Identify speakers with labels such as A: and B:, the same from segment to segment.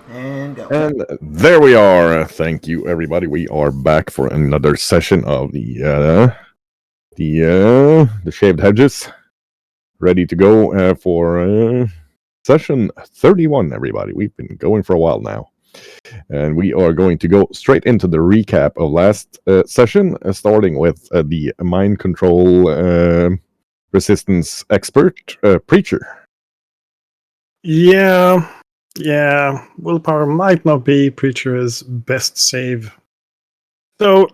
A: And go.
B: And there we are. Thank you, everybody. We are back for another session of the shaved hedges. Ready to go for session 31. Everybody, we've been going for a while now, and we are going to go straight into the recap of last session, starting with the mind control resistance expert preacher.
C: Yeah, willpower might not be Preacher's best save. So,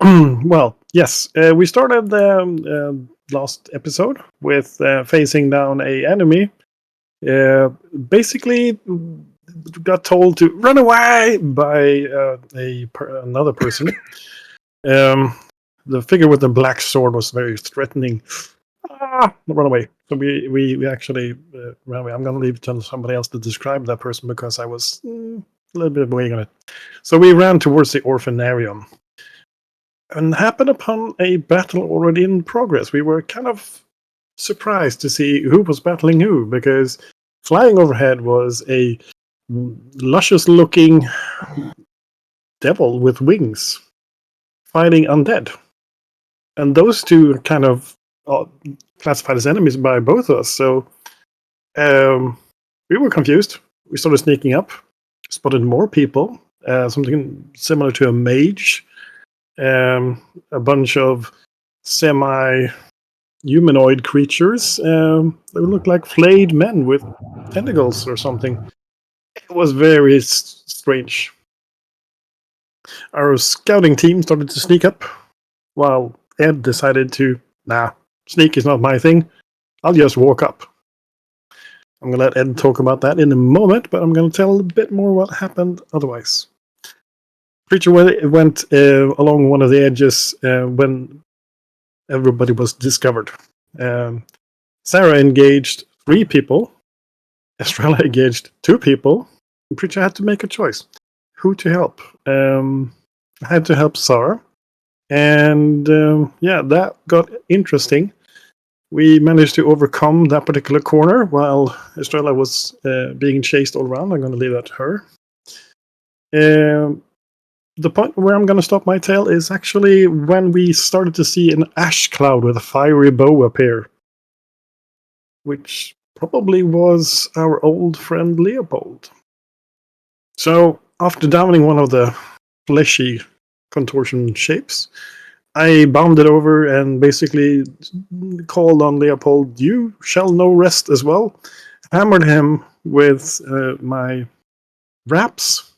C: well, yes, we started the last episode with facing down a enemy. Basically, got told to run away by another person. The figure with the black sword was very threatening. Run away. So we actually ran away. I'm going to leave it to somebody else to describe that person because I was a little bit weighing on it. So we ran towards the orphanarium and happened upon a battle already in progress. We were kind of surprised to see who was battling who because flying overhead was a luscious looking devil with wings fighting undead. And those two are kind of classified as enemies by both of us. So we were confused. We started sneaking up, spotted more people, something similar to a mage, a bunch of semi-humanoid creatures. They looked like flayed men with tentacles or something. It was very strange. Our scouting team started to sneak up, while Ed decided to, sneak is not my thing. I'll just walk up. I'm going to let Ed talk about that in a moment, but I'm going to tell a bit more what happened otherwise. Preacher went along one of the edges when everybody was discovered. Sarah engaged 3 people. Estrella engaged 2 people. Preacher had to make a choice. Who to help? I had to help Sarah. And that got interesting. We managed to overcome that particular corner while Estrella was being chased all around. I'm going to leave that to her. The point where I'm going to stop my tale is actually when we started to see an ash cloud with a fiery bow appear, which probably was our old friend Leopold. So, after downing one of the fleshy contortion shapes, I bounded over and basically called on Leopold, "You shall know rest" as well. Hammered him with my wraps.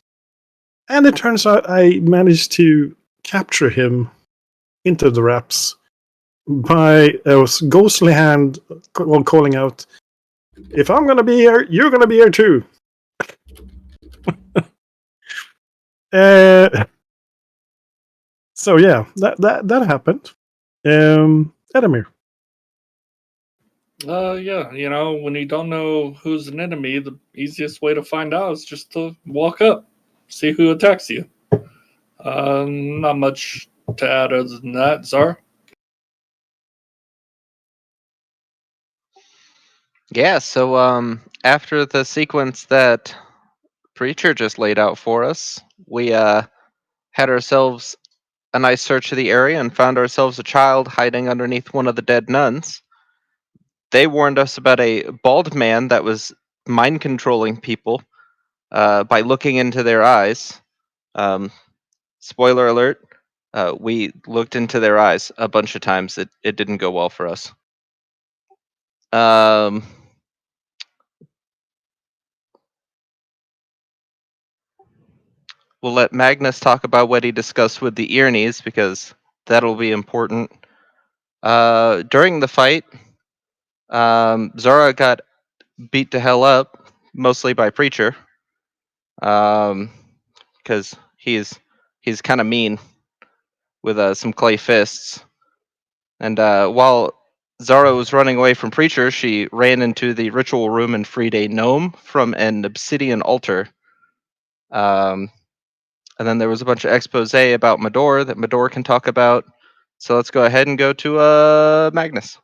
C: And it turns out I managed to capture him into the wraps by a ghostly hand calling out, "If I'm going to be here, you're going to be here too." So yeah, that happened. Edamir.
D: Yeah, when you don't know who's an enemy, the easiest way to find out is just to walk up, see who attacks you. Not much to add other than that, Zar.
E: Yeah, so after the sequence that Preacher just laid out for us, we had ourselves a nice search of the area and found ourselves a child hiding underneath one of the dead nuns. They warned us about a bald man that was mind controlling people by looking into their eyes. Spoiler alert, we looked into their eyes a bunch of times. It didn't go well for us. We'll let Magnus talk about what he discussed with the Earnies because that'll be important. During the fight, Zara got beat to hell up, mostly by Preacher, because he's kind of mean with some clay fists. And while Zara was running away from Preacher, she ran into the ritual room and freed a gnome from an obsidian altar. And then there was a bunch of expose about Medor that Medor can talk about. So let's go ahead and go to Magnus.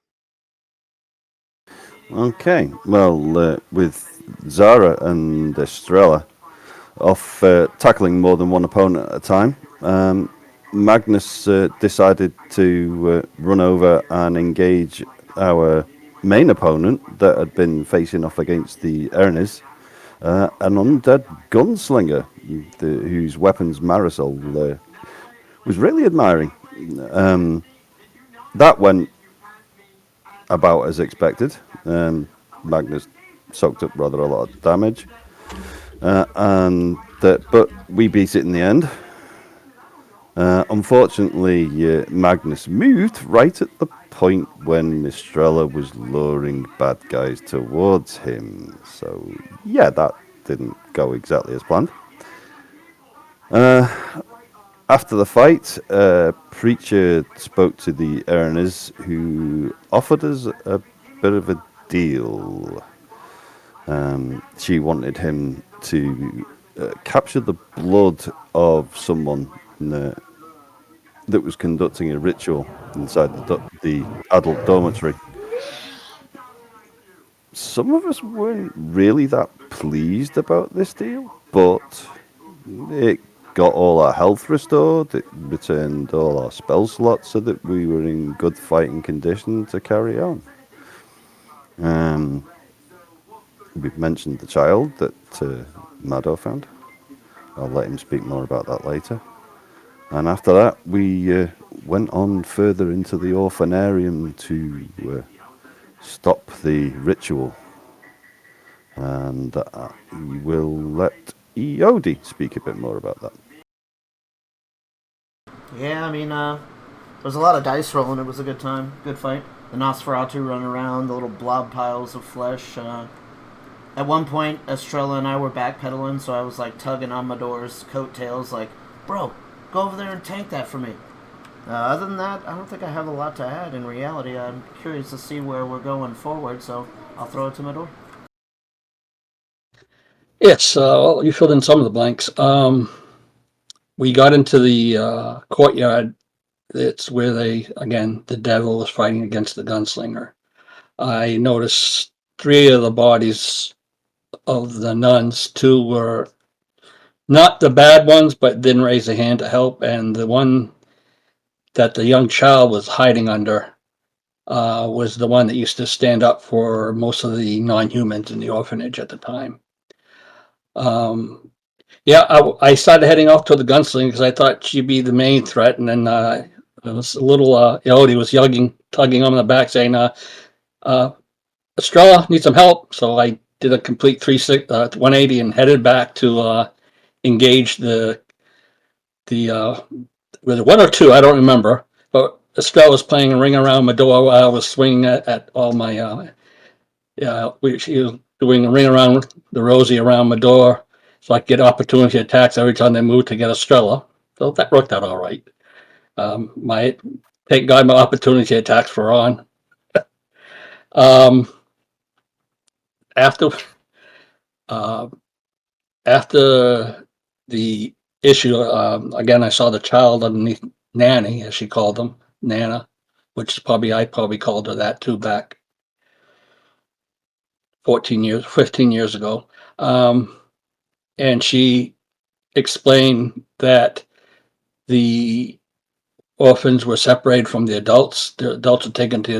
F: Okay, well, with Zara and Estrella,
A: of tackling more than one opponent at a time, Magnus decided to run over and engage our main opponent that had been facing off against the Ernis, an undead gunslinger whose weapons Marisol was really admiring. That went about as expected. Magnus soaked up rather a lot of damage, but we beat it in the end. Unfortunately, Magnus moved right at the point when Mistrella was luring bad guys towards him. So, yeah, that didn't go exactly as planned. After the fight, Preacher spoke to the Ernas, who offered us a bit of a deal. She wanted him to capture the blood of someone that was conducting a ritual inside the adult dormitory. Some of us weren't really that pleased about this deal, but it got all our health restored, it returned all our spell slots so that we were in good fighting condition to carry on. We've mentioned the child that Mado found. I'll let him speak more about that later. And after that, we went on further into the orphanarium to stop the ritual. And we will let Eodi speak a bit more about that.
F: Yeah, I mean, there was a lot of dice rolling. It was a good time, good fight. The Nosferatu running around, the little blob piles of flesh. At one point, Estrella and I were backpedaling, so I was like tugging on Mador's coattails, like, bro, go over there and tank that for me. Other than that, I don't think I have a lot to add. In reality, I'm curious to see where we're going forward, so I'll throw it to Mador.
G: Yes, well, you filled in some of the blanks. We got into the courtyard. It's where the devil was fighting against the gunslinger. I noticed 3 of the bodies of the nuns. 2 were not the bad ones, but didn't raise a hand to help. And the one that the young child was hiding under was the one that used to stand up for most of the non-humans in the orphanage at the time. I started heading off to the gunslinger because I thought she'd be the main threat, and then it was a little Eodi was tugging on the back, saying, "Estrella needs some help." So I did a complete 180 and headed back to engage the was it 1 or 2? I don't remember. But Estrella was playing a ring around my door while I was swinging at all my she was doing a ring around the Rosie around my door. So I get opportunity attacks every time they move to get Estrella. So that worked out all right. Thank God my opportunity attacks were on. After the issue, again, I saw the child underneath Nanny, as she called them, Nana, which I probably called her that too back 15 years ago. And she explained that the orphans were separated from the adults. The adults were taken to the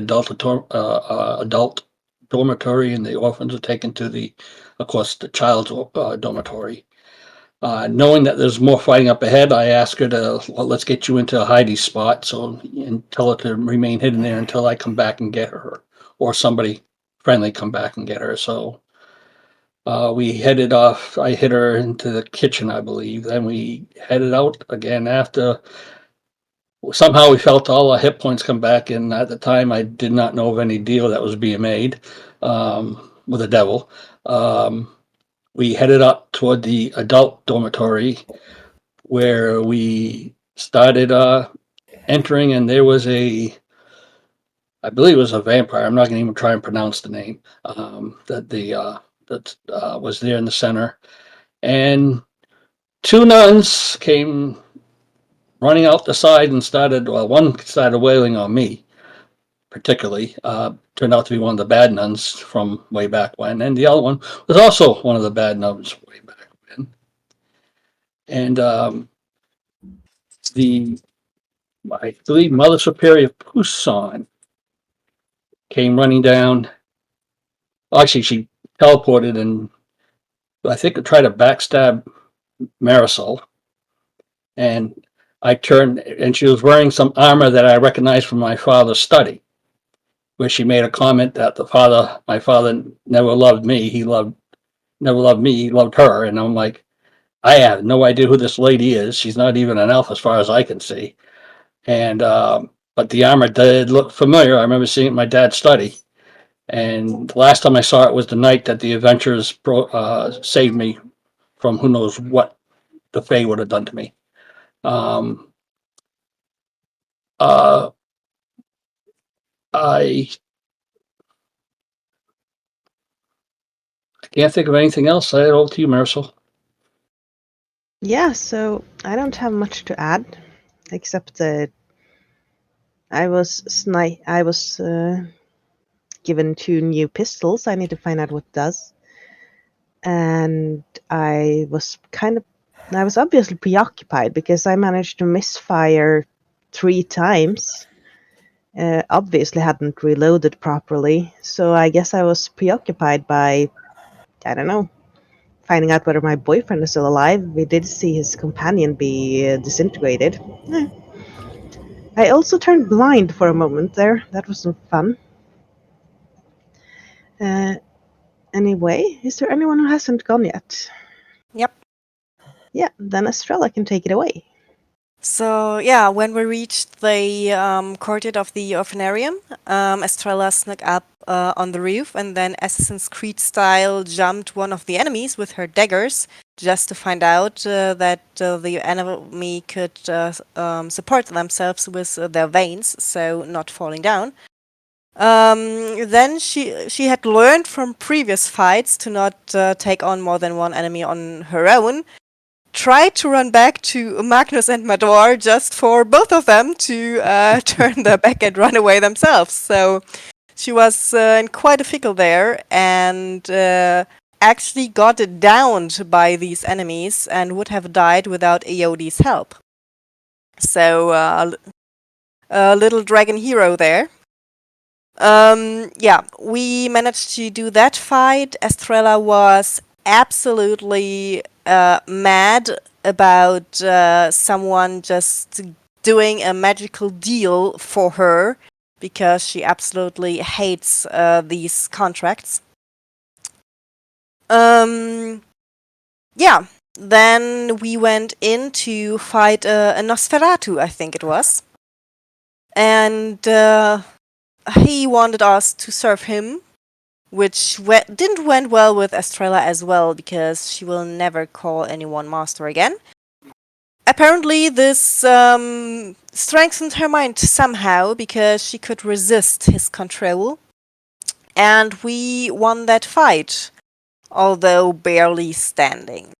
G: adult dormitory, and the orphans were taken to the child's dormitory. Knowing that there's more fighting up ahead, I asked her let's get you into a hidey spot, and tell her to remain hidden there until I come back and get her, or somebody friendly come back and get her. So we headed off. I hid her into the kitchen, I believe. Then we headed out again after. Somehow we felt all our hit points come back, and at the time I did not know of any deal that was being made with the devil. We headed up toward the adult dormitory where we started entering, and there was I believe it was a vampire. I'm not going to even try and pronounce the name that was there in the center. And 2 nuns came running out the side and one started wailing on me, particularly. Turned out to be one of the bad nuns from way back when. And the other one was also one of the bad nuns way back when. and I believe Mother Superior Poussin came running down. Actually, she teleported and I think tried to backstab Marisol. And I turned, and she was wearing some armor that I recognized from my father's study, where she made a comment that my father never loved me. Never loved me. He loved her. And I'm like, I have no idea who this lady is. She's not even an elf as far as I can see. And, but the armor did look familiar. I remember seeing it in my dad's study. And the last time I saw it was the night that the adventurers saved me from who knows what the Fae would have done to me. Uh, I can't think of anything else. I over to you, Marisol.
H: Yeah, so I don't have much to add, except that I was given 2 new pistols. I need to find out what it does. And I was obviously preoccupied because I managed to misfire 3 times. Obviously hadn't reloaded properly, so I guess I was preoccupied by, I don't know, finding out whether my boyfriend is still alive. We did see his companion be disintegrated. I also turned blind for a moment there. That was some fun. Anyway, is there anyone who hasn't gone yet?
I: Yep.
H: Yeah, then Estrella can take it away.
I: So yeah, when we reached the courtyard of the orphanarium, Estrella snuck up on the roof and then Assassin's Creed style jumped one of the enemies with her daggers just to find out that the enemy could support themselves with their veins, so not falling down. Then she had learned from previous fights to not take on more than one enemy on her own. Tried to run back to Magnus and Mador just for both of them to turn their back and run away themselves. So she was in quite a pickle there and actually got downed by these enemies and would have died without Eodi's help. So a little dragon hero there. Yeah, we managed to do that fight. Estrella was absolutely mad about someone just doing a magical deal for her because she absolutely hates these contracts. Yeah, then we went in to fight a Nosferatu, I think it was. And he wanted us to serve him, which didn't went well with Estrella as well, because she will never call anyone master again. Apparently, this strengthened her mind somehow, because she could resist his control. And we won that fight, although barely standing.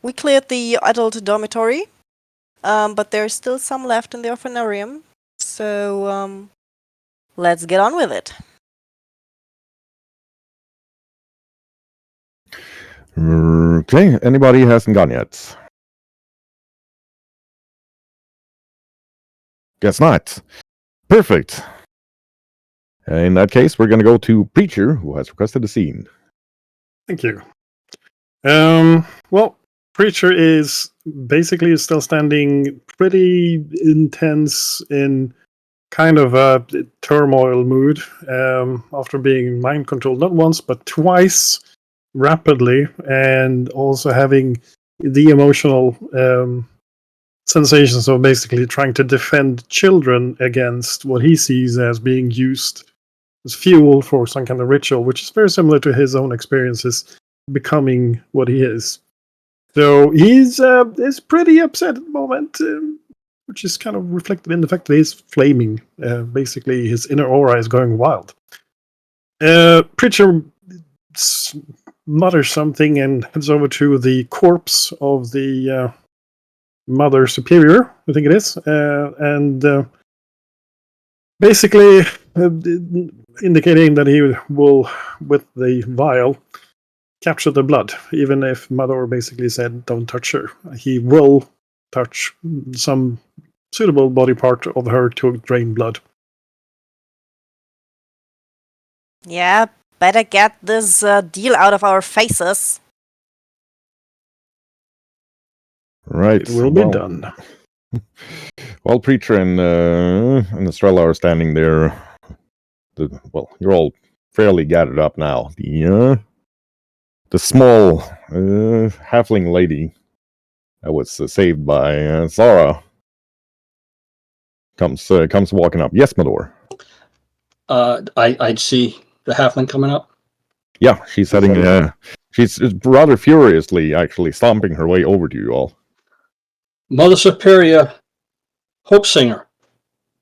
I: We cleared the adult dormitory, but there's still some left in the orphanarium. So, let's get on with it.
B: Okay, anybody hasn't gone yet? Guess not. Perfect. In that case, we're going to go to Preacher, who has requested a scene.
C: Thank you. Well, Preacher is basically still standing pretty intense in kind of a turmoil mood after being mind controlled not once but twice rapidly, and also having the emotional sensations of basically trying to defend children against what he sees as being used as fuel for some kind of ritual, which is very similar to his own experiences becoming what he is. So he's pretty upset at the moment, which is kind of reflected in the fact that he's flaming. Basically, his inner aura is going wild. Preacher mutters something and heads over to the corpse of the Mother Superior, I think it is, and basically indicating that he will, with the vial, capture the blood, even if Mador basically said don't touch her. He will touch some suitable body part of her to drain blood.
I: Yeah, better get this deal out of our faces.
B: Right.
C: It will be done.
B: While Preacher and Estrella are standing there, you're all fairly gathered up now. The small halfling lady that was saved by Zara comes walking up. Yes, Mador.
G: I'd see the halfling coming up.
B: Yeah, she's heading. She's rather furiously actually stomping her way over to you all.
G: Mother Superior, Hope Singer,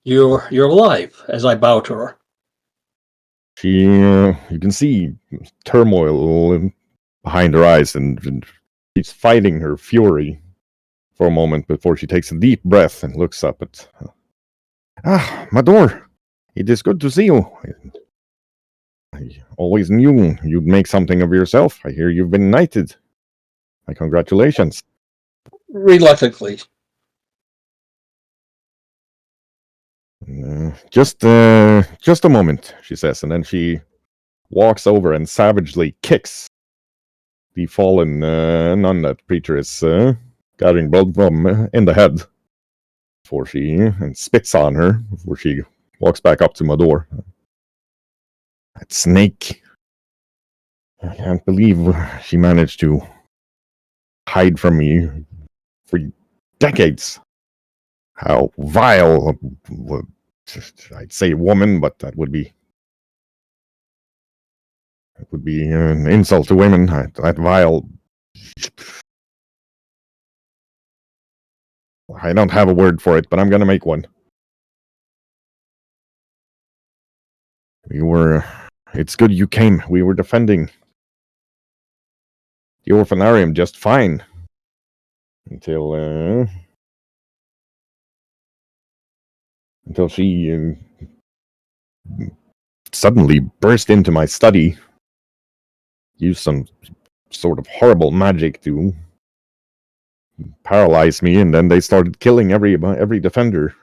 G: you're alive. As I bow to her.
B: She, you can see turmoil behind her eyes, and she's fighting her fury for a moment before she takes a deep breath and looks up at. Mador, it is good to see you. I always knew you'd make something of yourself. I hear you've been knighted. My congratulations.
G: Reluctantly.
B: Just a moment, she says, and then she walks over and savagely kicks the fallen nun that Preacher is gathering blood from in the head. Before she and spits on her before she walks back up to Mador. That snake. I can't believe she managed to hide from me for decades. How vile, I'd say woman, but that would be an insult to women. That vile. I don't have a word for it, but I'm going to make one. It's good you came. We were defending the orphanarium just fine. Until she suddenly burst into my study, used some sort of horrible magic to paralyze me, and then they started killing every defender.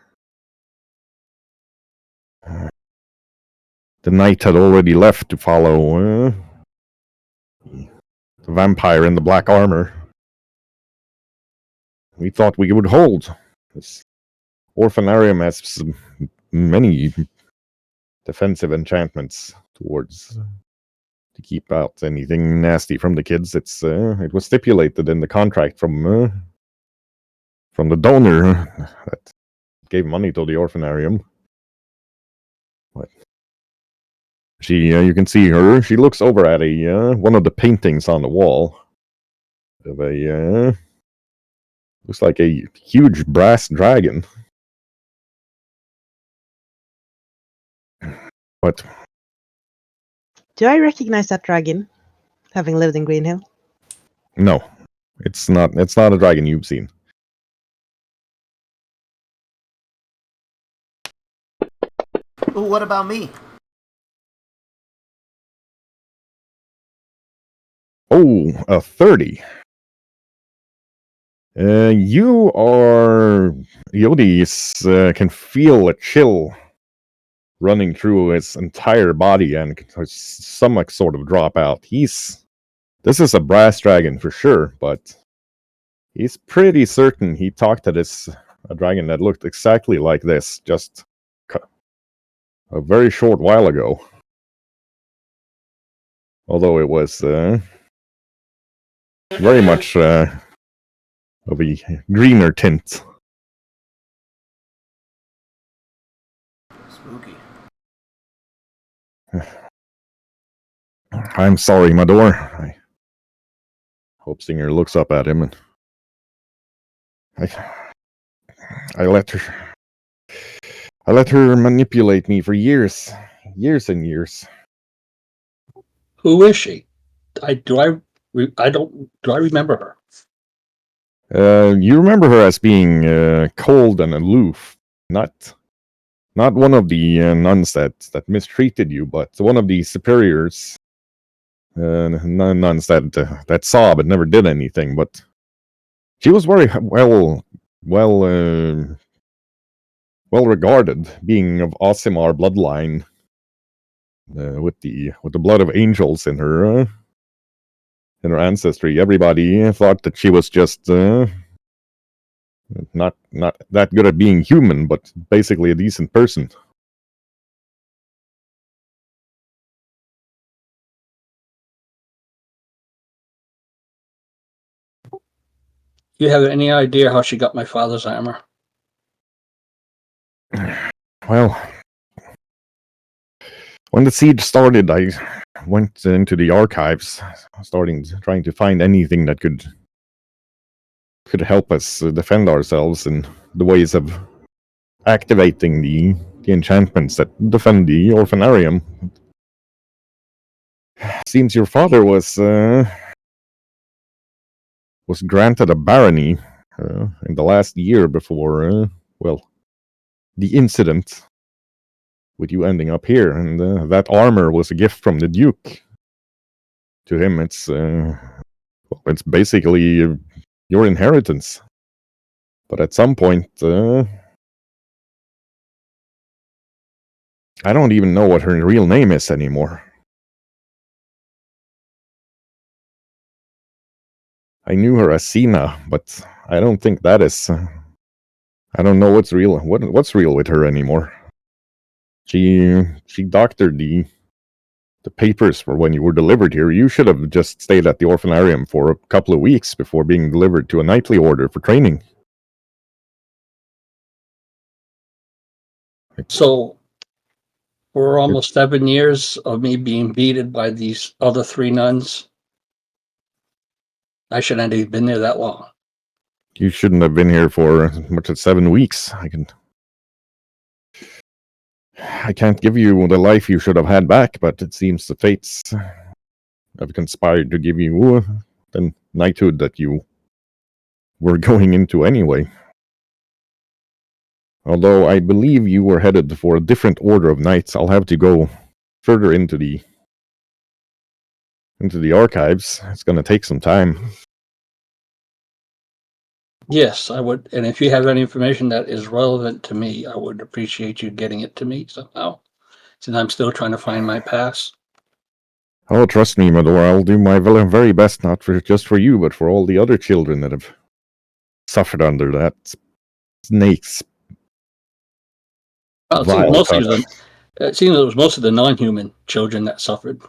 B: The knight had already left to follow the vampire in the black armor. We thought we would hold. This orphanarium has many defensive enchantments to keep out anything nasty from the kids. It was stipulated in the contract from the donor that gave money to the orphanarium. But you can see her. She looks over at one of the paintings on the wall of looks like a huge brass dragon. But
H: Do I recognize that dragon, having lived in Green Hill?
B: no, it's not a dragon you've seen.
F: Ooh, what about me?
B: Oh, a 30. Yodis can feel a chill running through his entire body, and his stomach sort of drop out. This is a brass dragon for sure, but he's pretty certain he talked to a dragon that looked exactly like this just a very short while ago. Although it was very much of a greener tint.
F: Spooky.
B: I'm sorry, Mador. Hope Singer looks up at him, and I let her manipulate me for years and years.
G: Who is she? Do I remember her?
B: You remember her as being cold and aloof, not one of the nuns that mistreated you, but one of the superiors nuns that saw but never did anything. But she was very well regarded, being of Aasimar bloodline, with the blood of angels in her ancestry. Everybody thought that she was just not that good at being human, but basically a decent person.
G: You have any idea how she got my father's armor?
B: Well, when the siege started, I went into the archives, trying to find anything that could help us defend ourselves in the ways of activating the enchantments that defend the orphanarium. Seems your father was granted a barony in the last year before, the incident with you ending up here, and that armor was a gift from the Duke. To him, it's basically your inheritance. But at some point, I don't even know what her real name is anymore. I knew her as Sina, but I don't think that is. I don't know what's real. What's real with her anymore? She doctored the papers for when you were delivered here. You should have just stayed at the orphanarium for a couple of weeks before being delivered to a knightly order for training.
G: So, for almost 7 years of me being beaten by these other 3 nuns, I shouldn't have been there that long.
B: You shouldn't have been here for as much as 7 weeks. I can't give you the life you should have had back, but it seems the fates have conspired to give you the knighthood that you were going into anyway. Although I believe you were headed for a different order of knights, I'll have to go further into the archives. It's going to take some time.
G: Yes, I would. And if you have any information that is relevant to me, I would appreciate you getting it to me somehow, since I'm still trying to find my pass.
B: Oh, trust me, Medora, I'll do my very best, not just for you, but for all the other children that have suffered under that snake's vile touch.
G: It seems it was most of the non-human children that suffered.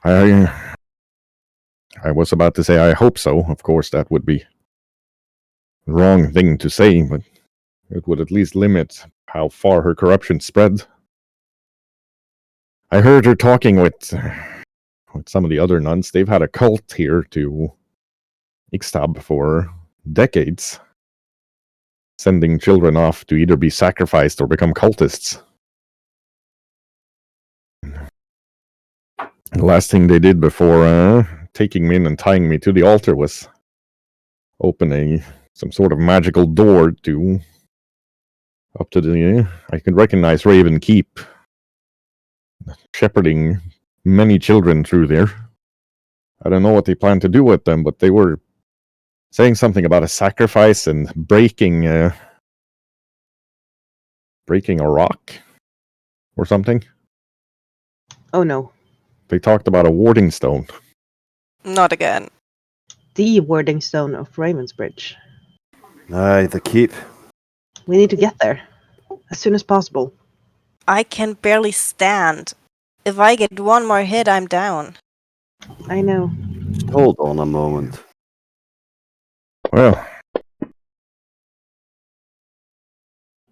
B: I was about to say I hope so. Of course, that would be the wrong thing to say, but it would at least limit how far her corruption spread. I heard her talking with some of the other nuns. They've had a cult here to Ixtab for decades, sending children off to either be sacrificed or become cultists. The last thing they did before taking me in and tying me to the altar was open some sort of magical door up to the I can recognize Raven Keep, shepherding many children through there. I don't know what they plan to do with them, but they were saying something about a sacrifice and breaking a rock or something.
H: Oh no.
B: They talked about a warding stone.
I: Not again.
H: The warding stone of Ravensbridge.
A: Aye, the keep.
H: We need to get there as soon as possible.
I: I can barely stand. If I get one more hit, I'm down.
H: I know.
A: Just hold on a moment.
B: Well,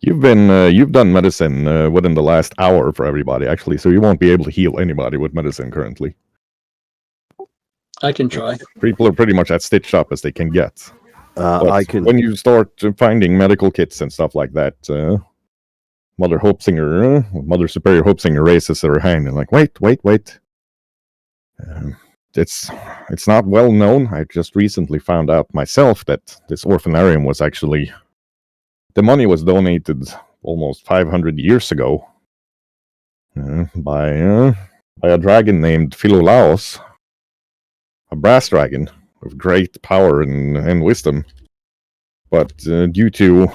B: you've done medicine within the last hour for everybody, actually, so you won't be able to heal anybody with medicine currently.
G: I can try.
B: People are pretty much as stitched up as they can get.
A: I can.
B: When you start finding medical kits and stuff like that, Mother Superior Hopesinger raises her hand and like, wait. It's not well known. I just recently found out myself that this orphanarium was actually, the money was donated almost 500 years ago by by a dragon named Philolaos, a brass dragon with great power and wisdom. But due to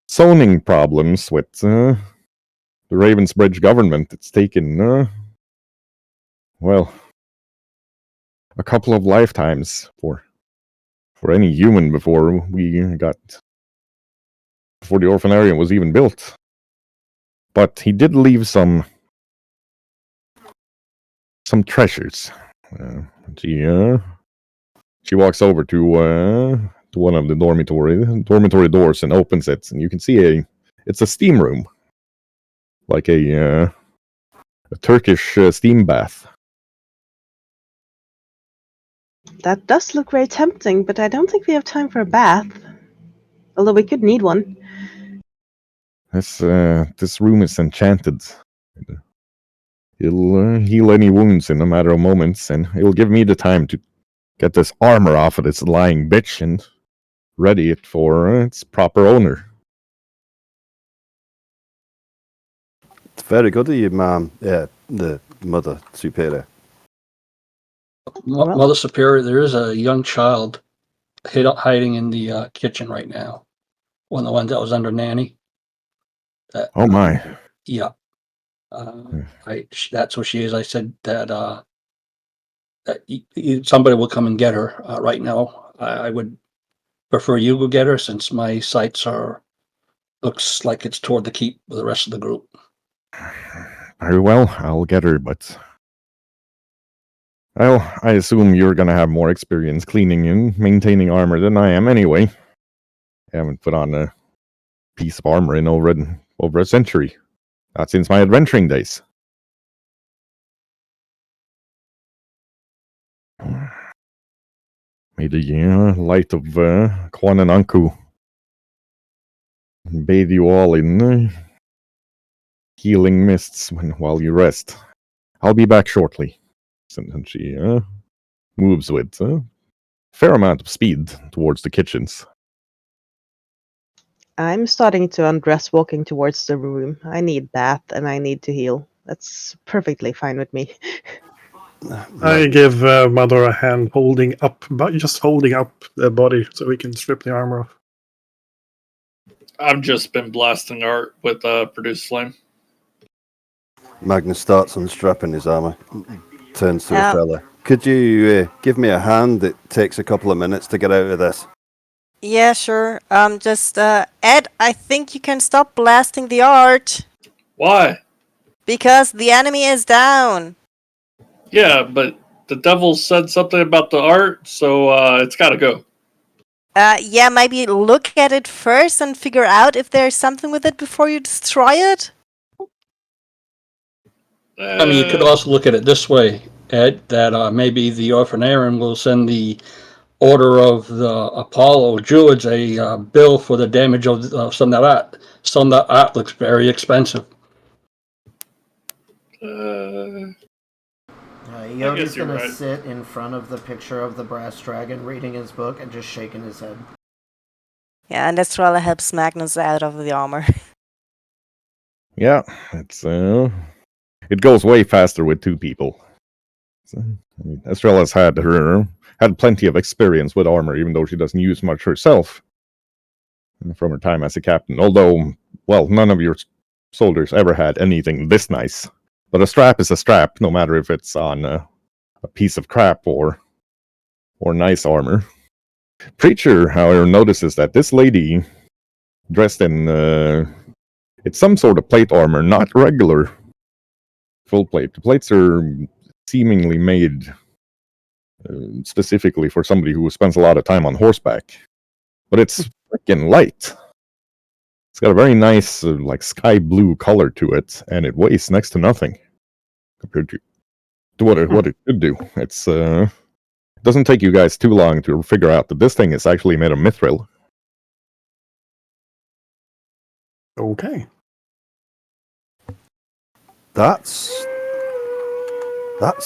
B: zoning problems with the Ravensbridge government, it's taken, well, a couple of lifetimes for any human before the orphanarium was even built. But he did leave some treasures. She walks over to one of the dormitory doors and opens it, and you can see it's a steam room, like a Turkish steam bath.
H: That does look very tempting, but I don't think we have time for a bath. Although we could need one.
B: This room is enchanted. It'll heal any wounds in a matter of moments, and it'll give me the time to get this armor off of this lying bitch and ready it for its proper owner.
A: It's very good of you, ma'am. Yeah, the Mother Superior.
H: Well-
G: Mother Superior, there is a young child hiding in the kitchen right now. One of the ones that was under Nanny.
B: Oh my.
G: Yeah. That's what she is. I said that somebody will come and get her. Right now, I would prefer you go get her, since my sights looks like it's toward the keep with the rest of the group.
B: Very well, I'll get her, but I assume you're gonna have more experience cleaning and maintaining armor than I am anyway. I haven't put on a piece of armor in over a century. Not since my adventuring days. May the light of Kwanananku bathe you all in healing mists while you rest. I'll be back shortly. And she moves with a fair amount of speed towards the kitchens.
H: I'm starting to undress, walking towards the room. I need bath and I need to heal. That's perfectly fine with me.
C: I give Mother a hand holding up the body so we can strip the armor off.
D: I've just been blasting art with Produce Flame.
A: Magnus starts unstrapping his armor, turns to
I: Yeah.
A: Estrella. Could you give me a hand? It takes a couple of minutes to get out of this.
I: Yeah, sure. Just Ed, I think you can stop blasting the art
D: Why?
I: because the enemy is down.
D: Yeah, but the devil said something about the art, so it's gotta go.
I: Yeah, maybe look at it first and figure out if there's something with it before you destroy it.
G: I mean, you could also look at it this way, Ed, that maybe the orphanarium will send the Order of the Apollo Druids a bill for the damage of some of that art. Some of that art looks very expensive.
F: Yoda's
D: you're
F: gonna
D: right.
F: sit in front of the picture of the brass dragon, reading his book and just shaking his head.
I: Yeah, and Estrella helps Magnus out of the armor.
B: Yeah, it's it goes way faster with two people. So, Estrella's had plenty of experience with armor, even though she doesn't use much herself from her time as a captain. Although, well, none of your soldiers ever had anything this nice. But a strap is a strap, no matter if it's on a piece of crap or nice armor. Preacher, however, notices that this lady, dressed in it's some sort of plate armor, not regular full plate. The plates are seemingly made specifically for somebody who spends a lot of time on horseback. But it's freaking light. It's got a very nice, like sky blue color to it, and it weighs next to nothing compared to what it could do. It's it doesn't take you guys too long to figure out that this thing is actually made of mithril.
C: Okay.
A: That's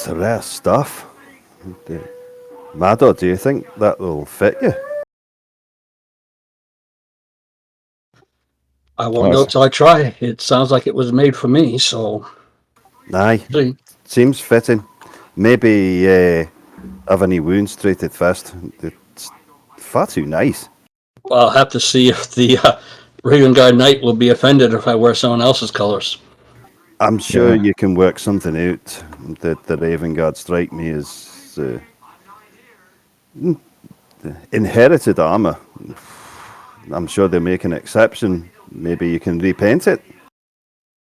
A: rare stuff. Mado, do you think that will fit you?
G: I won't know till I try. It sounds like it was made for me, so
A: Aye,
G: See,
A: seems fitting. Maybe have any wounds treated first. It's far too nice.
G: I'll have to see if the Raven Guard Knight will be offended if I wear someone else's colors.
A: I'm sure
B: Yeah.
A: you can work something out. The Raven Guard strike me as inherited armor. I'm sure they'll make an exception. Maybe you can repaint it.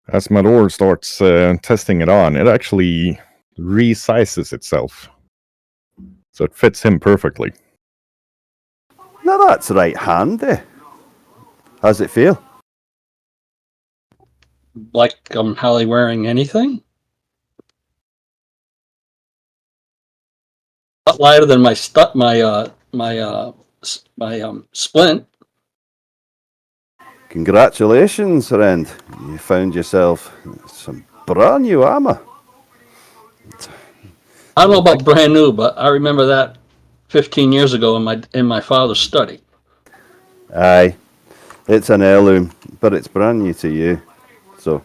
B: As Mador starts testing it on, it actually resizes itself. So it fits him perfectly.
A: Now that's right handy. How's it feel?
G: Like I'm hardly wearing anything. A lot lighter than my splint.
A: Congratulations, friend. You found yourself some brand new armor.
G: I don't know about brand new, but I remember that 15 years ago in my father's study.
A: Aye, it's an heirloom, but it's brand new to you. So,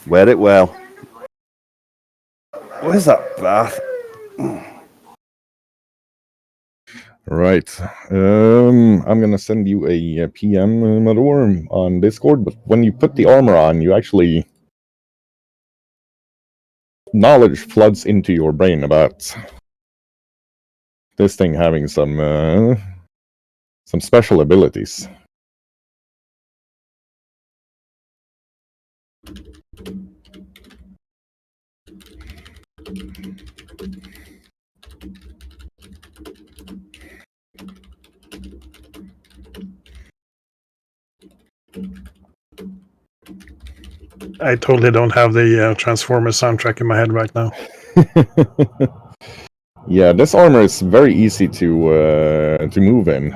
A: wear it well. Where's that bath?
B: Right. I'm gonna send you a PM, Mador, on Discord. But when you put the armor on, you actually knowledge floods into your brain about this thing having some special abilities.
C: I totally don't have the Transformers soundtrack in my head right now.
B: Yeah, this armor is very easy to move in,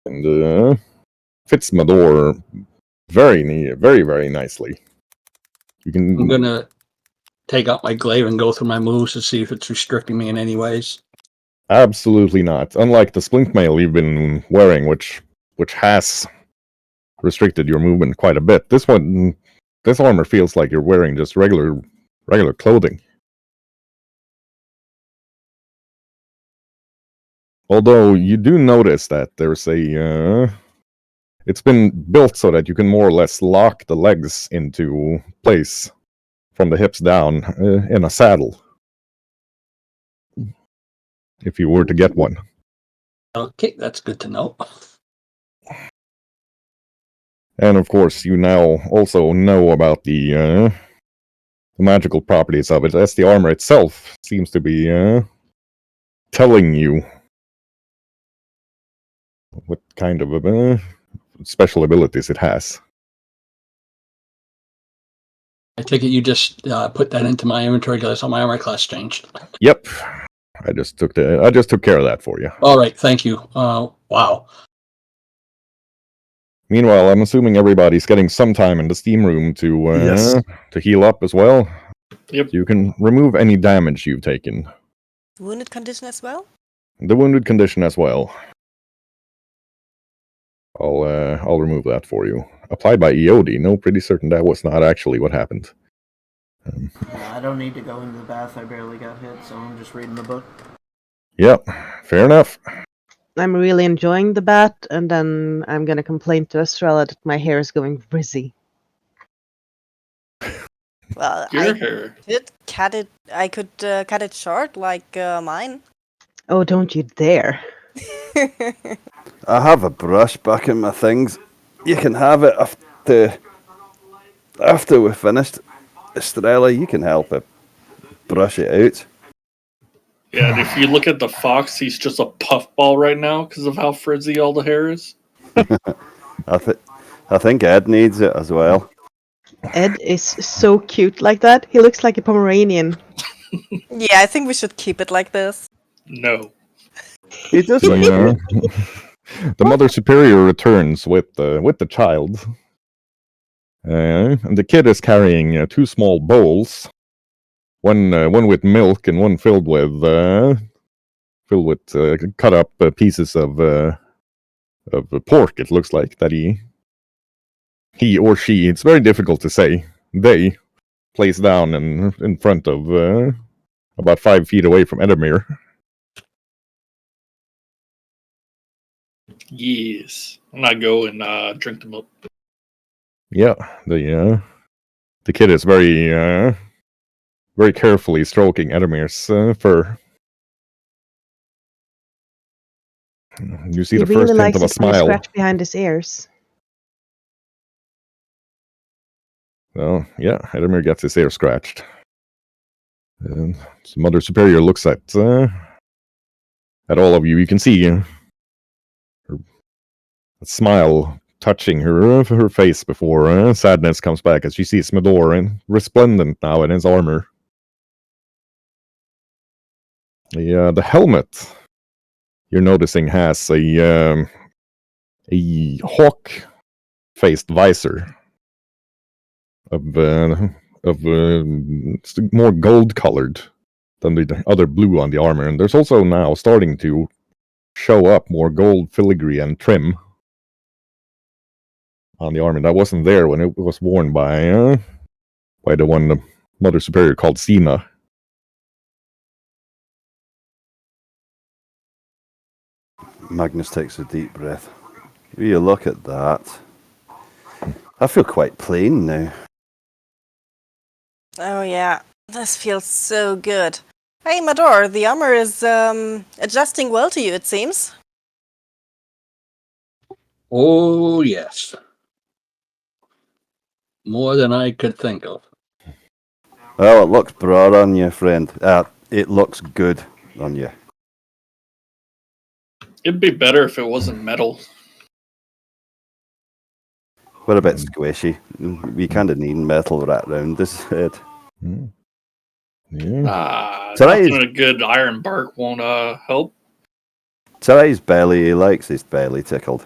B: and fits Mador very nicely. You
G: I'm
B: can
G: gonna take out my glaive and go through my moves to see if it's restricting me in any ways.
B: absolutely not. Unlike the splint mail you've been wearing, which has restricted your movement quite a bit. This armor feels like you're wearing just regular clothing. Although you do notice that there's it's been built so that you can more or less lock the legs into place from the hips down in a saddle. If you were to get one.
G: Okay, that's good to know.
B: And of course, you now also know about the magical properties of it, as the armor itself seems to be telling you what kind of special abilities it has.
G: I take it you just put that into my inventory because I saw my armor class changed.
B: Yep, I just took care of that for you.
G: All right, thank you. Wow.
B: Meanwhile, I'm assuming everybody's getting some time in the steam room
C: Yes.
B: to heal up as well.
D: Yep.
B: So you can remove any damage you've taken.
I: Wounded condition as well?
B: The wounded condition as well. I'll remove that for you. Applied by EOD. No, pretty certain that was not actually what happened.
F: I don't need to go into the bath. I barely got hit, so I'm just reading the book.
B: Yep, fair enough.
H: I'm really enjoying the bat, and then I'm gonna complain to Estrella that my hair is going frizzy.
I: Well,
D: Your hair.
I: I could cut it short like mine.
H: Oh, don't you dare.
A: I have a brush back in my things. You can have it after we're finished. Estrella, you can help it brush it out.
D: Yeah, and if you look at the fox, he's just a puffball right now because of how frizzy all the hair is.
A: I think Ed needs it as well.
H: Ed is so cute like that. He looks like a Pomeranian.
I: Yeah, I think we should keep it like this.
D: No.
A: He does look
B: Yeah. The Mother Superior returns with the child. And the kid is carrying two small bowls. One with milk and one filled with cut up pieces of pork. It looks like that he or she. It's very difficult to say. They placed down in front of, about 5 feet away from Edamir.
D: Yes. And I go and drink the milk.
B: Yeah, the kid is very carefully stroking Edamir's fur. You see
H: He
B: the first
H: really
B: hint
H: likes
B: of a
H: it when you
B: smile.
H: scratch behind his ears.
B: Well, yeah, Edamir gets his ear scratched. And Mother Superior looks at all of you. You can see her smile touching her face before sadness comes back as she sees Smedor resplendent now in his armor. The helmet you're noticing has a hawk-faced visor of more gold-colored than the other blue on the armor, and there's also now starting to show up more gold filigree and trim on the armor that wasn't there when it was worn by the one the Mother Superior called Sina.
A: Magnus takes a deep breath. You look at that. I feel quite plain now.
I: Oh yeah, this feels so good. Hey Mador, the armor is adjusting well to you, it seems.
G: Oh, yes. More than I could think of.
A: Well, it looks broad on you, friend. It looks good on you.
D: It'd be better if it wasn't metal.
A: We're a bit squishy. We kind of need metal wrapped around this head.
B: Yeah.
A: Sarai's,
D: Nothing a good iron bark won't help.
A: Sarai's belly, he likes his belly tickled.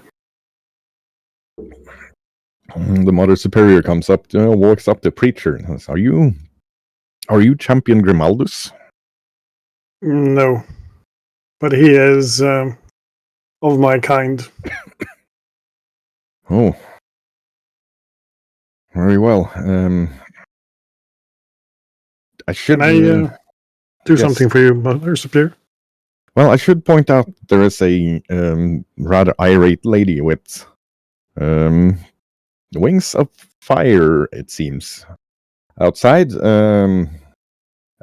B: The Mother Superior comes up, walks up to Preacher and says, Are you Champion Grimaldus?
C: No. But he is of my kind.
B: Oh. Very well. I should...
C: Can I do
B: yes.
C: something for you, Mother Superior?
B: Well, I should point out there is a rather irate lady with wings of fire, it seems, outside,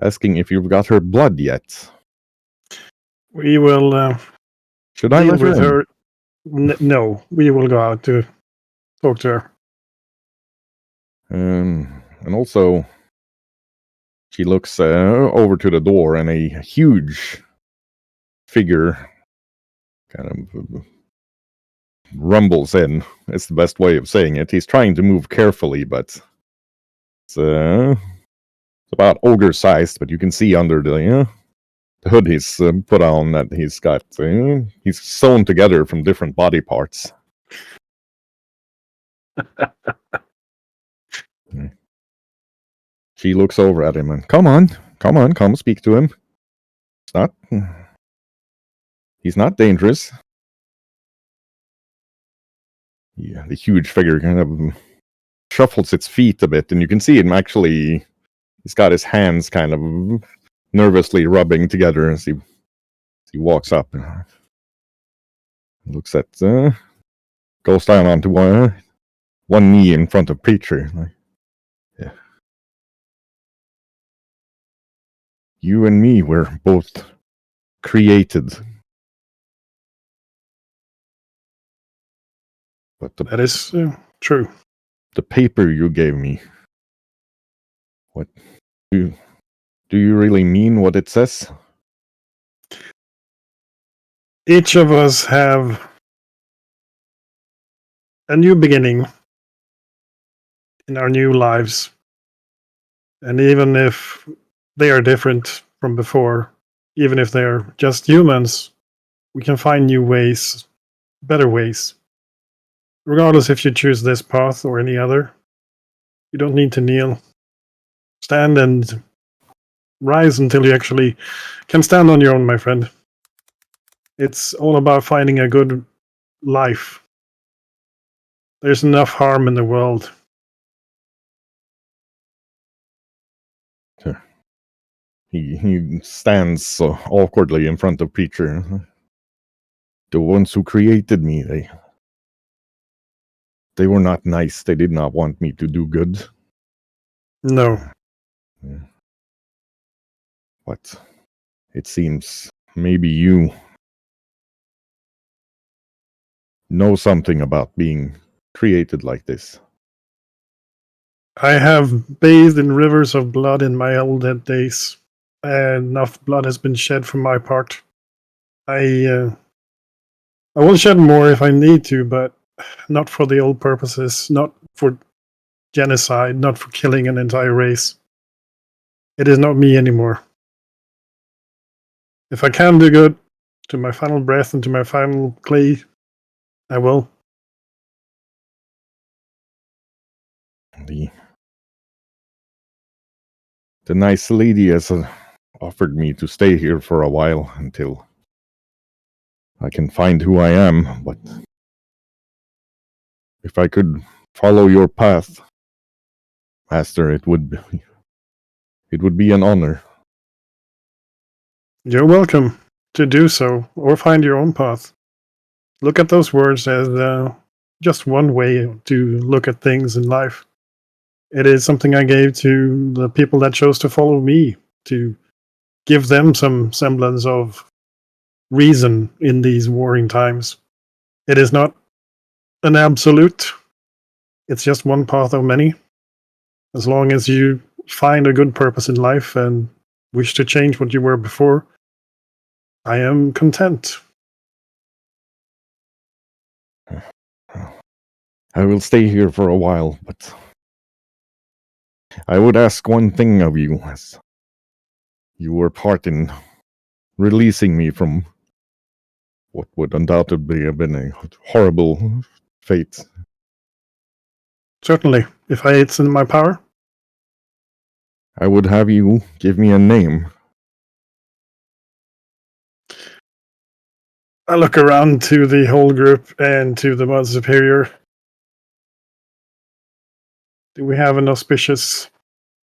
B: asking if you've got her blood yet.
C: We will
B: Should I
C: deal
B: let her
C: with
B: in?
C: her. No, we will go out to talk to her.
B: And also, she looks over to the door, and a huge figure kind of rumbles in. It's the best way of saying it. He's trying to move carefully, but it's about ogre-sized, but you can see under the hood he's put on that he's got... he's sewn together from different body parts. She looks over at him and, come speak to him. He's not dangerous. Yeah, the huge figure kind of shuffles its feet a bit, and you can see him actually, he's got his hands kind of nervously rubbing together as he walks up. Looks at, goes down onto one knee in front of Preacher. Yeah. You and me were both created. But
C: That is true.
B: the paper you gave me, what do you really mean what it says?
C: Each of us have a new beginning in our new lives. And even if they are different from before, even if they're just humans, we can find new ways, better ways. Regardless if you choose this path or any other, you don't need to kneel. Stand and rise until you actually can stand on your own, my friend. It's all about finding a good life. There's enough harm in the world.
B: He stands awkwardly in front of Preacher. The ones who created me, they were not nice. They did not want me to do good.
C: No.
B: But it seems maybe you know something about being created like this.
C: I have bathed in rivers of blood in my old dead days. Enough blood has been shed for my part. I will shed more if I need to, but not for the old purposes, not for genocide, not for killing an entire race. It is not me anymore. If I can do good to my final breath and to my final clay, I will.
B: The nice lady has offered me to stay here for a while until I can find who I am, but if I could follow your path, Master, it would be an honor.
C: You're welcome to do so, or find your own path. Look at those words as just one way to look at things in life. It is something I gave to the people that chose to follow me, to give them some semblance of reason in these warring times. It is not an absolute, it's just one path of many. As long as you find a good purpose in life and wish to change what you were before, I am content.
B: I will stay here for a while, but I would ask one thing of you, as you were part in releasing me from what would undoubtedly have been a horrible fate.
C: Certainly, if it's in my power.
B: I would have you give me a name.
C: I look around to the whole group and to the Mother Superior. Do we have an auspicious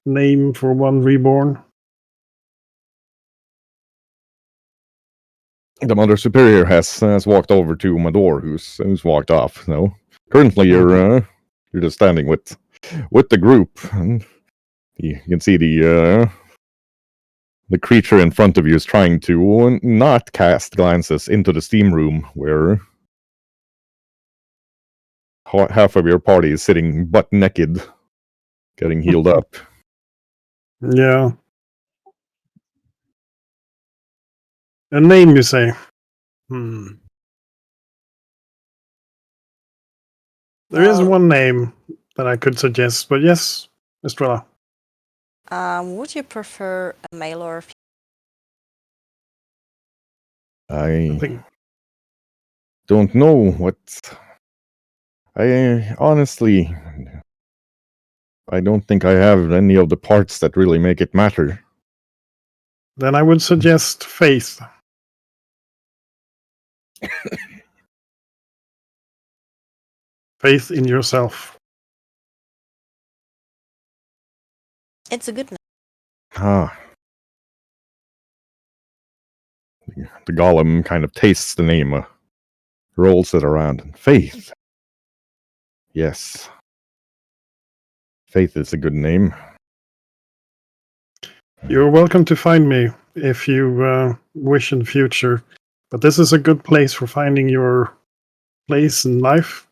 C: name for one reborn?
B: The Mother Superior has walked over to Mador, who's walked off. So currently, you're just standing with the group, and you can see the creature in front of you is trying to not cast glances into the steam room where half of your party is sitting butt naked, getting healed up.
C: Yeah. A name, you say? There is one name that I could suggest, but yes, Estrella.
I: Would you prefer a male or a female?
B: I don't know what. I honestly, I don't think I have any of the parts that really make it matter.
C: Then I would suggest Faith. Faith in yourself.
I: It's a good name.
B: Ah. The golem kind of tastes the name, rolls it around. Faith. Yes. Faith is a good name.
C: You're welcome to find me if you wish in the future. But this is a good place for finding your place in life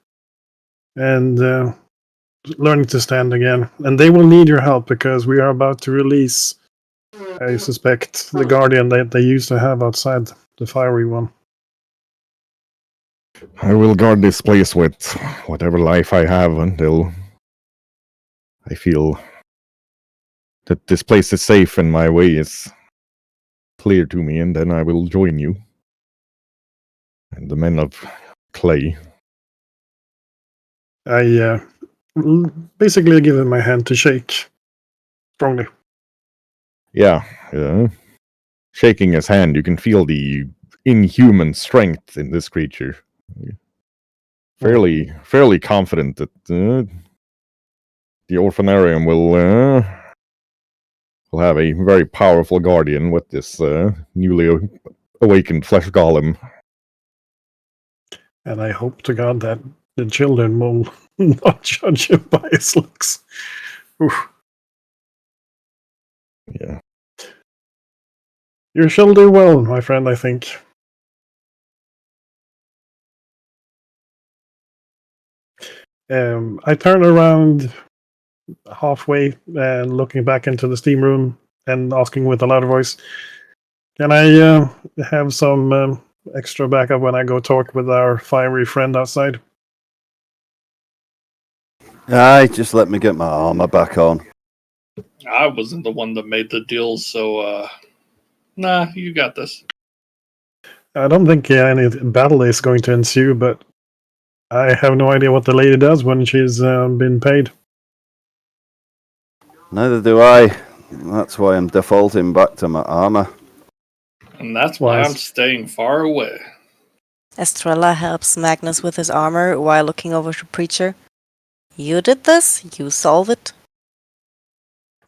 C: and learning to stand again. And they will need your help because we are about to release, I suspect, the Guardian that they used to have outside, the fiery one.
B: I will guard this place with whatever life I have until I feel that this place is safe and my way is clear to me, and then I will join you and the men of clay.
C: I basically give him my hand to shake strongly.
B: Yeah. Shaking his hand, you can feel the inhuman strength in this creature. Fairly confident that the orphanarium we'll have a very powerful guardian with this newly awakened flesh golem.
C: And I hope to God that the children will not judge him by his looks. Oof.
B: Yeah.
C: You shall do well, my friend, I think. I turn around halfway and looking back into the steam room and asking with a loud voice, can I have some extra backup when I go talk with our fiery friend outside?
A: Aye, just let me get my armor back on.
D: I wasn't the one that made the deal, so nah, you got this.
C: I don't think any battle is going to ensue, but I have no idea what the lady does when she's been paid.
A: Neither do I. That's why I'm defaulting back to my armor.
D: And that's why I'm
C: Wise.
D: staying far away.
I: Estrella helps Magnus with his armor while looking over to Preacher. You did this? You solve it?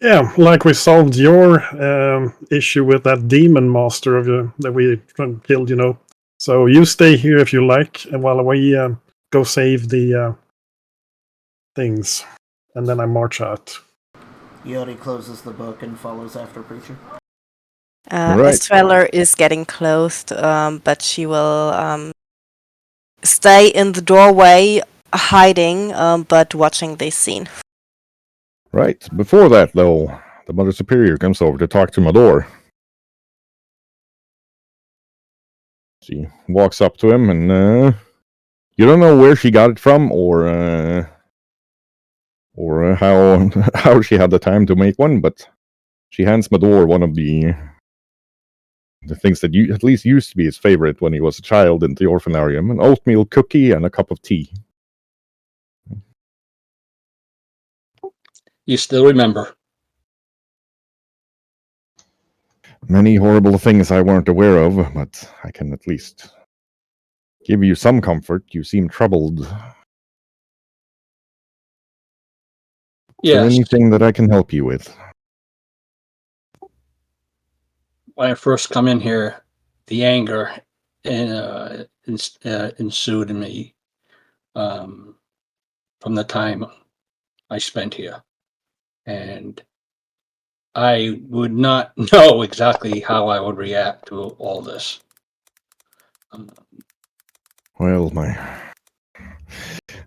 C: Yeah, like we solved your issue with that demon master of that we killed, So you stay here if you like, and while we go save the things, and then I march out.
F: Yori closes the book and follows after Preacher.
B: Right.
I: Estrella is getting clothed, but she will stay in the doorway, hiding, but watching this scene.
B: Right. Before that, though, the Mother Superior comes over to talk to Mador. She walks up to him, and you don't know where she got it from, or how how she had the time to make one, but she hands Mador one of the things that at least used to be his favorite when he was a child in the orphanarium: an oatmeal cookie and a cup of tea.
G: You still remember.
B: Many horrible things I weren't aware of, but I can at least give you some comfort. You seem troubled. Is there
G: Yes.
B: anything that I can help you with?
G: When I first come in here, the anger ensued in me from the time I spent here. And I would not know exactly how I would react to all this.
B: Well,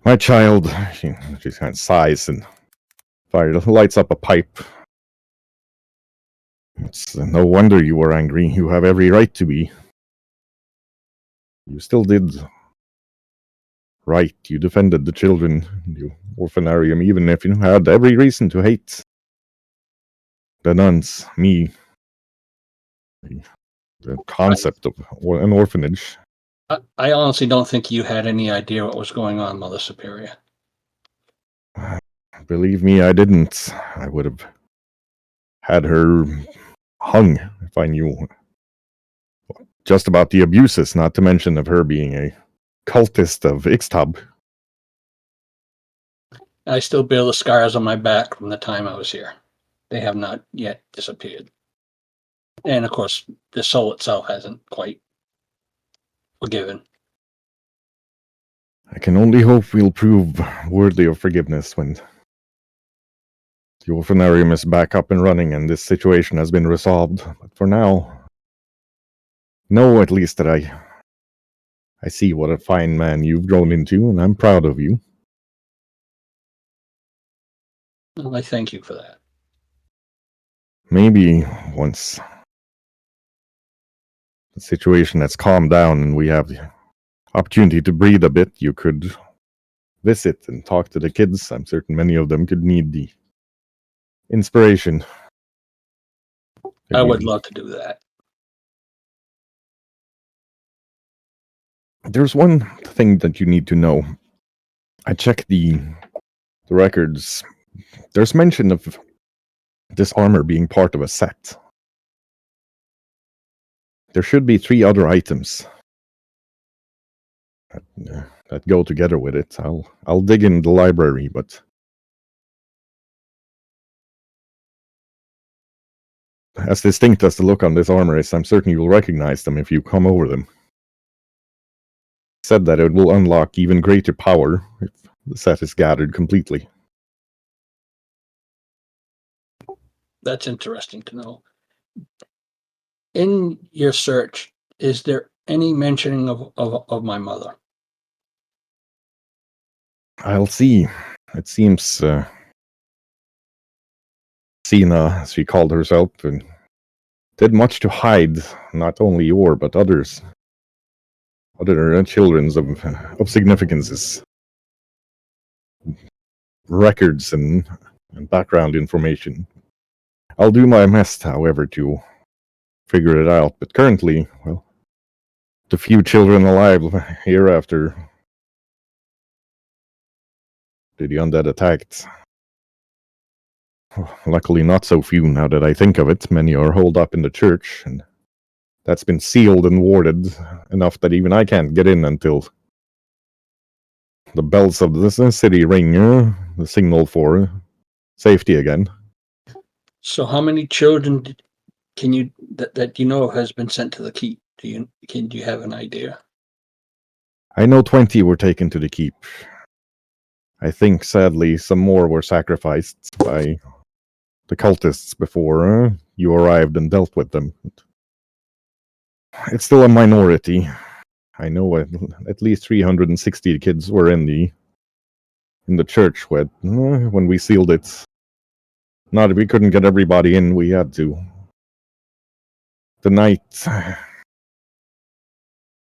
B: my child, she kind of sighs and lights up a pipe. It's no wonder you were angry. You have every right to be. You still did right. You defended the children in the orphanarium, even if you had every reason to hate the nuns, me, the concept of an orphanage.
G: I honestly don't think you had any idea what was going on, Mother Superior.
B: Believe me, I didn't. I would have had her hung if I knew just about the abuses, not to mention of her being a cultist of Ixtab.
G: I still bear the scars on my back from the time I was here. They have not yet disappeared. And of course, the soul itself hasn't quite forgiven.
B: I can only hope we'll prove worthy of forgiveness when the orphanarium is back up and running and this situation has been resolved. But for now, know at least that I see what a fine man you've grown into, and I'm proud of you.
G: Well, I thank you for that.
B: Maybe once the situation has calmed down and we have the opportunity to breathe a bit, you could visit and talk to the kids. I'm certain many of them could need the inspiration.
G: I would love to do that.
B: There's one thing that you need to know. I checked the records. There's mention of this armor being part of a set. There should be 3 other items that go together with it. I'll dig in the library, but As distinct as the look on this armor is, I'm certain you will recognize them if you come over them. Said that it will unlock even greater power if the set is gathered completely.
G: That's interesting to know. In your search, is there any mentioning of my mother?
B: I'll see. It seems Sina, as she called herself, and did much to hide not only your but others, other children's of significances, records and background information. I'll do my best, however, to figure it out. But currently, well, the few children alive here after the undead attacked. Luckily, not so few now that I think of it. Many are holed up in the church, and that's been sealed and warded enough that even I can't get in until the bells of the city ring, the signal for safety again.
G: So, how many children can you that you know has been sent to the keep? Do you have an idea?
B: I know 20 were taken to the keep. I think, sadly, some more were sacrificed by the cultists before you arrived and dealt with them. It's still a minority. I know at least 360 kids were in the church when we sealed it. Not that we couldn't get everybody in, we had to. The knight,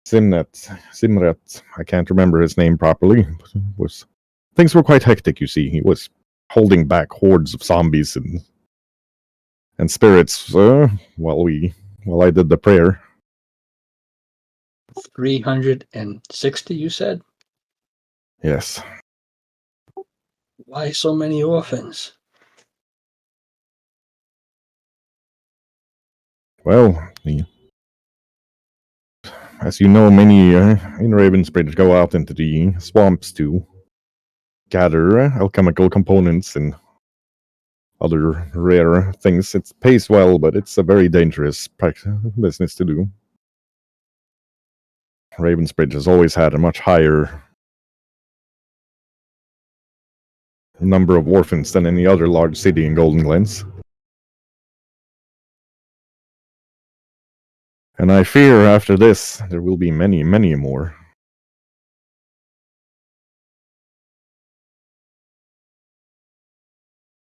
B: Simret, I can't remember his name properly, things were quite hectic, you see. He was holding back hordes of zombies and spirits while I did the prayer.
G: 360, you said?
B: Yes.
G: Why so many orphans?
B: Well, as you know, many in Ravensbridge go out into the swamps to gather alchemical components and other rare things. It pays well, but it's a very dangerous business to do. Ravensbridge has always had a much higher number of orphans than any other large city in Golden Glens. And I fear after this, there will be many, many more.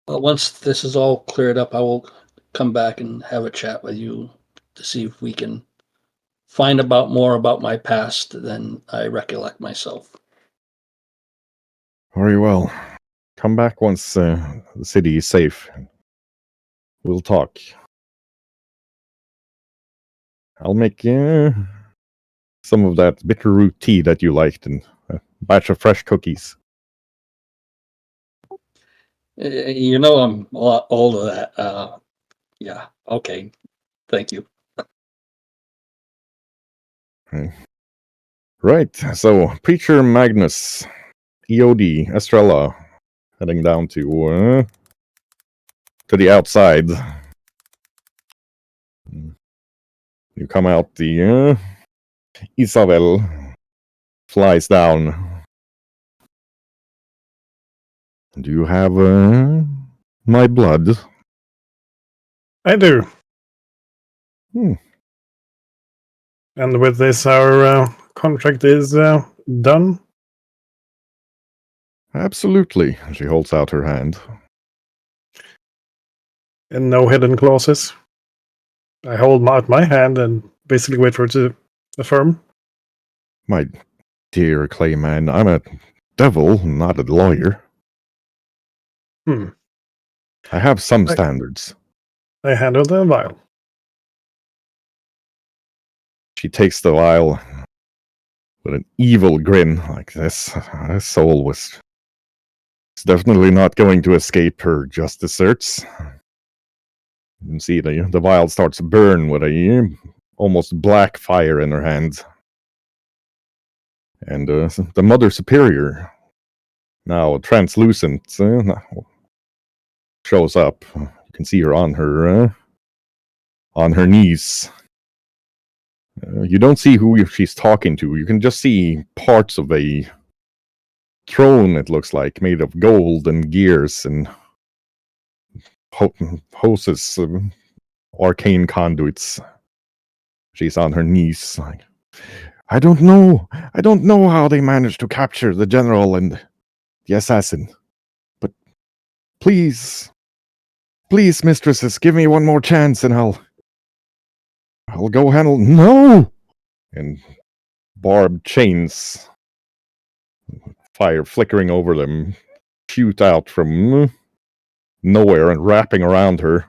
G: Well, once this is all cleared up, I will come back and have a chat with you to see if we can find out more about my past than I recollect myself.
B: Very well. Come back once the city is safe. We'll talk. I'll make some of that bitter root tea that you liked and a batch of fresh cookies.
G: You know I'm a lot older than that. Yeah, okay. Thank you.
B: Right, so Preacher Magnus, EOD, Estrella, heading down to the outside. You come out, the Isabel flies down. Do you have my blood?
C: I do.
B: Hmm.
C: And with this, our contract is done.
B: Absolutely. She holds out her hand.
C: And no hidden clauses. I hold out my hand and basically wait for it to affirm.
B: My dear Clayman, I'm a devil, not a lawyer. I have some standards.
C: I handle the vial.
B: She takes the vial with an evil grin like this. Her soul was definitely not going to escape her just desserts. You can see the vial starts to burn with a almost black fire in her hand. And the Mother Superior, now translucent, shows up. You can see her on her on her knees. You don't see who she's talking to. You can just see parts of a throne, it looks like, made of gold and gears and hoses, arcane conduits. She's on her knees, like, I don't know how they managed to capture the general and the assassin. But please, mistresses, give me one more chance and I'll go handle. No! And barbed chains, fire flickering over them, shoot out from nowhere and wrapping around her.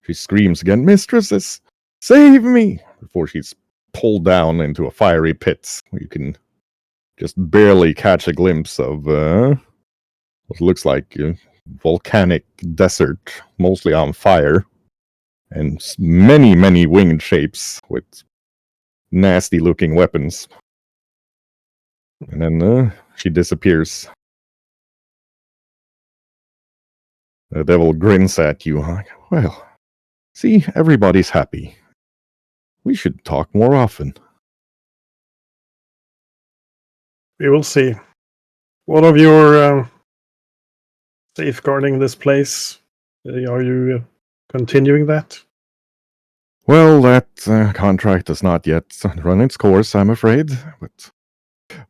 B: She screams again, mistresses, save me! Before she's pulled down into a fiery pit. You can just barely catch a glimpse of what looks like a volcanic desert, mostly on fire, and many winged shapes with nasty-looking weapons. And then she disappears. The devil grins at you. Well, see, everybody's happy. We should talk more often.
C: We will see. What of your safeguarding this place? Are you continuing that?
B: Well, that contract has not yet run its course, I'm afraid. But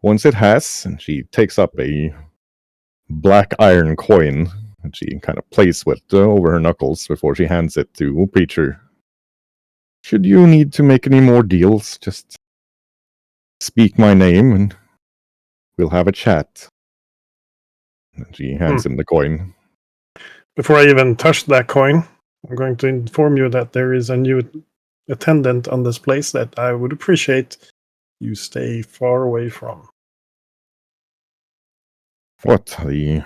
B: once it has, and she takes up a black iron coin, and she kind of plays with over her knuckles before she hands it to Preacher. Should you need to make any more deals, just speak my name and we'll have a chat. And she hands him the coin.
C: Before I even touch that coin, I'm going to inform you that there is a new attendant on this place that I would appreciate you stay far away from.
B: What? The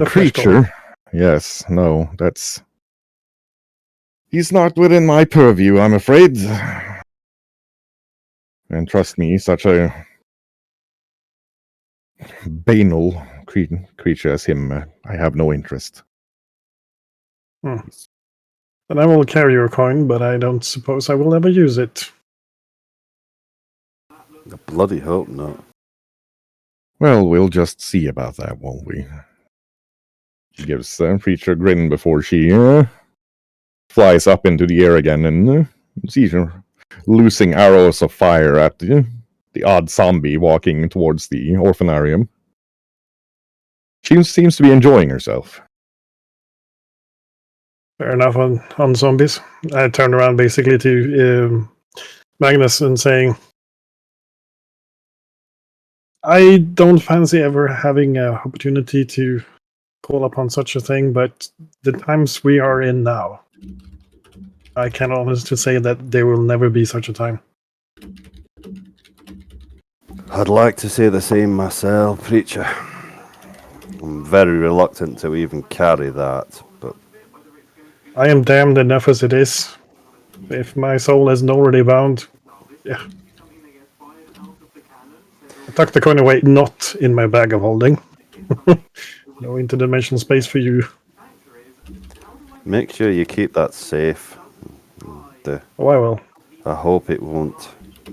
B: creature? Yes, no, that's... He's not within my purview, I'm afraid. And trust me, such a banal creature as him, I have no interest.
C: Then I will carry your coin, but I don't suppose I will ever use it.
A: I bloody hope not.
B: Well, we'll just see about that, won't we? She gives Preacher a grin before she flies up into the air again and sees her loosing arrows of fire at the odd zombie walking towards the orphanarium. She seems to be enjoying herself.
C: Fair enough on zombies. I turn around basically to Magnus and saying, I don't fancy ever having an opportunity to call upon such a thing, but the times we are in now, I can honestly say that there will never be such a time.
A: I'd like to say the same myself, Preacher. I'm very reluctant to even carry that, but...
C: I am damned enough as it is. If my soul isn't already bound, yeah. I tucked the coin away, not in my bag of holding. No interdimensional space for you.
A: Make sure you keep that safe.
C: Oh, I will.
A: I hope it won't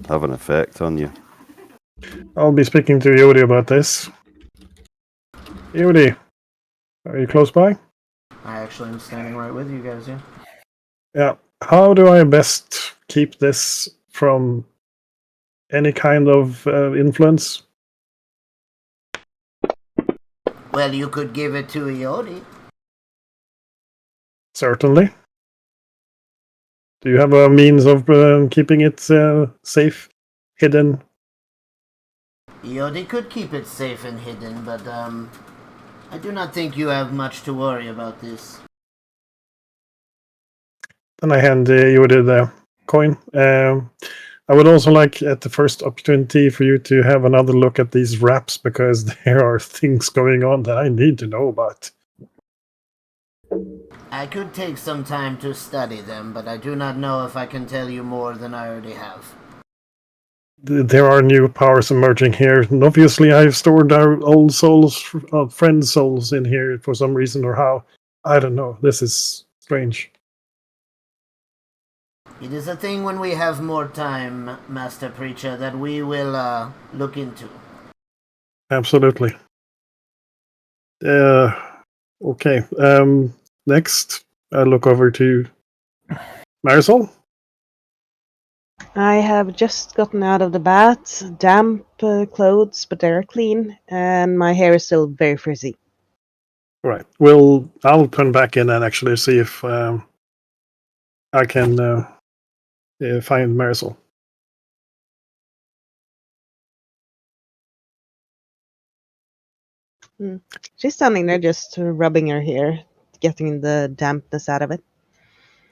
A: have an effect on you.
C: I'll be speaking to Yodi about this. Yodi, are you close by?
F: I actually am standing right with you guys, yeah.
C: Yeah. How do I best keep this from any kind of influence?
F: Well, you could give it to Iodi.
C: Certainly. Do you have a means of keeping it safe, hidden?
F: Iodi could keep it safe and hidden, but I do not think you have much to worry about this.
C: Then I hand Yodi the coin. I would also like, at the first opportunity, for you to have another look at these wraps, because there are things going on that I need to know about.
F: I could take some time to study them, but I do not know if I can tell you more than I already have.
C: There are new powers emerging here, and obviously I've stored our old souls, friends' souls in here for some reason or how. I don't know. This is strange.
F: It is a thing when we have more time, Master Preacher, that we will look into.
C: Absolutely. Okay. Next, I look over to Marisol.
H: I have just gotten out of the bath, damp clothes, but they're clean, and my hair is still very frizzy.
C: Right. I'll turn back in and actually see if I can find Marisol.
H: She's standing there just rubbing her hair, getting the dampness out of it.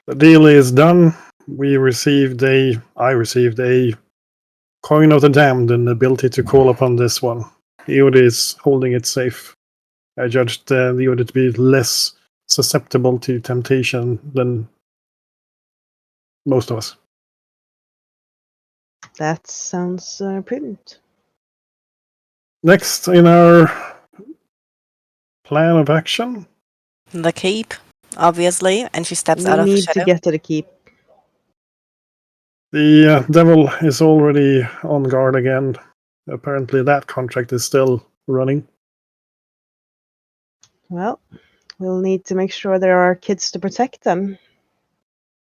C: The deal is done. I received a coin of the damned and the ability to call upon this one. The Eode is holding it safe. I judged the Eode to be less susceptible to temptation than most of us.
H: That sounds prudent.
C: Next in our plan of action,
I: The keep, obviously, and she steps
H: We
I: out of the
H: need to
I: shadow.
H: get to the keep.
C: the devil is already on guard again. Apparently, that contract is still running.
H: Well, we'll need to make sure there are kids to protect them.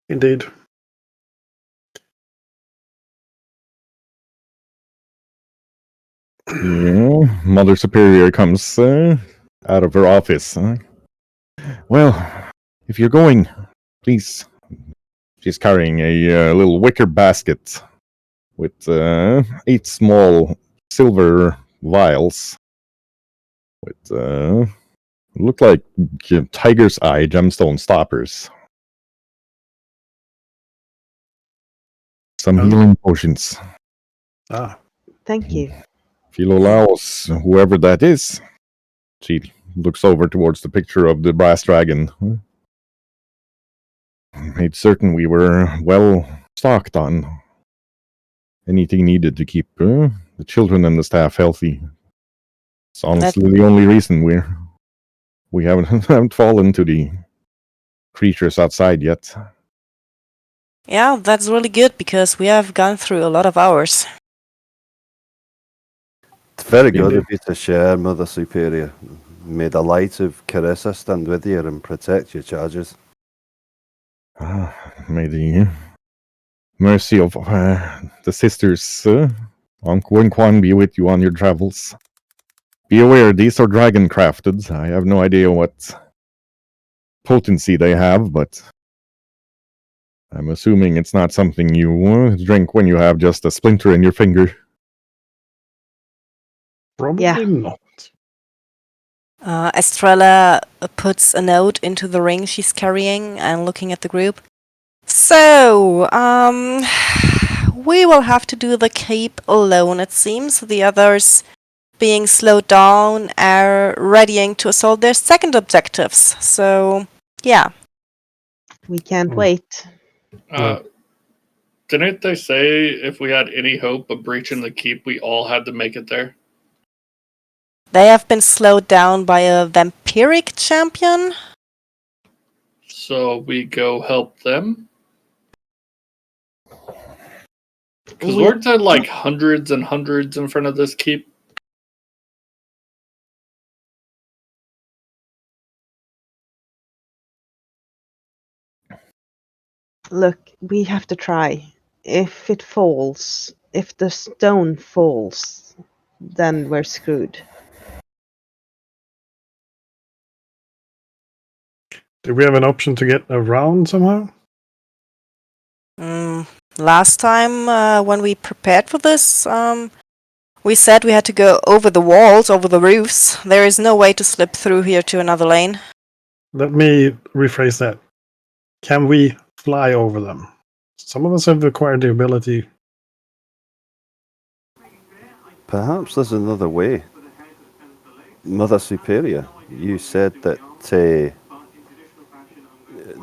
C: Indeed.
B: Yeah, Mother Superior comes out of her office. Well, if you're going, please. She's carrying a little wicker basket with 8 small silver vials with look like tiger's eye gemstone stoppers. Some healing potions.
C: Ah,
H: Thank you.
B: If you'll allow us, whoever that is. She looks over towards the picture of the brass dragon. Made certain we were well stocked on anything needed to keep the children and the staff healthy. It's honestly the only reason we haven't haven't fallen to the creatures outside yet.
I: Yeah, that's really good because we have gone through a lot of hours.
A: It's very good of you to share, Mother Superior. May the light of Carissa stand with you and protect your charges.
B: May the mercy of the sisters, Uncle and Quan, be with you on your travels. Be aware, these are dragon crafted. I have no idea what potency they have, but I'm assuming it's not something you drink when you have just a splinter in your finger.
C: probably
H: Yeah.
C: not.
I: Estrella puts a note into the ring she's carrying and looking at the group. So, we will have to do the keep alone, it seems. The others, being slowed down, are readying to assault their second objectives. So, yeah.
H: We can't wait.
D: Didn't they say if we had any hope of breaching the keep, we all had to make it there?
I: They have been slowed down by a vampiric champion.
D: So we go help them? Because weren't there like hundreds and hundreds in front of this keep?
H: Look, we have to try. If it falls, if the stone falls, then we're screwed.
C: Do we have an option to get around somehow?
I: Last time when we prepared for this, we said we had to go over the walls, over the roofs. There is no way to slip through here to another lane.
C: Let me rephrase that. Can we fly over them? Some of us have acquired the ability.
A: Perhaps there's another way. Mother Superior, you said that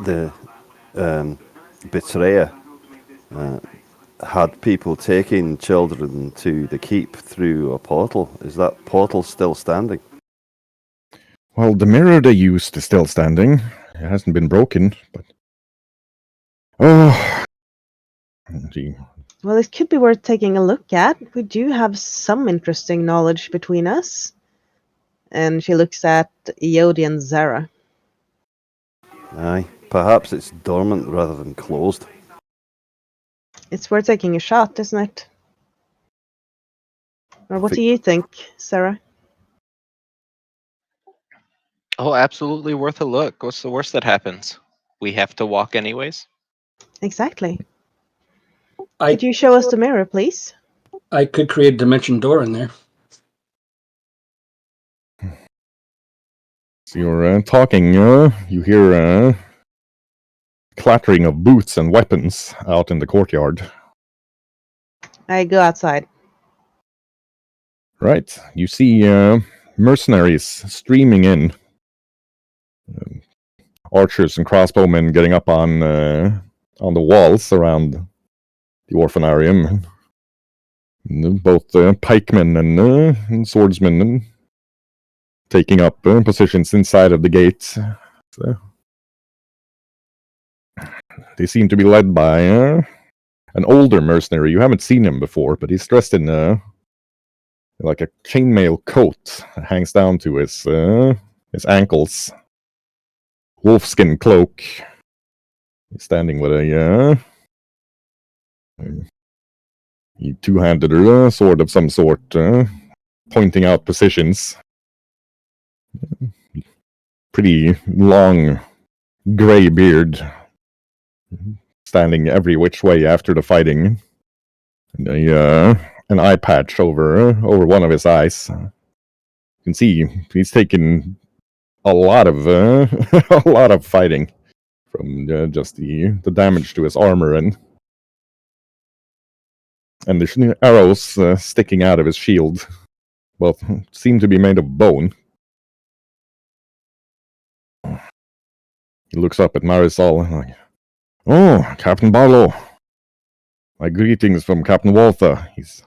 A: the betrayer had people taking children to the keep through a portal. Is that portal still standing?
B: Well, the mirror they used is still standing. It hasn't been broken, but... Oh... Gee.
H: Well, it could be worth taking a look at. We do have some interesting knowledge between us. And she looks at Iodi and Zara.
A: Aye, perhaps it's dormant rather than closed.
H: It's worth taking a shot, isn't it? Or what do you think, Sarah?
E: Oh, absolutely worth a look. What's the worst that happens? We have to walk anyways.
H: Exactly.
G: I
H: Could you show us the mirror, please?
G: I could create a dimension door in there.
B: So you're talking, you hear clattering of boots and weapons out in the courtyard.
H: I go outside.
B: Right. You see mercenaries streaming in. Archers and crossbowmen getting up on the walls around the orphanarium. Both pikemen and swordsmen and taking up positions inside of the gates. So, they seem to be led by an older mercenary. You haven't seen him before, but he's dressed in like a chainmail coat that hangs down to his ankles. Wolfskin cloak. He's standing with a two-handed sword of some sort, pointing out positions. Pretty long gray beard, standing every which way after the fighting. And an eye patch over one of his eyes. You can see he's taken a lot of a lot of fighting from just the damage to his armor and the arrows sticking out of his shield. Well, seem to be made of bone. He looks up at Marisol and like, "Oh, Captain Barlow. My greetings from Captain Walther. He's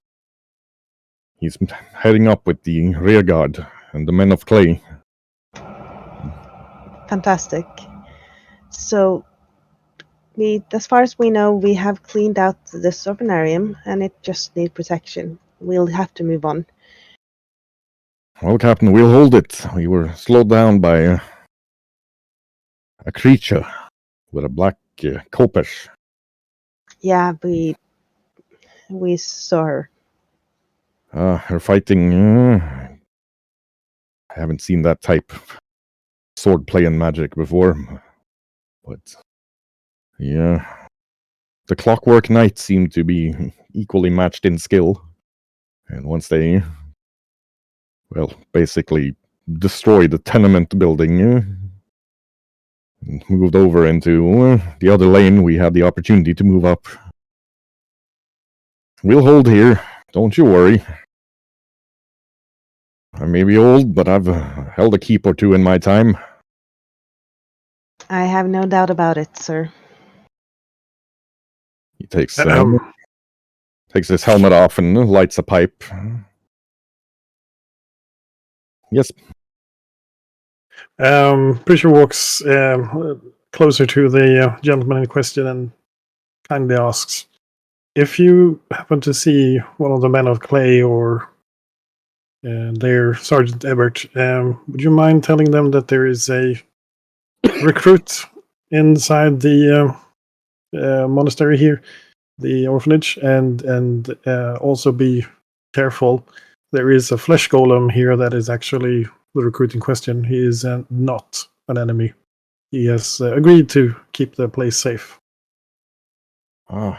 B: heading up with the rearguard and the men of clay."
H: Fantastic. So, as far as we know, we have cleaned out this orphanarium, and it just needs protection. We'll have to move on.
B: Well, Captain, we'll hold it. We were slowed down by a creature with a black khopesh.
H: Yeah, we saw her.
B: Her fighting... I haven't seen that type of swordplay and magic before. But... yeah. The Clockwork Knights seem to be equally matched in skill. And once they... well, basically destroyed the tenement building and moved over into the other lane, we had the opportunity to move up. We'll hold here. Don't you worry. I may be old, but I've held a keep or two in my time.
H: I have no doubt about it, sir.
B: He takes his helmet off and lights a pipe. Yes.
C: Preacher walks closer to the gentleman in question and kindly asks, if you happen to see one of the men of clay or their Sergeant Ebert, would you mind telling them that there is a recruit inside the monastery here, the orphanage, and also be careful. There is a flesh golem here that is actually the recruit in question. He is not an enemy. He has agreed to keep the place safe.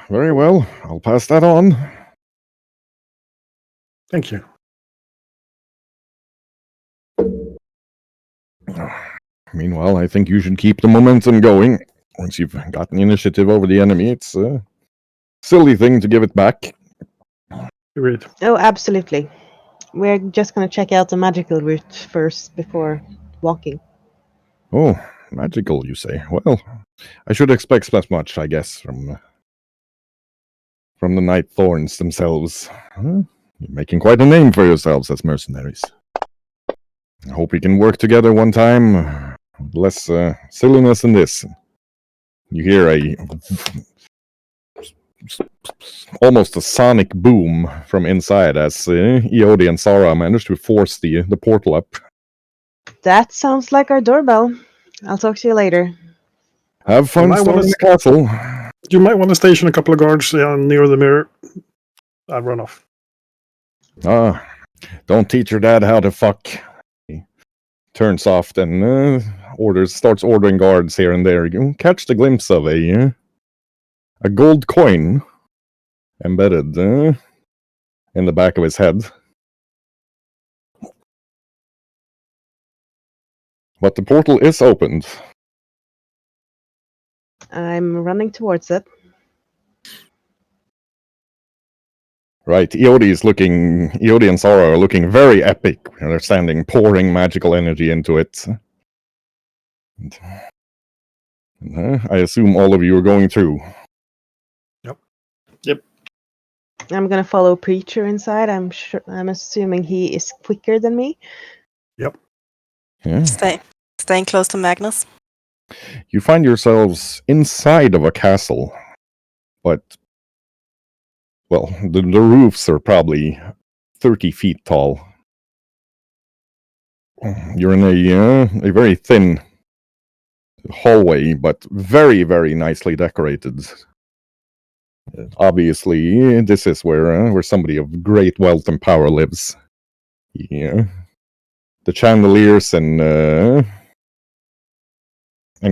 B: Very well. I'll pass that on.
C: Thank you.
B: Meanwhile, I think you should keep the momentum going. Once you've gotten the initiative over the enemy, it's a silly thing to give it back.
C: Agreed.
H: Oh, absolutely. We're just going to check out the magical route first before walking.
B: Oh, magical, you say? Well, I should expect as much, I guess, from the Night Thorns themselves. You're making quite a name for yourselves as mercenaries. I hope we can work together one time. Less silliness than this. You hear almost a sonic boom from inside as Iodi and Sarah manage to force the portal up.
H: That sounds like our doorbell. I'll talk to you later.
B: Have fun
C: might
B: storming
C: wanna
B: the castle.
C: You might want to station a couple of guards near the mirror. I'll run off.
B: Don't teach your dad how to fuck. He turns off and starts ordering guards here and there. You catch the glimpse of a gold coin embedded in the back of his head. But the portal is opened.
H: I'm running towards it.
B: Right, Iodi and Sara are looking very epic. They're standing, pouring magical energy into it. I assume all of you are going through.
D: Yep.
H: I'm gonna follow Preacher inside. I'm assuming he is quicker than me.
C: Yep.
B: Yeah.
I: Staying close to Magnus.
B: You find yourselves inside of a castle, but, well, the roofs are probably 30 feet tall. You're in a very thin hallway, but very, very nicely decorated. Obviously, this is where somebody of great wealth and power lives. Yeah. The chandeliers and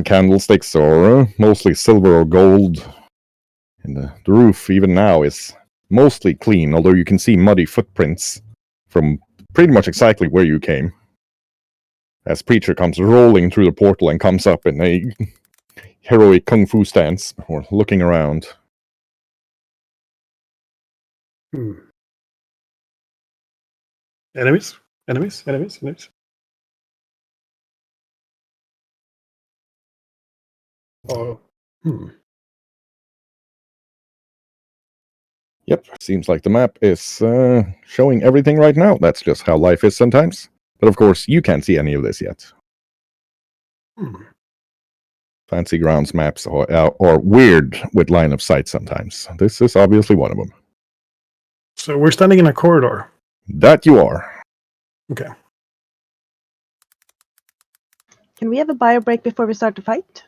B: candlesticks are mostly silver or gold. And the roof, even now, is mostly clean, although you can see muddy footprints from pretty much exactly where you came. As Preacher comes rolling through the portal and comes up in a heroic kung fu stance before looking around.
C: Enemies? Oh.
B: Yep, seems like the map is showing everything right now. That's just how life is sometimes. But of course, you can't see any of this yet. Fancy grounds maps are weird with line of sight sometimes. This is obviously one of them.
C: So we're standing in a corridor.
B: That you are.
C: Okay.
H: Can we have a bio break before we start the fight?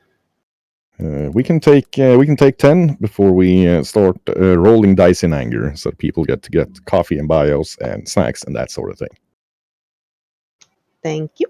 B: We can take 10 before we start rolling dice in anger, so people get to get coffee and bios and snacks and that sort of thing.
H: Thank you.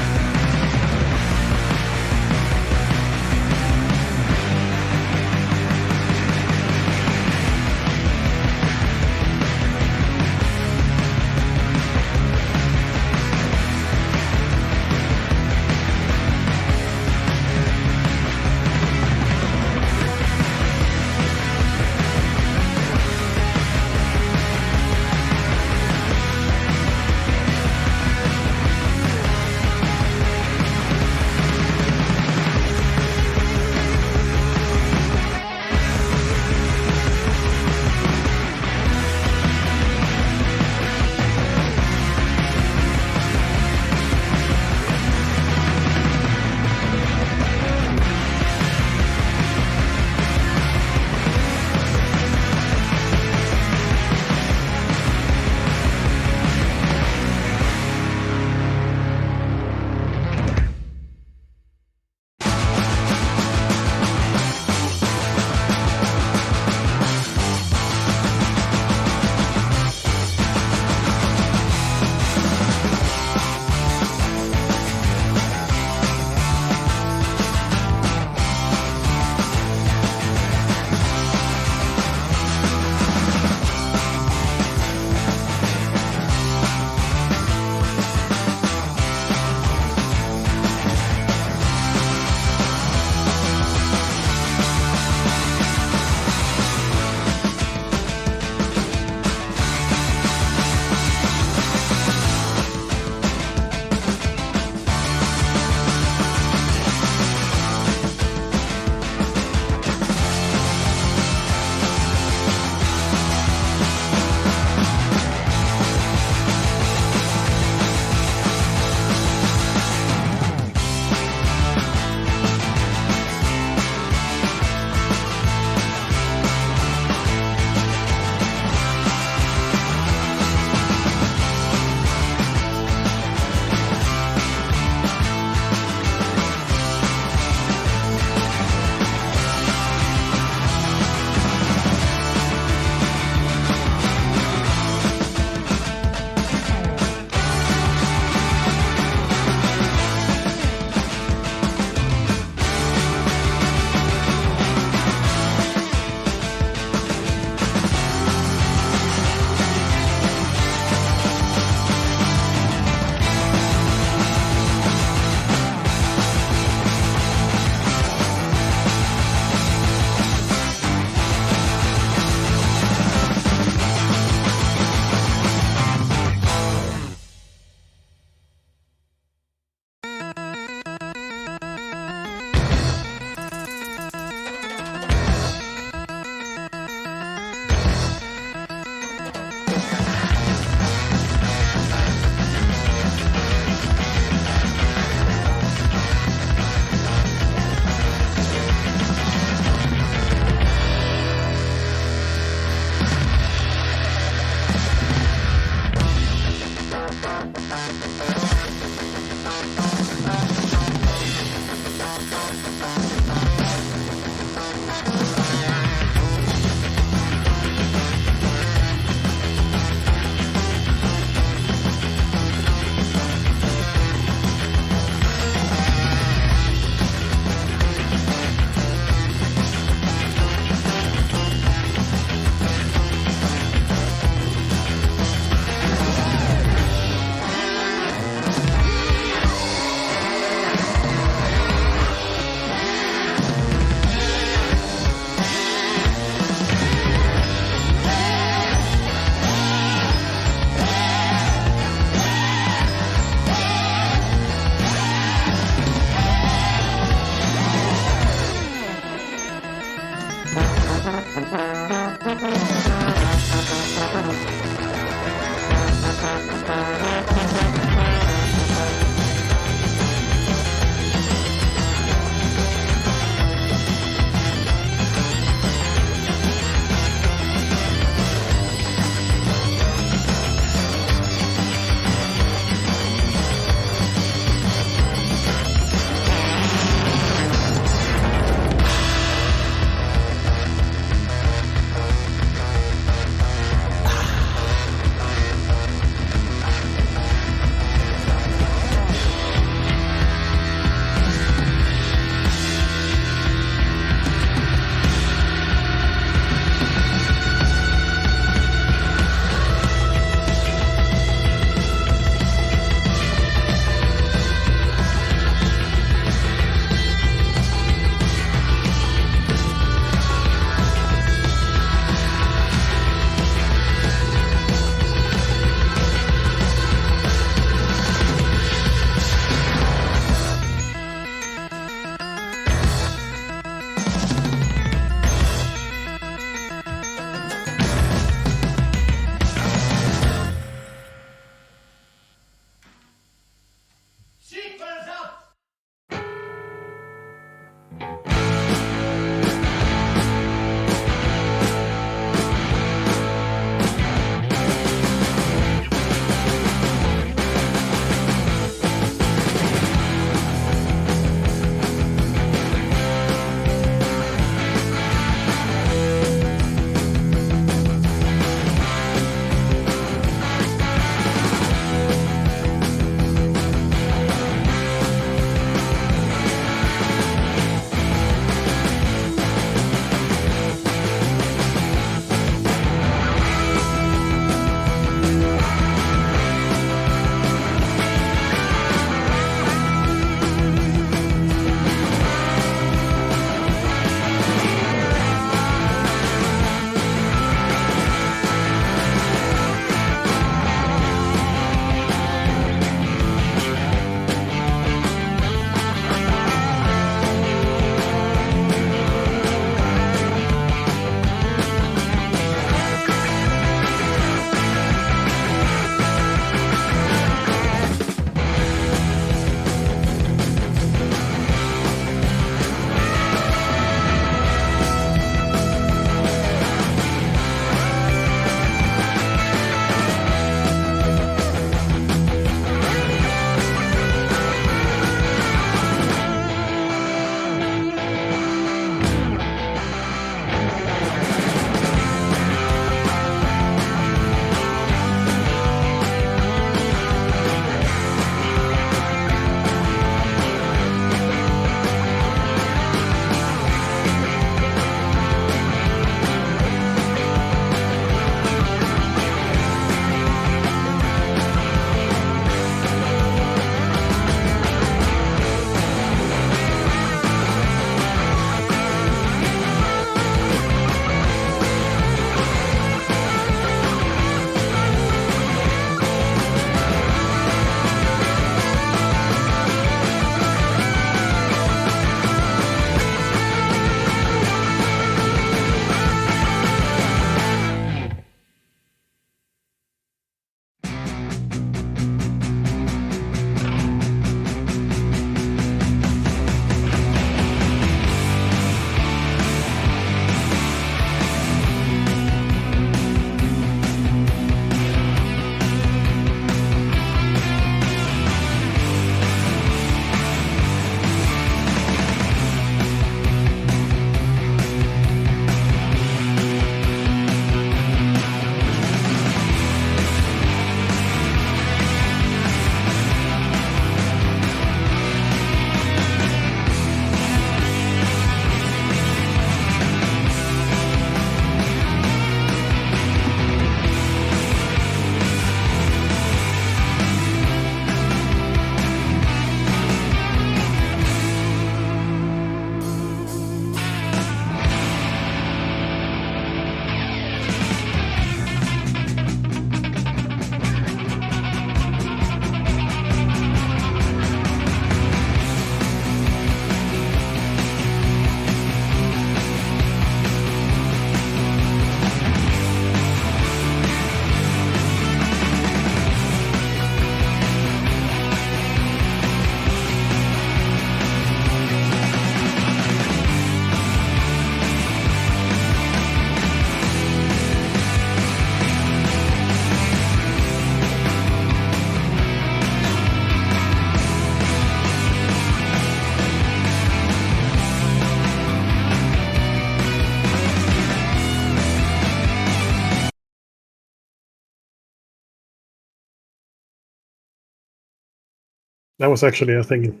C: That was actually a thing.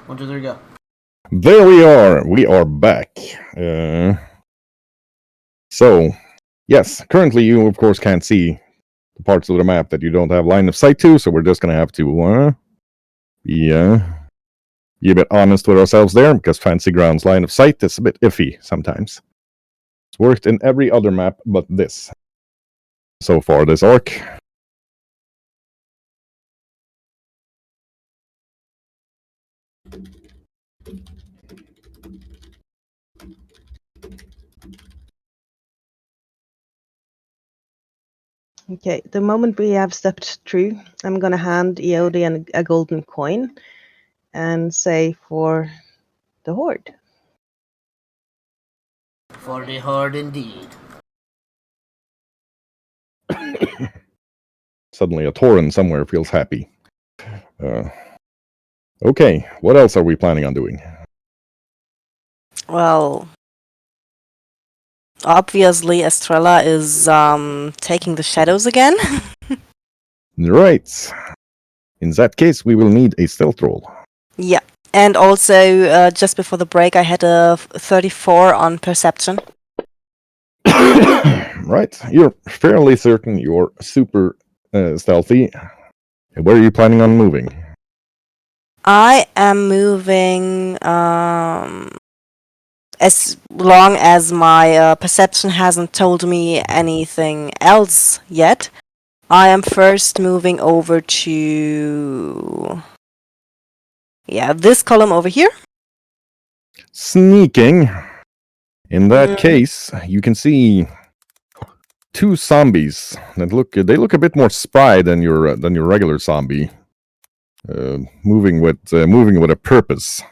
F: 1, 2, 3, go.
B: There we are. We are back. So, yes, currently you, of course, can't see the parts of the map that you don't have line of sight to, so we're just going to have to be a bit honest with ourselves there, because Fancy Ground's line of sight is a bit iffy sometimes. It's worked in every other map but this. So far, this arc.
H: Okay, the moment we have stepped through, I'm gonna hand Eodi a golden coin and say for the horde.
F: For the horde indeed.
B: Suddenly a Tauren somewhere feels happy. Okay, what else are we planning on doing?
I: Well, obviously Estrella is taking the shadows again.
B: Right. In that case, we will need a stealth roll.
I: Yeah. And also, just before the break, I had a 34 on perception.
B: Right, you're fairly certain you're super stealthy. Where are you planning on moving?
I: I am moving as long as my perception hasn't told me anything else yet. I am first moving over to this column over here.
B: Sneaking. In that case, you can see two zombies that look a bit more spry than your regular zombie. Moving with a purpose.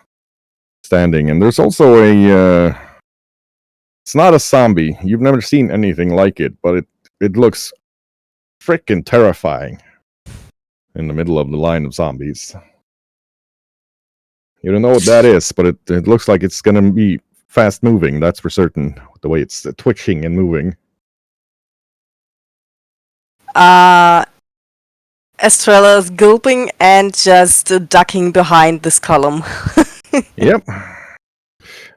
B: Standing, and there's also a it's not a zombie. You've never seen anything like it, but it looks freaking terrifying in the middle of the line of zombies. You don't know what that is, but it looks like it's gonna be fast moving, that's for certain. The way it's twitching and moving.
I: Estrella is gulping and just ducking behind this column.
B: Yep.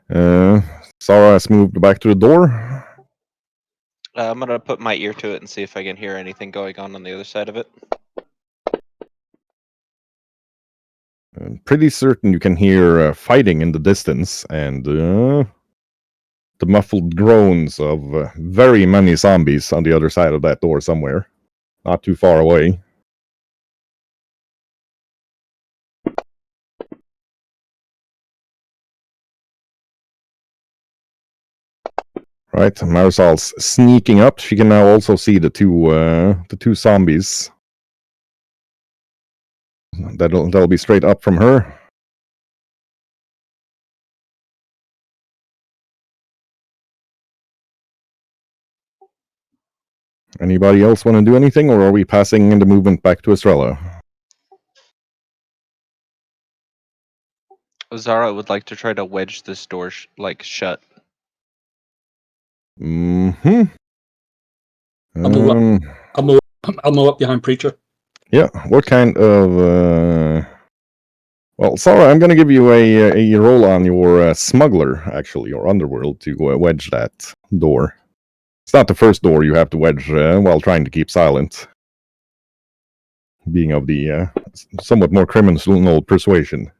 B: Sarah has moved back to the door.
E: I'm gonna put my ear to it and see if I can hear anything going on the other side of it.
B: I'm pretty certain you can hear fighting in the distance and the muffled groans of very many zombies on the other side of that door somewhere. Not too far away. Right, Marisol's sneaking up. She can now also see the two zombies. That'll be straight up from her. Anybody else want to do anything, or are we passing the movement back to Estrella?
E: Zara would like to try to wedge this door shut.
B: Mm-hmm.
G: I'll move up behind Preacher.
B: Yeah, what kind of... Well, Sarah, I'm going to give you a roll on your smuggler, actually, or underworld, to wedge that door. It's not the first door you have to wedge while trying to keep silent. Being of the somewhat more criminal persuasion.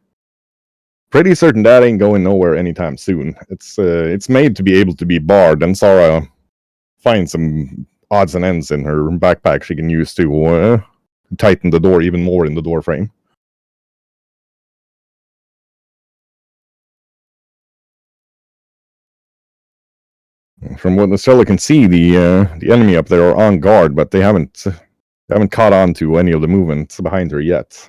B: Pretty certain that ain't going nowhere anytime soon. It's made to be able to be barred, and Sarah finds some odds and ends in her backpack she can use to tighten the door even more in the door frame. From what Estrella can see, the enemy up there are on guard, but they haven't caught on to any of the movements behind her yet.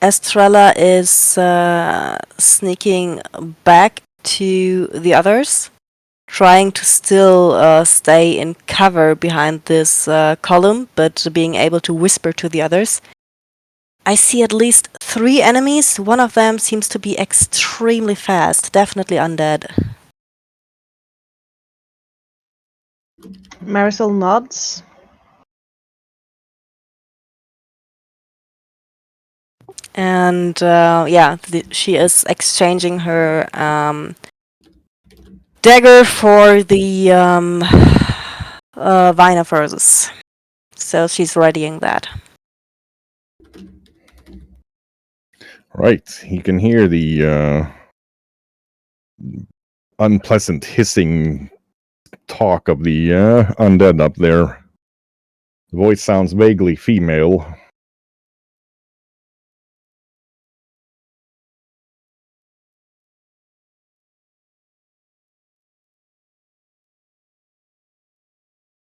I: Estrella is sneaking back to the others, trying to still stay in cover behind this column, but being able to whisper to the others. I see at least 3 enemies. One of them seems to be extremely fast, definitely undead.
H: Marisol nods.
I: And she is exchanging her dagger for the Vina Versus. So she's readying that.
B: Right. You can hear the unpleasant hissing talk of the undead up there. The voice sounds vaguely female.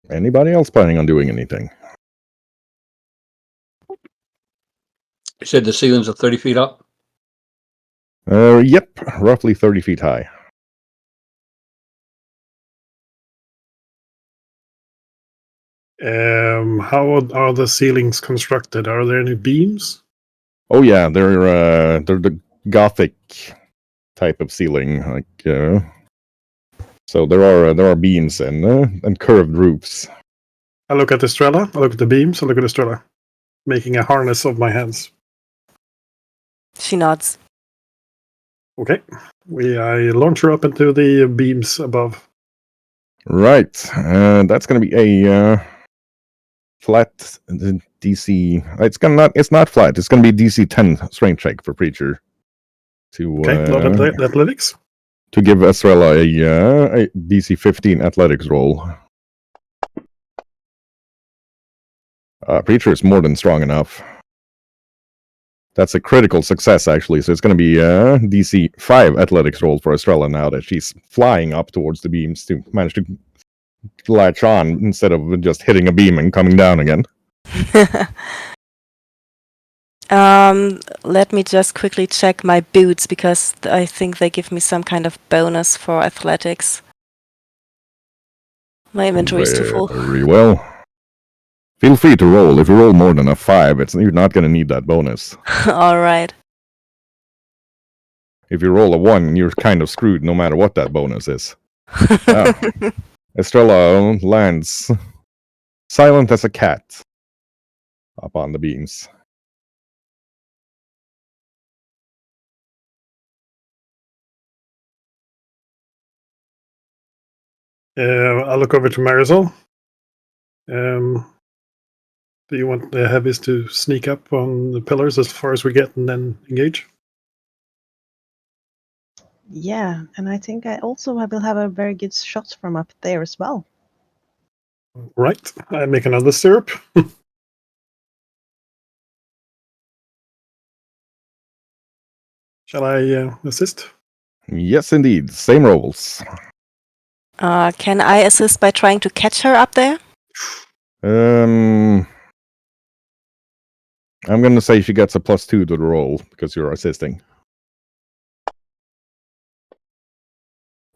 B: Anybody else planning on doing anything?
G: You said the ceilings are 30 feet up?
B: Yep, roughly 30 feet high.
C: How are the ceilings constructed? Are there any beams?
B: Oh yeah, they're the Gothic type of ceiling, so there are beams and curved roofs.
C: I look at Estrella, I look at the beams, I look at Estrella, making a harness of my hands.
I: She nods.
C: Okay. I launch her up into the beams above.
B: Right, that's going to be a flat DC. It's not flat. It's going to be DC 10 strength check for Preacher to
C: Okay, not athletics.
B: to give Estrella a DC 15 athletics roll. Preacher is more than strong enough. That's a critical success, actually. So it's going to be DC 5 athletics roll for Estrella now that she's flying up towards the beams to manage to latch on instead of just hitting a beam and coming down again.
I: Let me just quickly check my boots because I think they give me some kind of bonus for athletics. My inventory is too full.
B: Very well. Feel free to roll. If you roll more than a 5, you're not going to need that bonus.
I: All right.
B: If you roll a 1, you're kind of screwed no matter what that bonus is. Estrella lands silent as a cat up on the beams.
C: I look over to Marisol. Do you want the heavies to sneak up on the pillars as far as we get and then engage?
H: Yeah, and I think I also will have a very good shot from up there as well.
C: Right. I make another syrup. Shall I assist?
B: Yes, indeed. Same rolls.
I: Can I assist by trying to catch her up there?
B: I'm going to say she gets a +2 to the roll because you're assisting.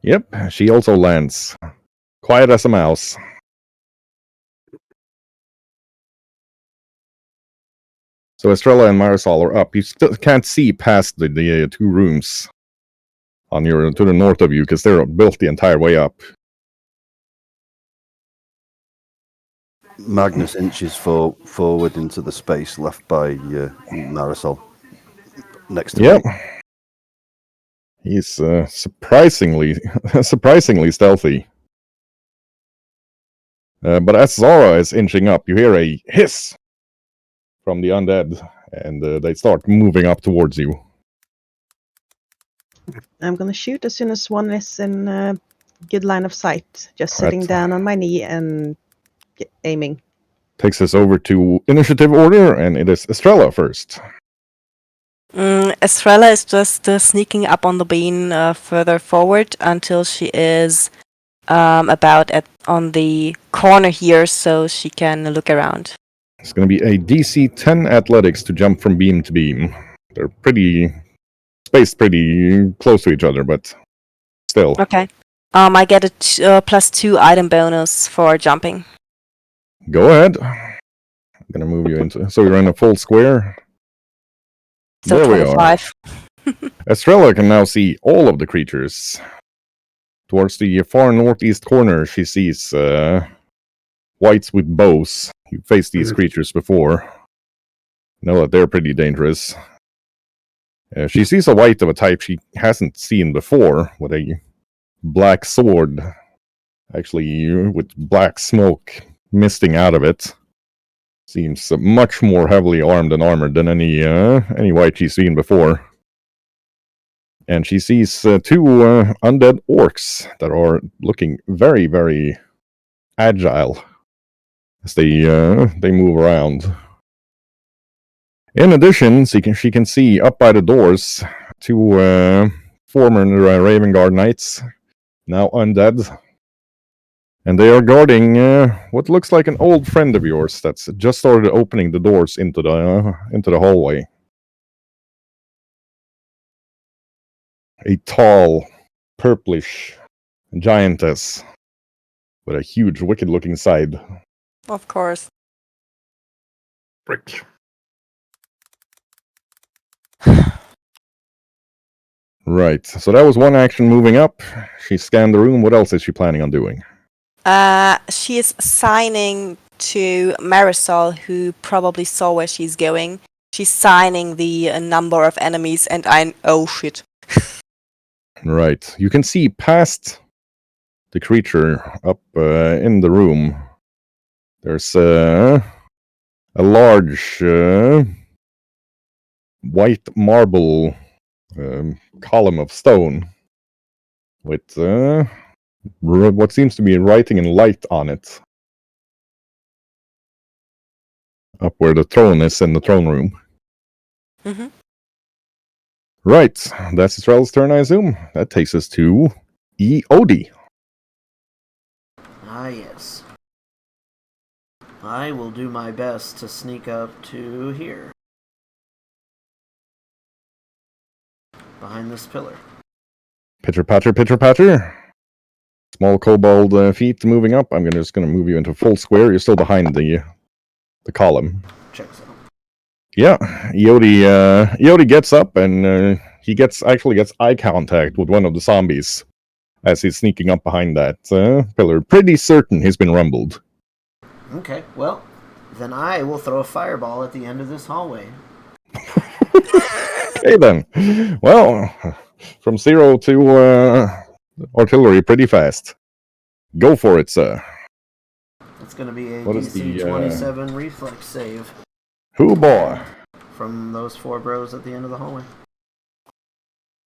B: Yep, she also lands. Quiet as a mouse. So Estrella and Marisol are up. You still can't see past the 2 rooms on to the north of you because they're built the entire way up.
A: Magnus inches forward into the space left by Marisol next to
B: Yep.
A: me.
B: He's surprisingly stealthy. But as Zara is inching up, you hear a hiss from the undead, and they start moving up towards you.
H: I'm gonna shoot as soon as one is in good line of sight. Just sitting down on my knee and aiming.
B: Takes us over to initiative order, and it is Estrella first.
I: Estrella is just sneaking up on the beam further forward until she is about on the corner here so she can look around.
B: It's going to be a DC 10 athletics to jump from beam to beam. They're spaced pretty close to each other, but still.
I: Okay. I get a +2 item bonus for jumping.
B: Go ahead. I'm going to move you into... So you're in a full square.
I: So
B: there
I: 25.
B: We are. Estrella can now see all of the creatures. Towards the far northeast corner, she sees wights with bows. You faced these creatures before. Know that they're pretty dangerous. She sees a wight of a type she hasn't seen before, with a black sword, actually with black smoke misting out of it. Seems much more heavily armed and armored than any wight she's seen before. And she sees two undead orcs that are looking very, very agile as they move around. In addition, she can see up by the doors two former Raven Guard knights, now undead. And they are guarding what looks like an old friend of yours that's just started opening the doors into the hallway. A tall, purplish giantess with a huge, wicked-looking side.
I: Of course.
C: Brick.
B: Right, so that was one action moving up. She scanned the room. What else is she planning on doing?
I: She is signing to Marisol, who probably saw where she's going. She's signing the number of enemies, and oh shit.
B: Right, you can see past the creature up in the room. There's a large white marble column of stone with what seems to be writing in light on it. Up where the throne is in the throne room.
I: Mm-hmm.
B: Right, that's Estrell's turn, I assume. That takes us to Eodi.
F: Ah, yes. I will do my best to sneak up to here. Behind this pillar.
B: Pitter patter, pitter patter. Small kobold feet moving up. I'm just gonna move you into full square. You're still behind the column.
F: Checks out.
B: Yeah, Eodi gets up and he actually gets eye contact with one of the zombies as he's sneaking up behind that pillar. Pretty certain he's been rumbled.
F: Okay, well, then I will throw a fireball at the end of this hallway.
B: Okay then. Well, from 0 to artillery pretty fast. Go for it, sir.
F: It's going to be a
B: What is
F: DC
B: the,
F: 27 reflex save
B: Who boy?
F: from those four bros at the end of the hallway.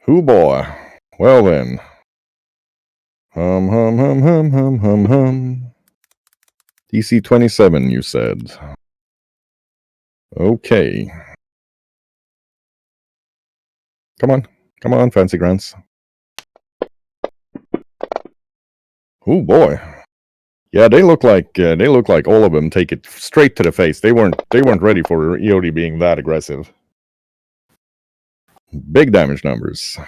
B: Who boy? Well then. Hum hum hum hum hum hum hum. DC 27, you said. Okay. Come on, fancy grants. Oh boy. Yeah, they look like all of them take it straight to the face. They weren't ready for Eodi being that aggressive. Big damage numbers.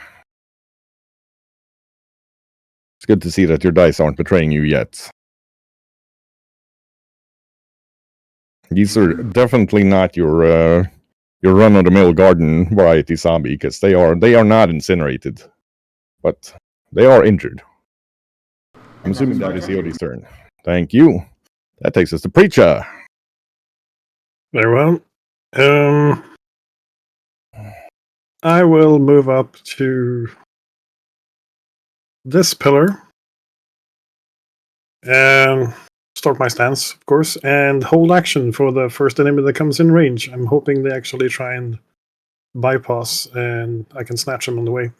B: It's good to see that your dice aren't betraying you yet. These are definitely not your run-of-the-mill garden variety zombie, because they are not incinerated, but they are injured. I'm assuming that is Eodi's turn. Thank you. That takes us to Preacher.
C: Very well. I will move up to this pillar and start my stance, of course, and hold action for the first enemy that comes in range. I'm hoping they actually try and bypass and I can snatch them on the way.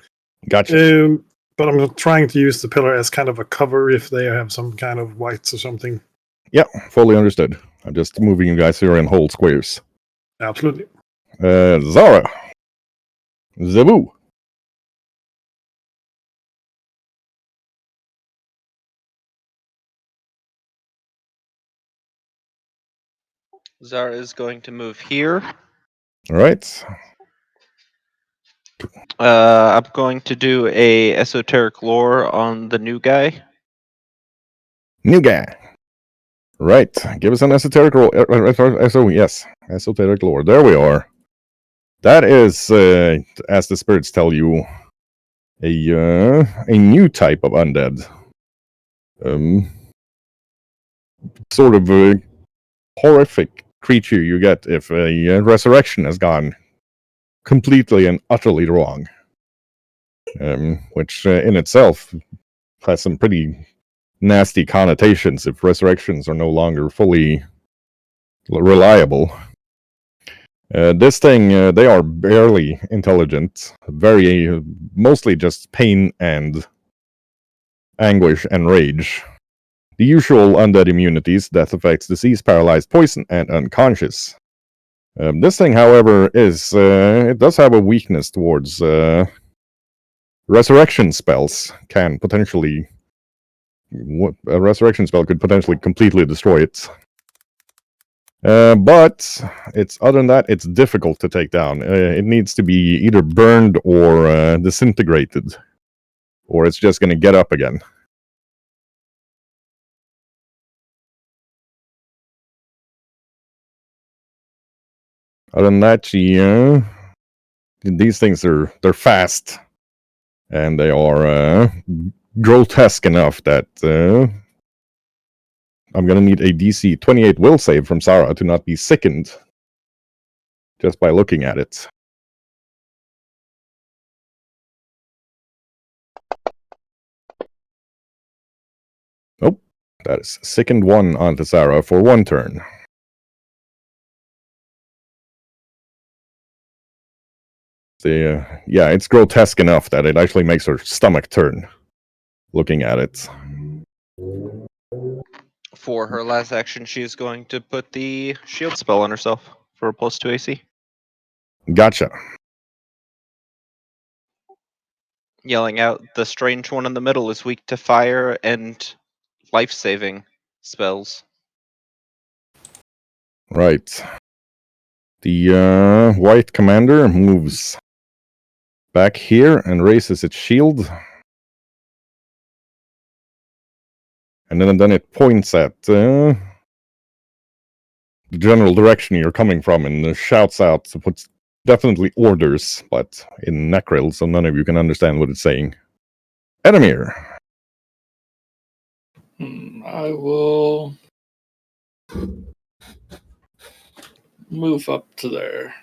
B: Gotcha.
C: But I'm trying to use the pillar as kind of a cover if they have some kind of whites or something.
B: Yeah, fully understood. I'm just moving you guys here in whole squares.
C: Absolutely.
B: Zara. Zabu.
E: Zara is going to move here.
B: All right.
E: I'm going to do a esoteric lore on the new guy.
B: New guy. Right. Give us an esoteric roll. Yes. Esoteric lore. There we are. That is, as the spirits tell you, a new type of undead. sort of horrific creature you get if a resurrection has gone completely and utterly wrong. Which in itself has some pretty nasty connotations if resurrections are no longer fully reliable. This thing, they are barely intelligent, very mostly just pain and anguish and rage. The usual undead immunities, death effects, disease, paralyzed, poison, and unconscious. This thing, however, it does have a weakness towards resurrection spells. A resurrection spell could potentially completely destroy it. But other than that, it's difficult to take down. It needs to be either burned or disintegrated, or it's just going to get up again. Other than that, these things they're fast, and they are grotesque enough that I'm going to need a DC 28 will save from Sarah to not be sickened just by looking at it. Nope. That is sickened 1 onto Sarah for 1 turn. Yeah, it's grotesque enough that it actually makes her stomach turn looking at it.
E: For her last action, she's going to put the shield spell on herself for a +2 AC.
B: Gotcha.
E: Yelling out, the strange one in the middle is weak to fire and life-saving spells.
B: Right. The white commander moves back here and raises its shield. And then it points at the general direction you're coming from and shouts out, puts definitely orders, but in Necril, so none of you can understand what it's saying. Edamir.
D: I will move up to there.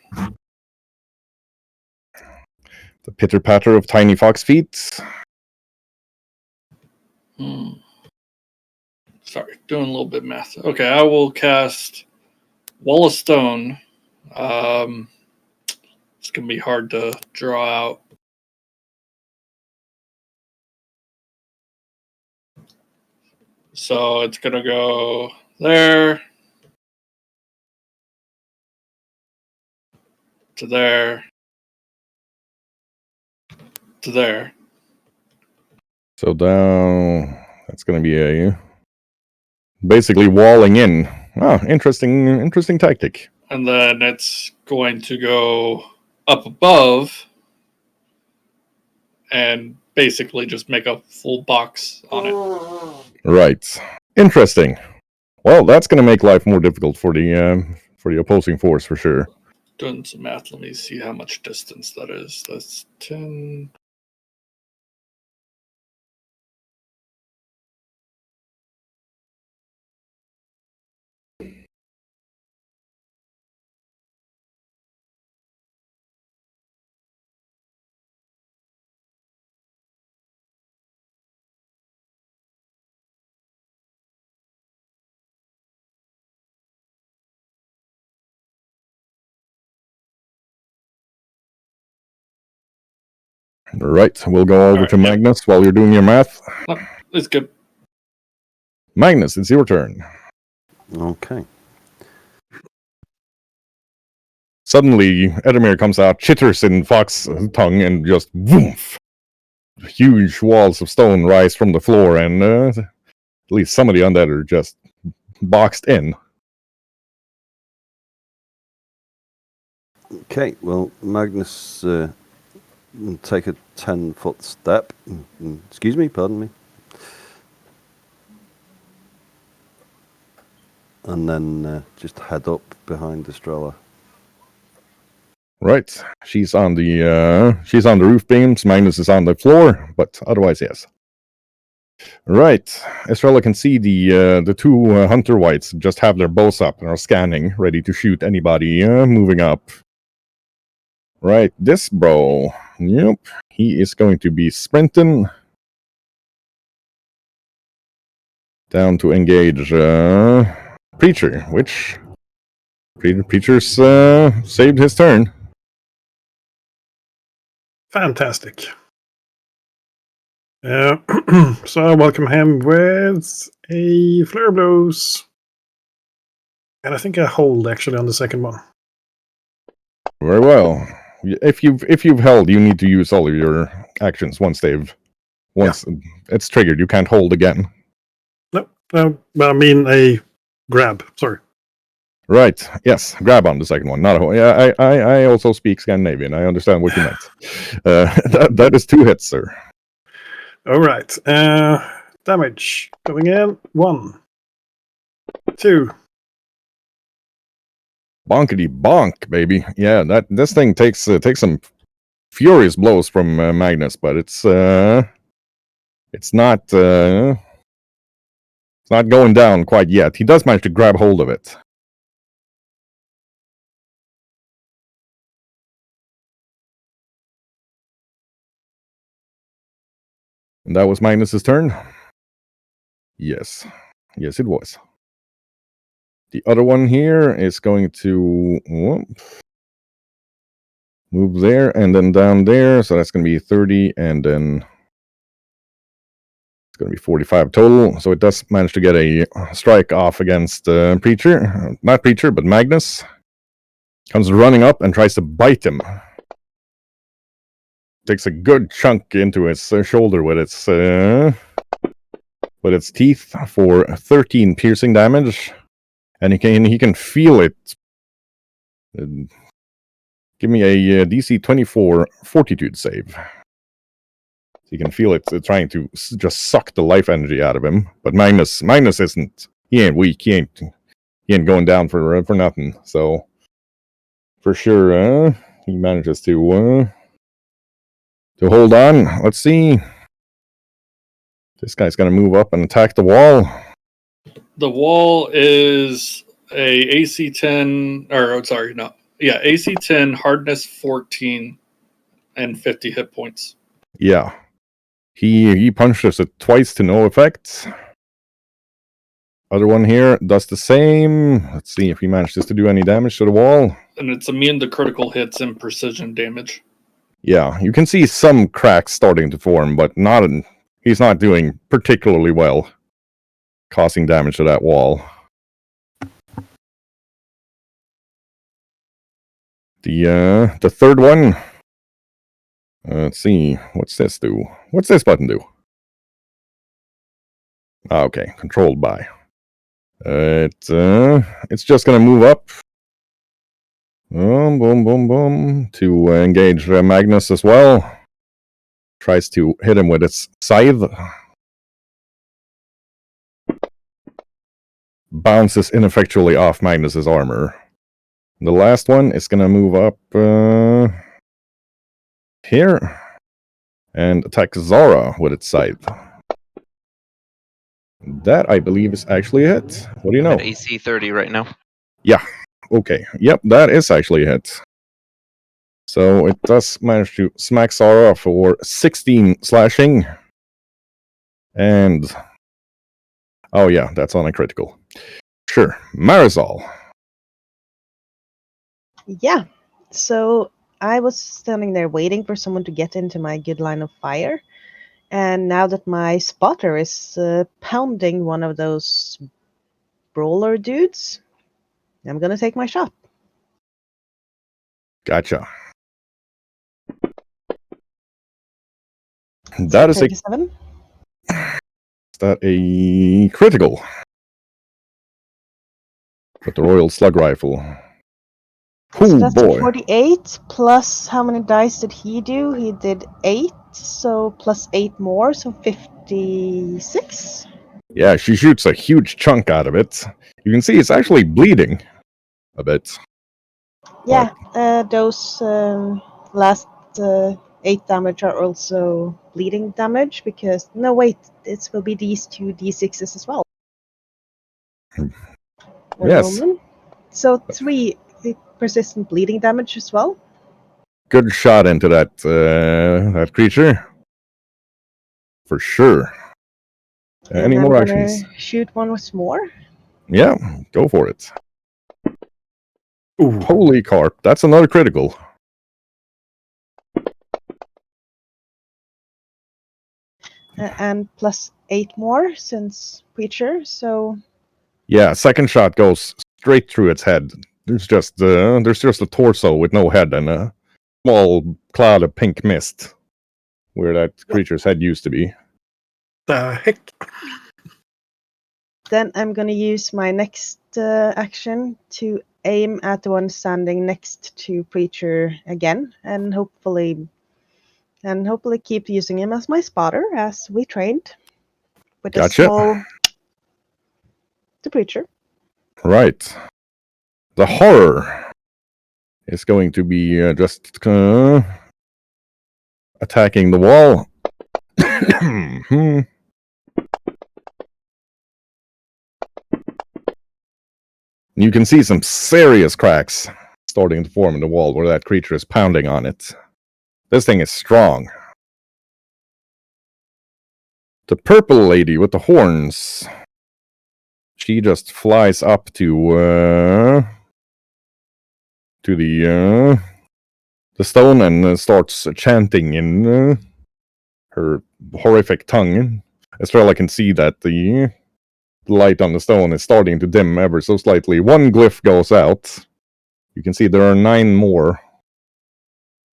B: The pitter-patter of tiny fox feet.
D: Sorry, doing a little bit of math. Okay, I will cast Wall of Stone. It's going to be hard to draw out. So it's going to go there, to there, to there.
B: So down, that's going to be a basically walling in. Ah, interesting tactic.
D: And then it's going to go up above and basically just make a full box on it.
B: Right. Interesting. Well, that's going to make life more difficult for the opposing force for sure.
D: Doing some math, let me see how much distance that is. That's 10.
B: Right. We'll go over to Magnus while you're doing your math.
D: It's good.
B: Magnus, it's your turn.
A: Okay.
B: Suddenly, Edamir comes out, chitters in fox tongue, and just woof! Huge walls of stone rise from the floor, and at least some of the undead are just boxed in.
A: Okay, well, Magnus will take a 10-foot step. Excuse me, pardon me. And then just head up behind Estrella.
B: Right. She's on the roof beams. Magnus is on the floor, but otherwise, yes. Right. Estrella can see the two hunter whites just have their bows up and are scanning, ready to shoot anybody moving up. Right, this bro. Yep. He is going to be sprinting down to engage Preacher, which Preacher's saved his turn.
C: Fantastic. So I welcome him with a flare of blows. And I think I hold actually on the second one.
B: Very well. If you've held, you need to use all of your actions once it's triggered. You can't hold again.
C: No, I mean a grab. Sorry.
B: Right. Yes. Grab on the second one. Not a hold. Yeah. I also speak Scandinavian. I understand what you meant. That is 2 hits, sir.
C: All right. Damage coming in. 1, 2.
B: Bonkety bonk, baby. Yeah. This thing takes some furious blows from Magnus, but it's not going down quite yet. He does manage to grab hold of it. And that was Magnus's turn? Yes. Yes, it was. The other one here is going to move there and then down there. So that's going to be 30 and then it's going to be 45 total. So it does manage to get a strike off against Preacher. Not Preacher, but Magnus. Comes running up and tries to bite him. Takes a good chunk into his shoulder with its teeth for 13 piercing damage. And he can feel it. Give me a DC 24 Fortitude save. You can feel it trying to just suck the life energy out of him. But Magnus isn't. He ain't weak. He ain't going down for nothing. So for sure, he manages to hold on. Let's see. This guy's gonna move up and attack the wall.
D: The wall is a AC 10, AC 10, hardness 14, and 50 hit points.
B: Yeah. He punches it twice to no effect. Other one here does the same. Let's see if he manages to do any damage to the wall.
D: And it's immune to critical hits and precision damage.
B: Yeah, you can see some cracks starting to form, but he's not doing particularly well, causing damage to that wall. The third one. Let's see. What's this do? What's this button do? Okay, controlled by. It's just gonna move up. Boom, boom, boom, boom. To engage Magnus as well. Tries to hit him with its scythe. Bounces ineffectually off Magnus's armor. The last one is gonna move up here and attack Zara with its scythe. That, I believe, is actually a hit. What do you know?
E: At AC 30 right now.
B: Yeah. Okay. Yep, that is actually a hit. So it does manage to smack Zara for 16 slashing. And... oh yeah, that's on a critical. Sure. Marisol.
H: Yeah. So I was standing there waiting for someone to get into my good line of fire. And now that my spotter is pounding one of those brawler dudes, I'm going to take my shot.
B: Gotcha. That is
H: 37.
B: Is that a critical? With the Royal Slug Rifle.
H: So that's
B: boy.
H: 48 plus how many dice did he do? He did 8, so plus 8 more, so 56.
B: Yeah, she shoots a huge chunk out of it. You can see it's actually bleeding a bit.
H: Yeah, those last 8 damage are also bleeding damage because no wait, it will be these two d6s as well. One
B: Yes.
H: moment. So 3 persistent bleeding damage as well.
B: Good shot into that creature. For sure. Any
H: And
B: more
H: I'm gonna
B: actions?
H: shoot one with more.
B: Yeah, go for it.
C: Ooh.
B: Holy carp, that's another critical.
H: And plus 8 more since preacher. So
B: Yeah, second shot goes straight through its head. There's just a torso with no head and a small cloud of pink mist where that creature's head used to be.
C: The heck?
H: then I'm gonna use my next action to aim at the one standing next to preacher again, and hopefully keep using him as my spotter as we trained with a
B: Gotcha.
H: small the preacher.
B: Right. The horror is going to be just attacking the wall. You can see some serious cracks starting to form in the wall where that creature is pounding on it. This thing is strong. The purple lady with the horns. She just flies up to the stone and starts chanting in her horrific tongue. Estrella can see that the light on the stone is starting to dim ever so slightly. One glyph goes out. You can see there are 9 more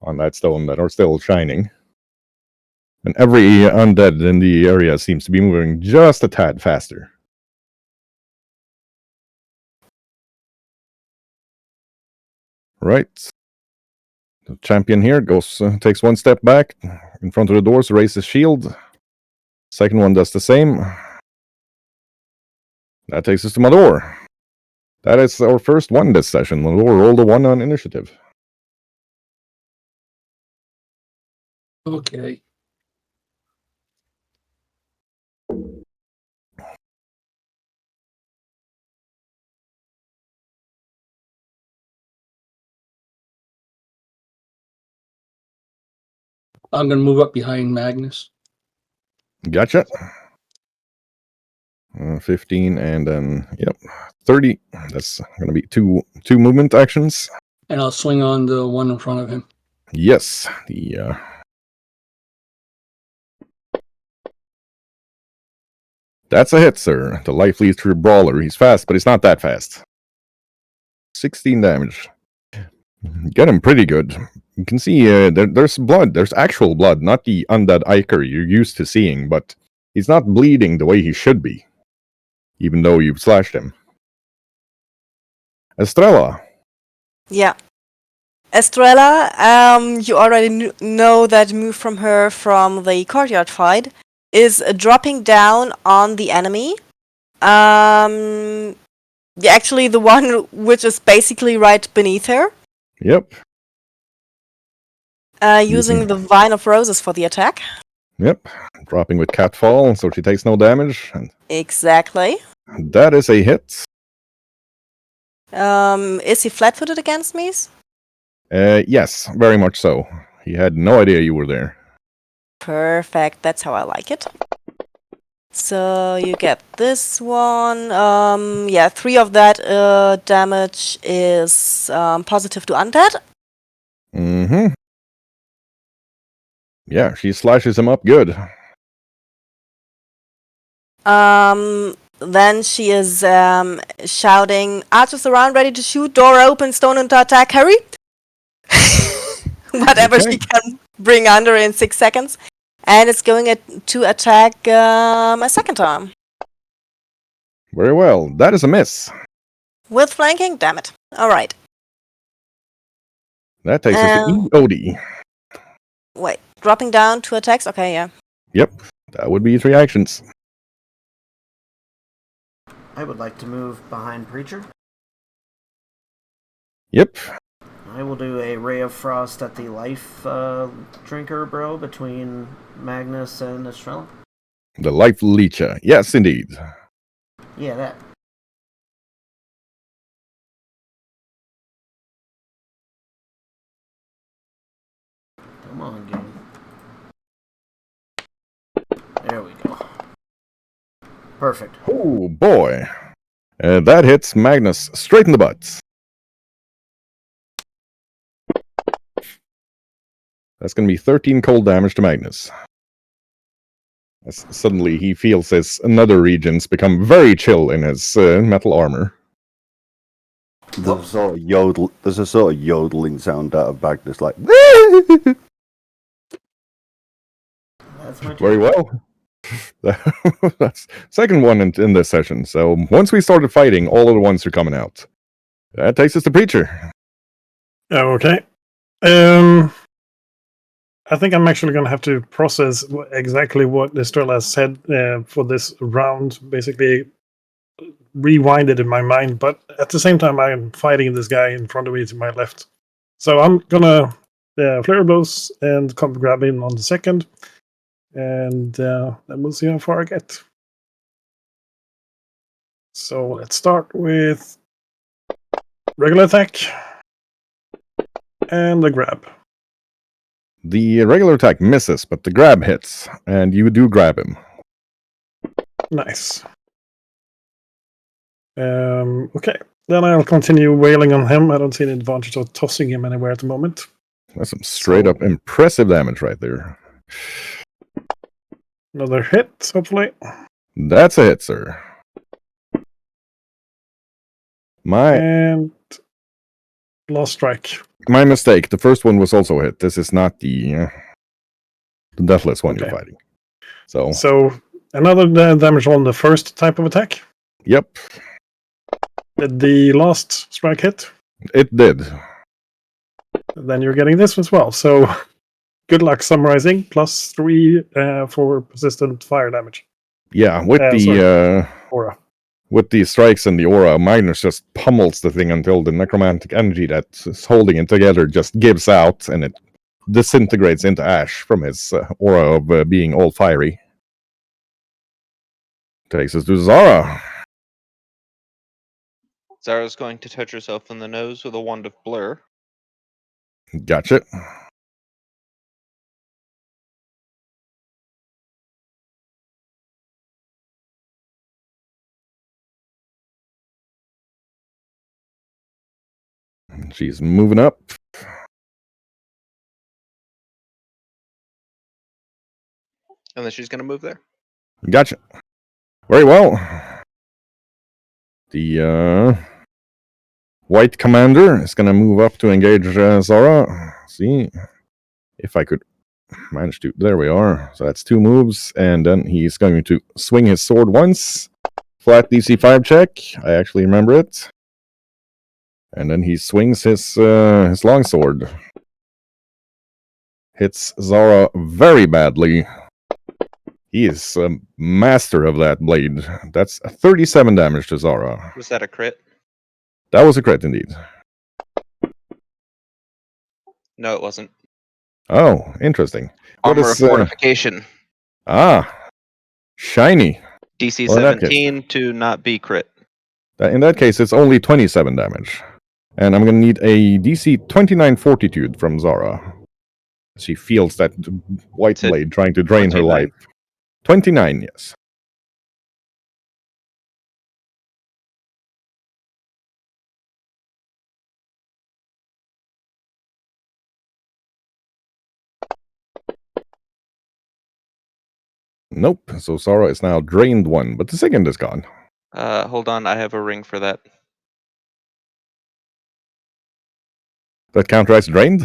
B: on that stone that are still shining. And every undead in the area seems to be moving just a tad faster. Right. The champion here goes, takes one step back in front of the doors, raises his shield. Second one does the same. That takes us to Mador. That is our first one this session. Mador rolled a 1 on initiative.
G: Okay. I'm going to move up behind Magnus.
B: Gotcha. 15 and then, yep, 30. That's going to be two movement actions.
G: And I'll swing on the one in front of him.
B: Yes, that's a hit, sir. The life leads through Brawler. He's fast, but he's not that fast. 16 damage. Get him pretty good. You can see there's blood. There's actual blood, not the undead ichor you're used to seeing, but he's not bleeding the way he should be, even though you've slashed him. Estrella.
I: Yeah. Estrella, you already know that move from her from the courtyard fight is dropping down on the enemy. Yeah, actually the one which is basically right beneath her.
B: Yep.
I: Using the Vine of Roses for the attack.
B: Yep. Dropping with Catfall, so she takes no damage.
I: Exactly.
B: That is a hit.
I: Is he flat-footed against me?
B: Yes, very much so. He had no idea you were there.
I: Perfect. That's how I like it. So you get this one. Yeah, 3 of that damage is positive to undead.
B: Mm-hmm. Yeah, she slashes him up good.
I: Then she is shouting, archers around, ready to shoot, door open, stone into attack, hurry! Whatever
B: Okay.
I: she can bring under in 6 seconds. And it's going to attack a second time.
B: Very well. That is a miss.
I: With flanking? Damn it. Alright.
B: That takes us to EOD.
I: Wait, dropping down 2 attacks? Okay, yeah.
B: Yep, that would be 3 actions.
F: I would like to move behind Preacher.
B: Yep.
F: I will do a Ray of Frost at the life drinker, bro, between Magnus and Estrella.
B: The life leecher. Yes, indeed.
F: Yeah, that. Come on, game. There we go. Perfect.
B: Oh, boy. That hits Magnus straight in the butt. That's going to be 13 cold damage to Magnus. As suddenly he feels his nether regions become very chill in his metal armor.
A: There's a sort of yodeling sound out of Magnus, like.
F: That's my turn.
B: Very well. That's second one in this session. So once we started fighting, all of the ones are coming out. That takes us to Preacher.
C: Okay. I think I'm actually going to have to process exactly what Estrella said for this round. Basically, rewind it in my mind, but at the same time, I'm fighting this guy in front of me to my left. So I'm gonna flare blows and come grab him on the second, and then we'll see how far I get. So let's start with regular attack and the grab.
B: The regular attack misses, but the grab hits, and you do grab him.
C: Nice. Okay, then I'll continue wailing on him. I don't see any advantage of tossing him anywhere at the moment.
B: That's some straight up impressive damage right there.
C: Another hit, hopefully.
B: That's a hit, sir.
C: And last strike.
B: My mistake. The first one was also a hit. This is not the deathless one you're fighting.
C: So another damage on the first type of attack.
B: Yep.
C: Did the last strike hit?
B: It did.
C: Then you're getting this as well. So good luck summarizing. +3 for persistent fire damage.
B: Yeah, with the
C: aura.
B: With the strikes and the aura, Magnus just pummels the thing until the necromantic energy that's holding it together just gives out and it disintegrates into ash from his aura of being all fiery. Takes us to Zara.
E: Zara's going to touch herself in the nose with a wand of blur.
B: Gotcha. She's moving up.
E: And then she's going to move there.
B: Gotcha. Very well. The white commander is going to move up to engage Zara. See if I could manage to. There we are. So that's 2 moves. And then he's going to swing his sword once. Flat DC 5 check. I actually remember it. And then he swings his longsword. Hits Zara very badly. He is a master of that blade. That's 37 damage to Zara.
E: Was that a crit?
B: That was a crit indeed.
E: No, it wasn't.
B: Oh, interesting.
E: Armor of fortification.
B: Shiny.
E: DC 17 to not be crit.
B: In that case, it's only 27 damage. And I'm going to need a DC 29 fortitude from Zara. She feels that white blade trying to drain 29. Her life. 29, yes. Nope. So Zara is now drained 1, but the second is gone.
E: Hold on, I have a ring for that.
B: That counteracts drained?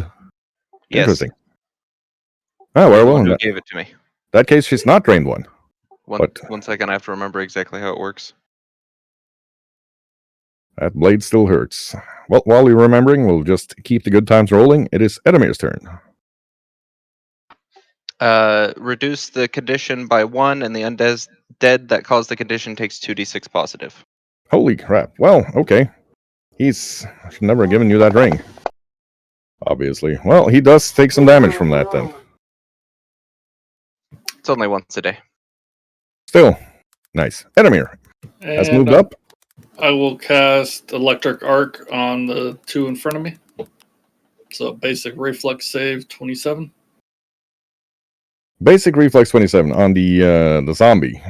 E: Yes.
B: Interesting. Oh, well,
E: Who gave it to me?
B: That case, she's not drained 1.
E: One second, I have to remember exactly how it works.
B: That blade still hurts. Well, while you're remembering, we'll just keep the good times rolling. It is Edamir's turn.
E: Reduce the condition by 1, and the undead that caused the condition takes 2d6 positive.
B: Holy crap. Well, okay. I should never have given you that ring. Obviously. Well, he does take some damage from that then.
E: It's only once a day.
B: Still, nice. Edamir has moved up.
D: I will cast Electric Arc on the two in front of me. So basic reflex save 27.
B: Basic reflex 27 on the zombie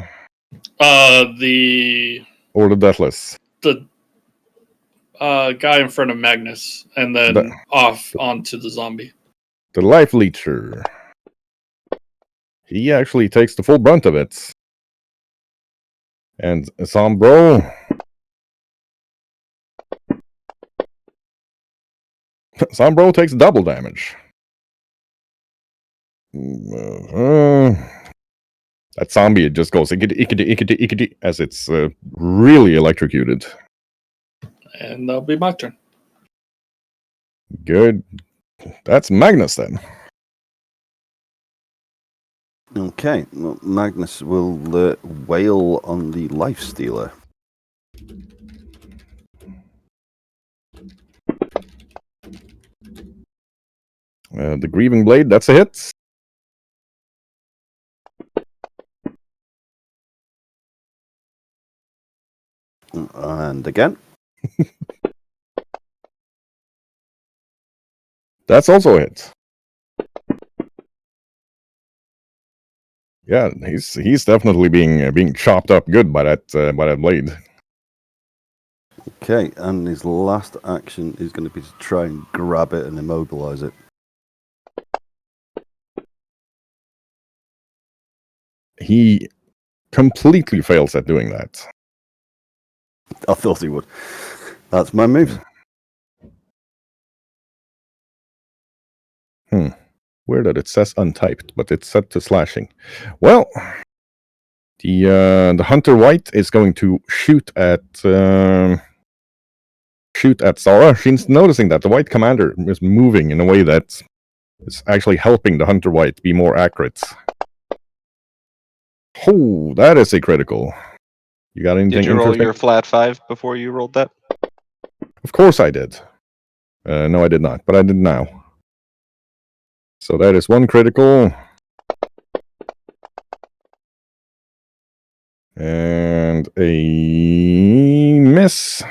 D: The
B: or the deathless.
D: Guy in front of Magnus, and then off onto the zombie.
B: The life leecher. He actually takes the full brunt of it. And Sombro. Sombro takes double damage. That zombie, it just goes ikity as it's really electrocuted.
D: And that'll be my turn.
B: Good. That's Magnus then.
A: Okay, well, Magnus will wail on the life stealer.
B: The grieving blade, that's a hit.
A: And again.
B: That's also a hit. Yeah, he's definitely being chopped up good by that blade.
A: Okay, and his last action is going to be to try and grab it and immobilize it.
B: He completely fails at doing that.
A: I thought he would. That's my move.
B: Weird that it says untyped, but it's set to slashing. Well, the Hunter White is going to shoot at Zara. She's noticing that the White Commander is moving in a way that is actually helping the Hunter White be more accurate. Oh, that is a critical. You got anything
E: Did you roll
B: interesting?
E: your flat 5 before you rolled that?
B: Of course I did. No, I did not, but I did now. So that is one critical. And a miss.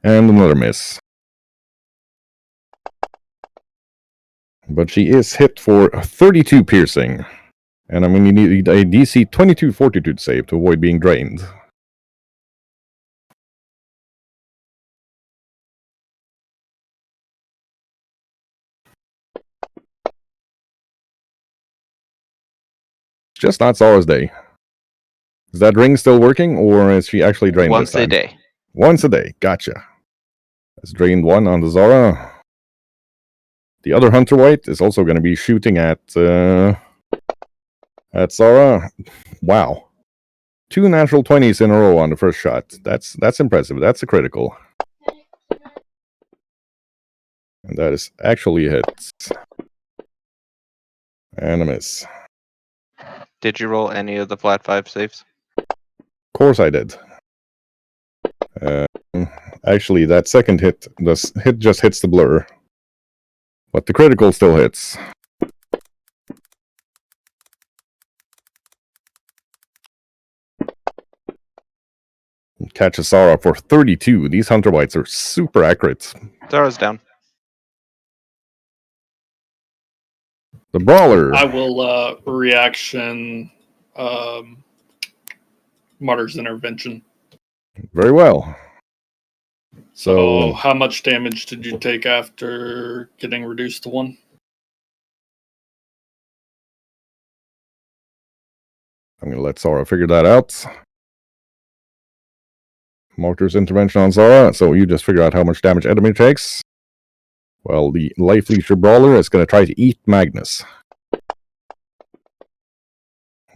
B: And another miss. But she is hit for 32 piercing. And I'm going to need a DC 22 fortitude save to avoid being drained. Just not Zara's day. Is that ring still working, or is she actually drained
E: Once
B: this time?
E: a day.
B: Once a day, gotcha. That's drained one on the Zara. The other Hunter White is also going to be shooting at Zara. Wow. 2 natural 20s in a row on the first shot. That's impressive. That's a critical. And that is actually a hit. And a miss.
E: Did you roll any of the flat 5 saves?
B: Of course I did. Actually, that second hit, just hits the blur. But the critical still hits. Catches Zara for 32. These Hunter Whites are super accurate.
E: Zara's down.
B: The Brawler.
D: I will reaction Martyr's Intervention.
B: Very well.
D: So how much damage did you take after getting reduced to 1?
B: I'm going to let Zara figure that out. Martyr's Intervention on Zara. So you just figure out how much damage enemy takes. Well, the Life Leecher Brawler is going to try to eat Magnus.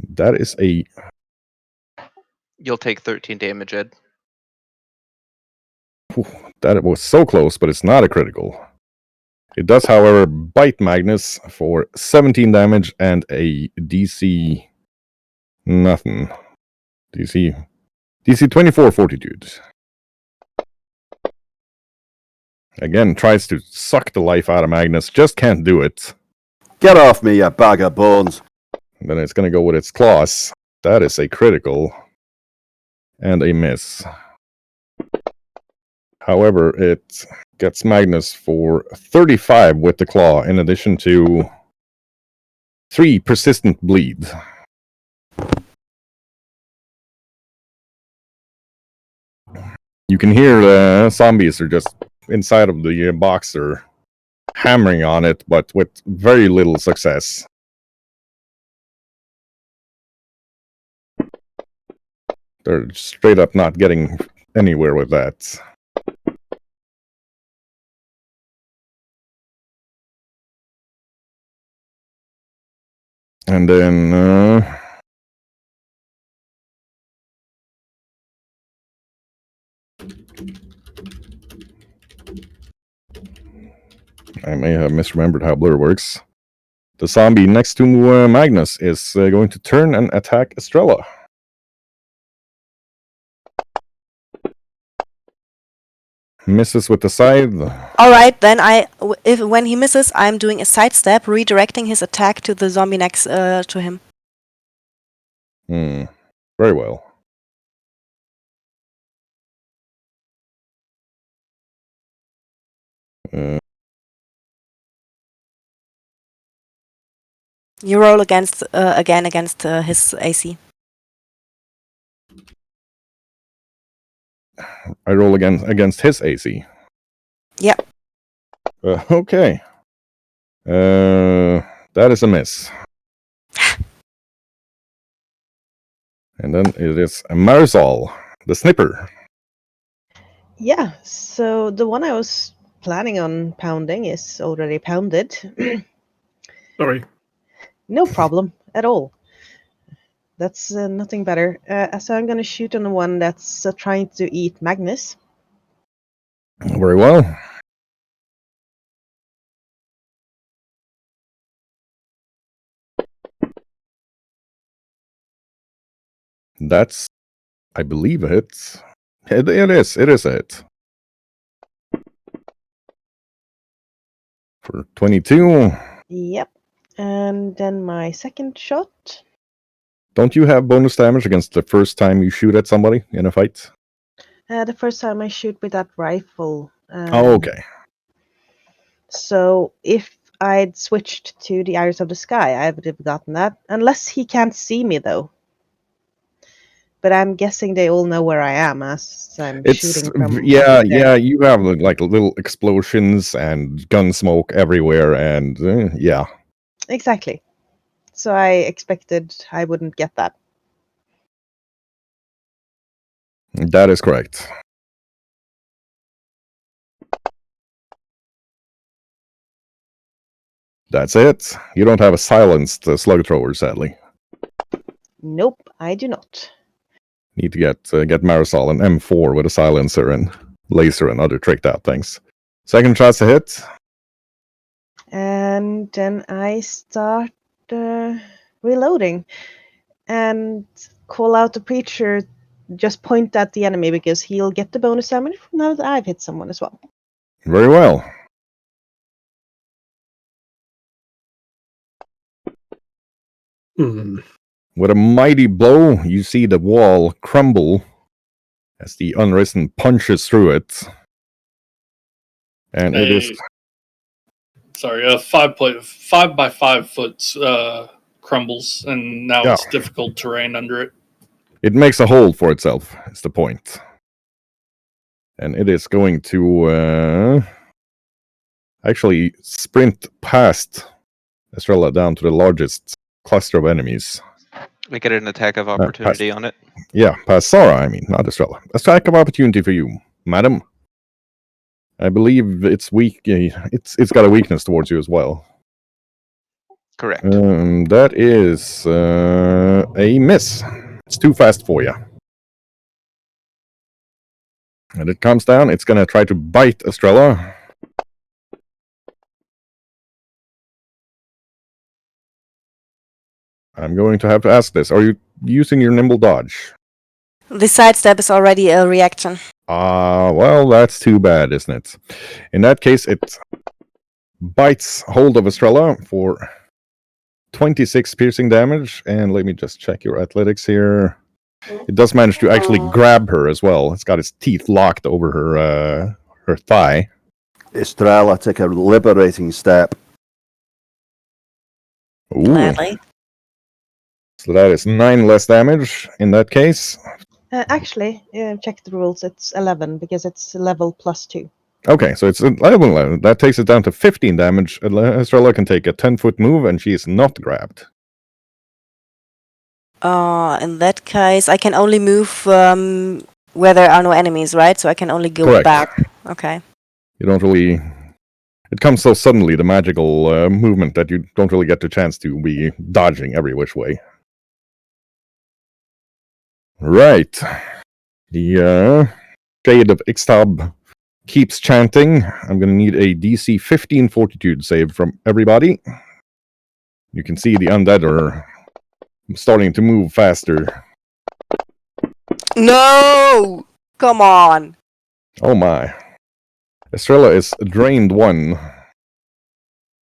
B: That is a...
E: You'll take 13 damage, Ed.
B: That was so close, but it's not a critical. It does, however, bite Magnus for 17 damage and a DC... nothing. DC 24 fortitude. Again, tries to suck the life out of Magnus, just can't do it.
A: Get off me, you bag of bones!
B: And then it's going to go with its claws. That is a critical. And a miss. However, it gets Magnus for 35 with the claw, in addition to 3 persistent bleed. You can hear the zombies are just inside of the boxer, hammering on it, but with very little success. They're straight up not getting anywhere with that. And then I may have misremembered how blur works. The zombie next to Magnus is going to turn and attack Estrella. Misses with the scythe.
I: All right, then when he misses, I'm doing a sidestep, redirecting his attack to the zombie next to him.
B: Very well.
I: You roll against again against his AC.
B: I roll again against his AC.
I: Yep.
B: Okay. That is a miss. And then it is Marisol, the snipper.
H: Yeah, so the one I was planning on pounding is already pounded.
C: Sorry.
H: No problem at all. That's nothing better. So I'm going to shoot on the one that's trying to eat Magnus.
B: Very well. That's, I believe it. It is a hit. For 22.
H: Yep. And then my second shot.
B: Don't you have bonus damage against the first time you shoot at somebody in a fight?
H: The first time I shoot with that rifle.
B: Oh, okay.
H: So if I'd switched to the Iris of the Sky, I would have gotten that. Unless he can't see me, though. But I'm guessing they all know where I am as I'm shooting from.
B: Yeah. You have like little explosions and gun smoke everywhere, and yeah.
H: Exactly. So I expected I wouldn't get that.
B: That is correct. That's it. You don't have a silenced slug thrower, sadly.
H: Nope, I do not.
B: Need to get Marisol an M4 with a silencer and laser and other tricked out things. Second shot's a hit.
H: And then I start reloading and call out the preacher. Just point at the enemy because he'll get the bonus damage now that I've hit someone as well.
B: Very well. With a mighty blow, you see the wall crumble as the Unrisen punches through it. And it is...
D: Sorry, a 5 by 5 foot crumbles, and now it's difficult terrain under it.
B: It makes a hole for itself, is the point. And it is going to actually sprint past Estrella down to the largest cluster of enemies.
E: We get an attack of opportunity on it.
B: Yeah, past Sara, I mean, not Estrella. Attack of opportunity for you, madam. I believe it's weak. It's got a weakness towards you as well.
E: Correct.
B: That is a miss. It's too fast for you. And it comes down. It's going to try to bite Estrella. I'm going to have to ask this. Are you using your nimble dodge?
I: The sidestep is already a reaction.
B: Well, that's too bad, isn't it? In that case, it bites hold of Estrella for 26 piercing damage, and let me just check your athletics here. It does manage to actually grab her as well. It's got its teeth locked over her thigh.
A: Estrella took a liberating step.
B: Ooh.
I: Gladly.
B: So that is 9 less damage in that case.
H: Actually, check the rules. It's 11 because it's level +2.
B: Okay, so it's 11. That takes it down to 15 damage. Estrella can take a 10-foot move, and she is not grabbed.
I: In that case, I can only move where there are no enemies, right? So I can only go
B: Correct.
I: back. Okay.
B: You don't really... It comes so suddenly, the magical movement, that you don't really get the chance to be dodging every which way. Right. The Shade of Ixtab keeps chanting. I'm going to need a DC 15 Fortitude save from everybody. You can see the undead are starting to move faster.
I: No! Come on!
B: Oh my. Estrella is drained 1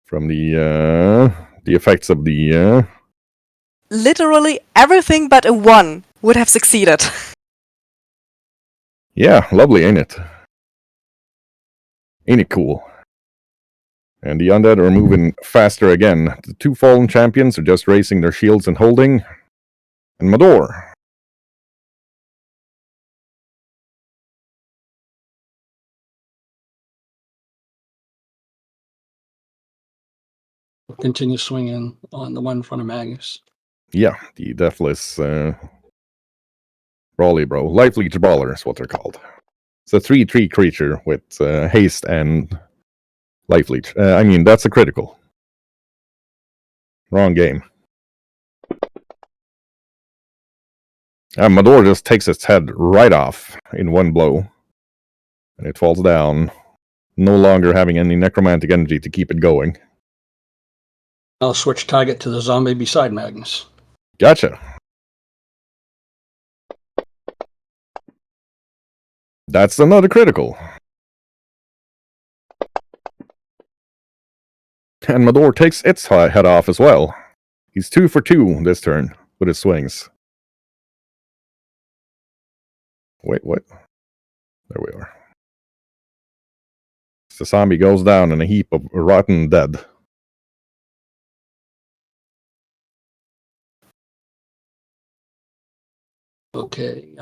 B: from the effects of the...
I: Literally everything but a 1 would have succeeded.
B: Yeah, lovely, ain't it? Ain't it cool? And the undead are moving faster again. The 2 fallen champions are just raising their shields and holding. And Mador.
G: Continue swinging on the one in front of Magnus.
B: Yeah, the Deathless Brawly Bro. Life Leech Brawler is what they're called. It's a 3/3 creature with haste and Life Leech. I mean, that's a critical. Wrong game. Mador just takes its head right off in one blow. And it falls down, no longer having any necromantic energy to keep it going.
G: I'll switch target to the zombie beside Magnus.
B: Gotcha. That's another critical. And Mador takes its head off as well. He's 2 for 2 this turn with his swings. Wait, what? There we are. The zombie goes down in a heap of rotten dead.
G: Okay.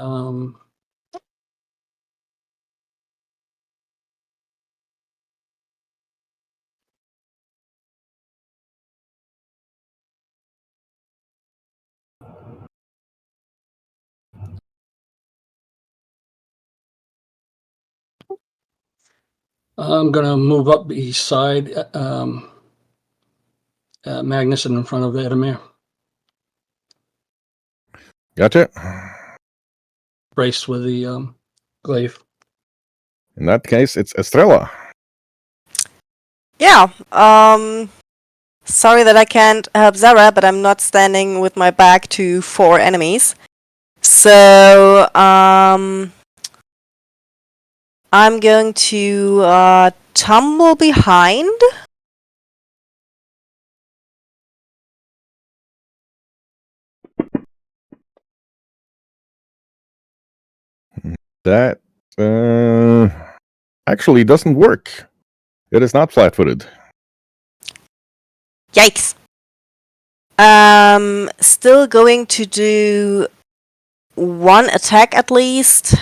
G: I'm gonna move up beside Magnus and in front of Adamir.
B: Gotcha.
G: Brace with the glaive.
B: In that case, it's Estrella.
I: Yeah, sorry that I can't help Zara, but I'm not standing with my back to 4 enemies. So, I'm going to tumble behind.
B: That actually doesn't work. It is not flat-footed.
I: Yikes. Still going to do 1 attack at least.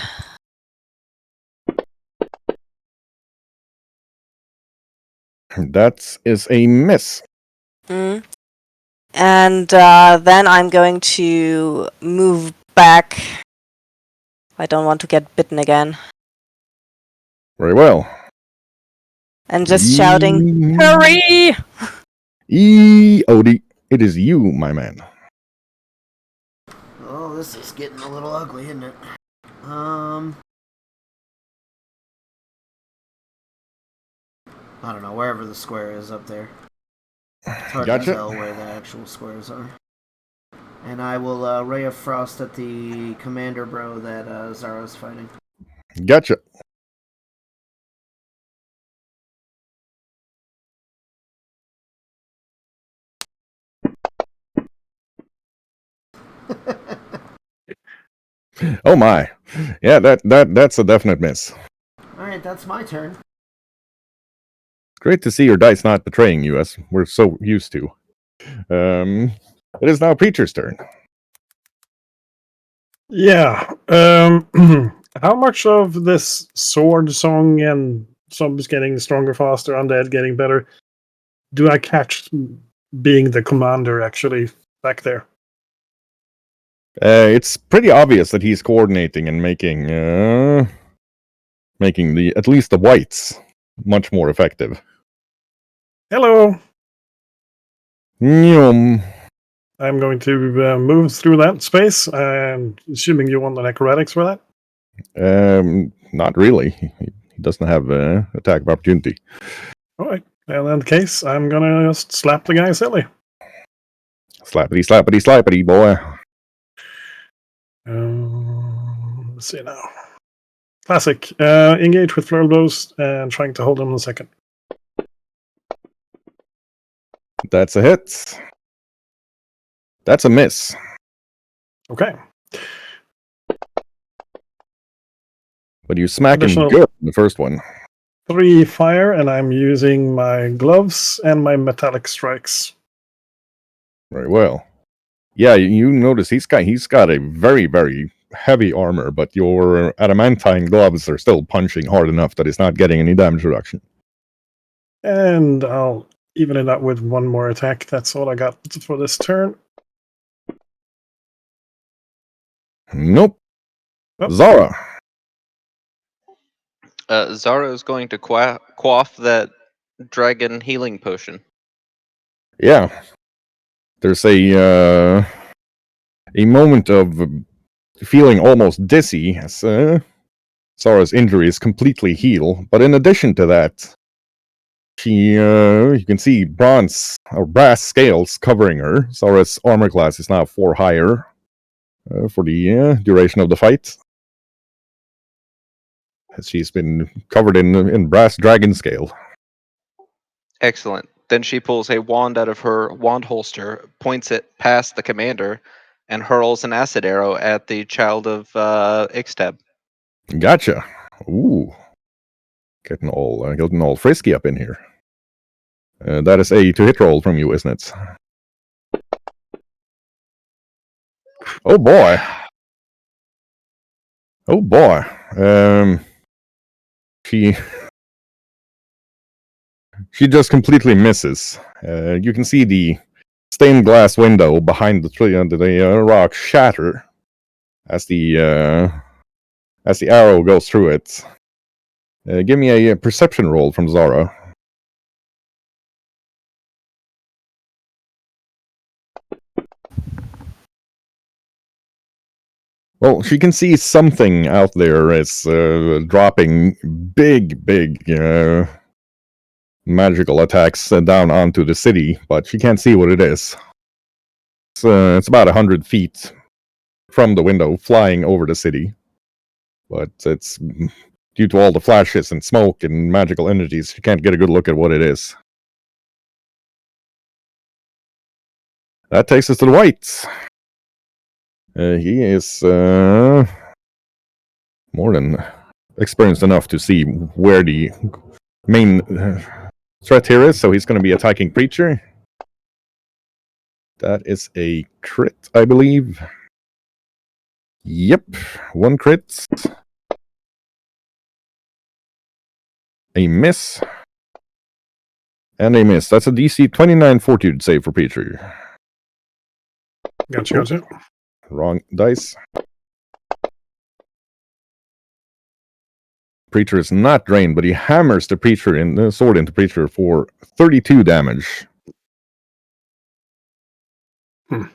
B: That is a miss.
I: And then I'm going to move back. I don't want to get bitten again.
B: Very well.
I: And just shouting, hurry!
B: Odie, it is you, my man.
F: Oh, this is getting a little ugly, isn't it? I don't know, wherever the square is up there. It's hard
B: Gotcha.
F: to tell where the actual squares are. And I will Ray of Frost at the commander bro that Zara's fighting.
B: Gotcha. Oh my. Yeah, that's a definite miss.
F: All right, that's my turn.
B: Great to see your dice not betraying you, as we're so used to. It is now Preacher's turn.
C: Yeah. How much of this sword song and zombies getting stronger, faster, undead getting better do I catch being the commander actually back there?
B: It's pretty obvious that he's coordinating and making the at least the whites much more effective.
C: Hello.
B: Nyum.
C: I'm going to move through that space. I'm assuming you want an acrobatics for that?
B: Not really. He doesn't have attack of opportunity.
C: All right. In that case, I'm gonna just slap the guy silly.
B: Slappity, slappity, slappity, boy.
C: Let's see now. Classic. Engage with flurl blows and trying to hold him in a second.
B: That's a hit. That's a miss.
C: Okay.
B: But you smack him
C: Additional-
B: good in the first one.
C: 3 fire, and I'm using my gloves and my metallic strikes.
B: Very well. Yeah, you notice he's got a very, very heavy armor, but your adamantine gloves are still punching hard enough that it's not getting any damage reduction.
C: And I'll even it out with one more attack. That's all I got for this turn.
B: Nope.
C: Oh.
B: Zara.
E: Zara is going to quaff that dragon healing potion.
B: Yeah. There's a moment of feeling almost dizzy as Zara's injury is completely healed. But in addition to that, you can see bronze or brass scales covering her. Zara's armor class is now 4 higher for the duration of the fight. She's been covered in brass dragon scale.
E: Excellent. Then she pulls a wand out of her wand holster, points it past the commander, and hurls an acid arrow at the child of Ixtab.
B: Gotcha. Ooh, getting all frisky up in here. That is a to hit roll from you, isn't it? Oh boy. Oh boy. She just completely misses. You can see the stained glass window behind the tree under the rock shatter as the arrow goes through it. Give me a perception roll from Zara. Well, she can see something out there as dropping big magical attacks down onto the city, but she can't see what it is. It's about 100 feet from the window, flying over the city. But it's due to all the flashes and smoke and magical energies, she can't get a good look at what it is. That takes us to the whites. He is more than experienced enough to see where the main threat here is, so he's going to be attacking Preacher. That is a crit, I believe. Yep, 1 crit. A miss. And a miss. That's a DC 29 Fortitude save for Preacher.
C: Gotcha.
B: Wrong dice. Preacher is not drained, but he hammers the sword into Preacher for 32 damage. And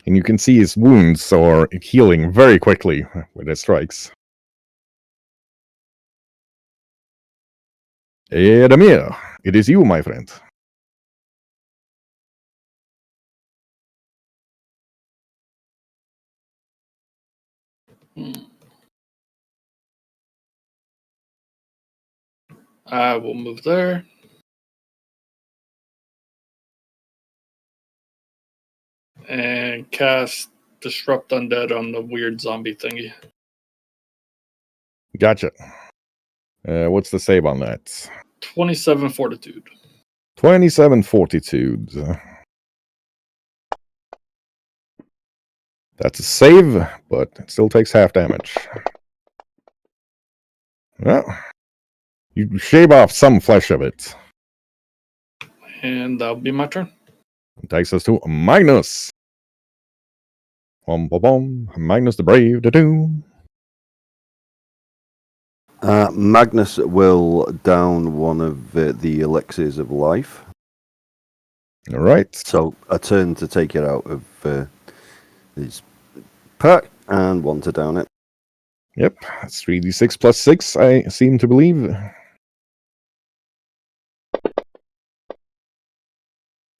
B: you can see his wounds are healing very quickly with his strikes. Edamir, it is you, my friend.
D: I will move there. And cast Disrupt Undead on the weird zombie thingy.
B: Gotcha. What's the save on that?
D: 27 Fortitude.
B: 27 Fortitude. That's a save, but it still takes half damage. Well, you shave off some flesh of it.
D: And that'll be my turn.
B: It takes us to Magnus. Bum, bum, bum. Magnus the Brave. Da-doo.
A: Magnus will down one of the elixirs of life.
B: All right.
A: So a turn to take it out of his pack and one to down it.
B: Yep. That's 3d6 plus 6, I seem to believe.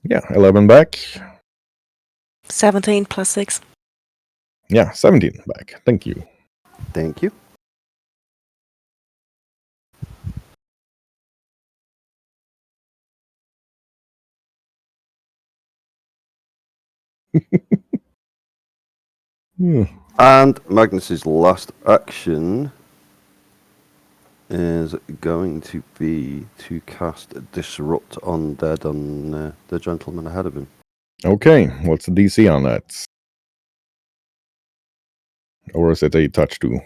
B: Yeah, 11 back.
I: 17 plus 6.
B: Yeah, 17 back. Thank you.
A: Thank you.
B: Hmm.
A: And Magnus's last action is going to be to cast Disrupt Undead on the gentleman ahead of him.
B: Okay, what's the DC on that? Or is it a touch to?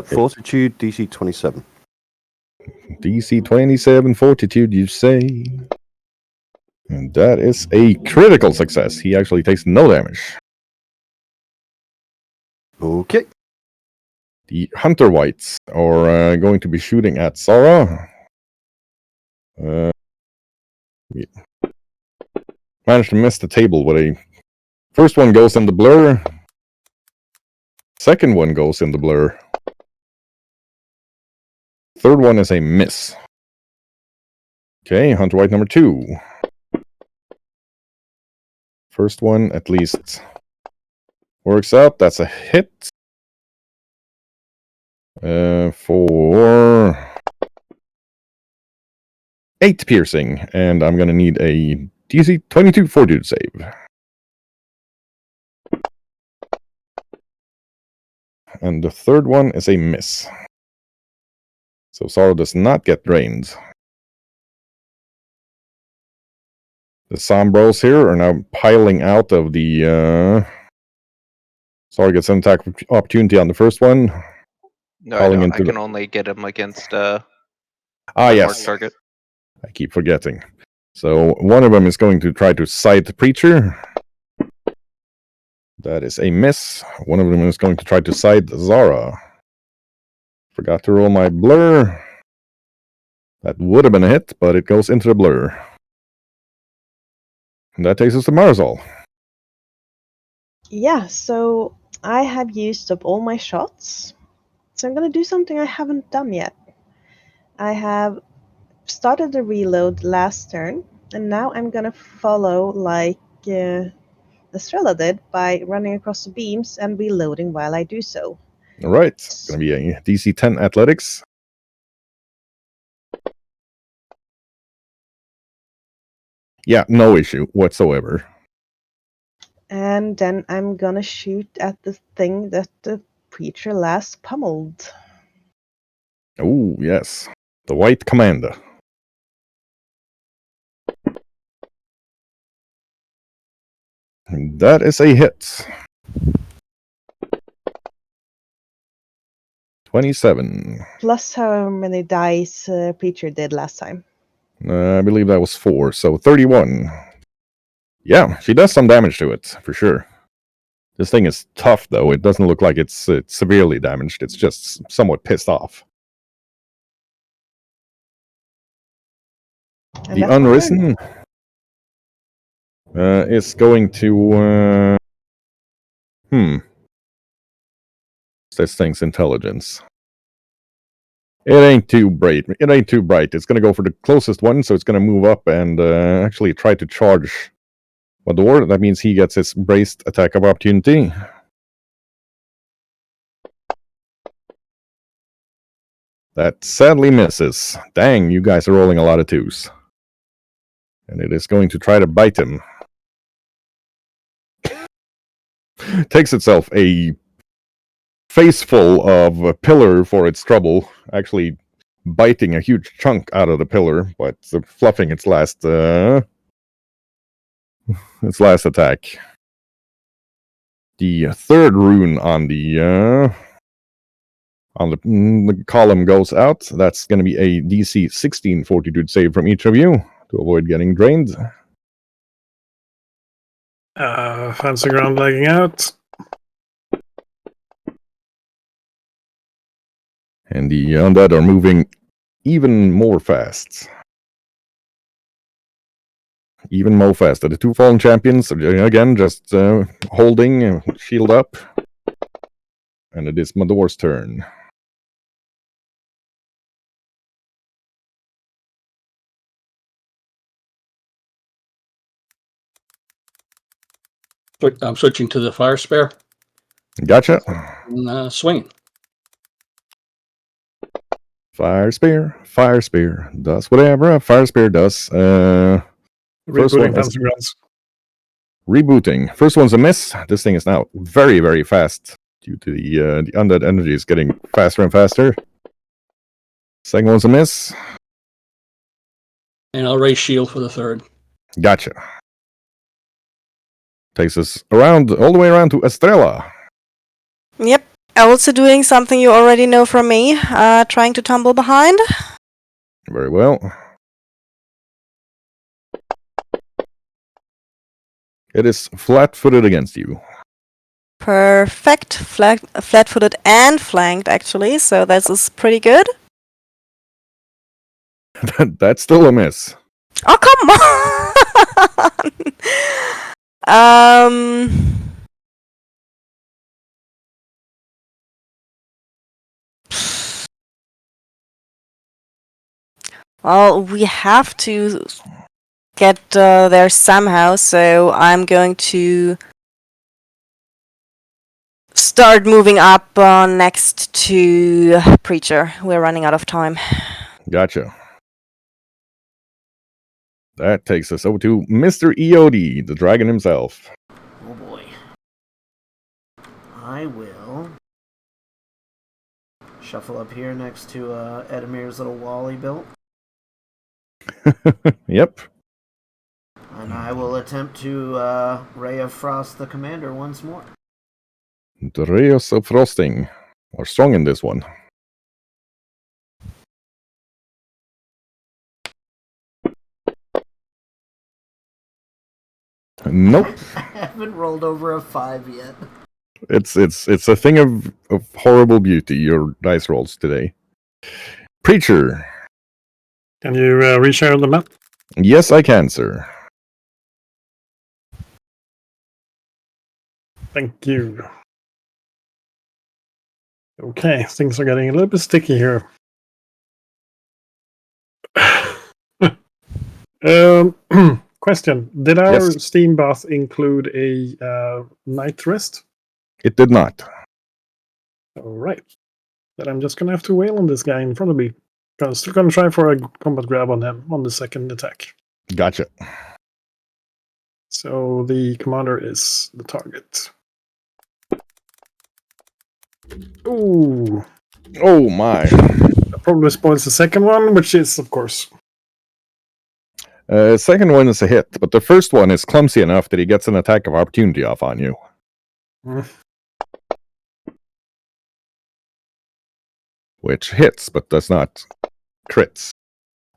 A: Fortitude, DC 27.
B: DC 27 Fortitude, you say? And that is a critical success. He actually takes no damage.
A: Okay.
B: The Hunter Whites are going to be shooting at Zara. We managed to miss the table with a... First one goes in the blur. Second one goes in the blur. Third one is a miss. Okay, Hunter White number 2. First one at least works out. That's a hit. For 8 piercing, and I'm gonna need a DC 22 Fortitude save. And the third one is a miss. So Sorrow does not get drained. The Sombros here are now piling out of the... Sorrow gets an attack opportunity on the first one.
E: No, I
B: Falling
E: don't. I
B: into
E: can only get him against
B: Ah,
E: unmarked
B: yes.
E: target.
B: I keep forgetting. So one of them is going to try to sight the Preacher. That is a miss. One of them is going to try to sight Zara. Forgot to roll my blur. That would have been a hit, but it goes into the blur. And that takes us to Marzal.
H: Yeah, so I have used up all my shots. So I'm gonna do something I haven't done yet. I have started the reload last turn, and now I'm gonna follow like Estrella did by running across the beams and reloading while I do so.
B: All right. It's going to be a DC 10 athletics. Yeah, no issue whatsoever.
H: And then I'm gonna shoot at the thing that the Preacher last pummeled.
B: Oh, yes. The White Commander. That is a hit. 27.
H: Plus however many dice Preacher did last time.
B: I believe that was 4, so 31. Yeah, she does some damage to it, for sure. This thing is tough, though. It doesn't look like it's severely damaged. It's just somewhat pissed off.
H: And
B: The
H: that's my turn.
B: Unrisen is going to... This thing's intelligence. It ain't too bright. It ain't too bright. It's gonna go for the closest one, so it's gonna move up and actually try to charge Mador. That means he gets his braced attack of opportunity. That sadly misses. Dang, you guys are rolling a lot of 2s. And it is going to try to bite him. Takes itself a face full of a pillar for its trouble, actually biting a huge chunk out of the pillar, but fluffing its last attack. The third rune on the column goes out. That's going to be a DC 16 fortitude save from each of you to avoid getting drained.
C: Fancy ground lagging out.
B: And the undead are moving even more fast. Even more fast. The 2 fallen champions, again, just holding, shield up. And it is Mador's turn.
G: I'm switching to the fire spare.
B: Gotcha.
G: And, swing.
B: Fire spear does whatever a fire spear does.
C: Rebooting fancy grounds.
B: Rebooting. First one's a miss. This thing is now very, very fast due to the undead energy is getting faster and faster. Second one's a miss.
G: And I'll raise shield for the third.
B: Gotcha. Takes us around, all the way around to Estrella.
I: Yep. Also doing something you already know from me, trying to tumble behind.
B: Very well. It is flat-footed against you.
I: Perfect. Flat-footed and flanked, actually, so this is pretty good.
B: That's still a miss.
I: Oh, come on! Well, we have to get there somehow, so I'm going to start moving up next to Preacher. We're running out of time.
B: Gotcha. That takes us over to Mr. EOD, the dragon himself.
F: Oh boy. I will shuffle up here next to Edamir's little wall he built.
B: Yep.
F: And I will attempt to Ray of Frost the commander once more.
B: The Rays of Frosting are strong in this one. Nope.
F: I haven't rolled over a 5 yet.
B: It's a thing of horrible beauty, your dice rolls today. Preacher.
C: Can you reshare the map?
B: Yes, I can, sir.
C: Thank you. Okay, things are getting a little bit sticky here. Question. Did our
B: Yes.
C: steam bath include a night rest?
B: It did not.
C: Alright. Then I'm just going to have to wail on this guy in front of me. I'm still going to try for a combat grab on him on the second attack.
B: Gotcha.
C: So the commander is the target. Ooh.
B: Oh my.
C: That probably spoils the second one, which is, of course.
B: Second one is a hit, but the first one is clumsy enough that he gets an attack of opportunity off on you. Which hits, but does not crits.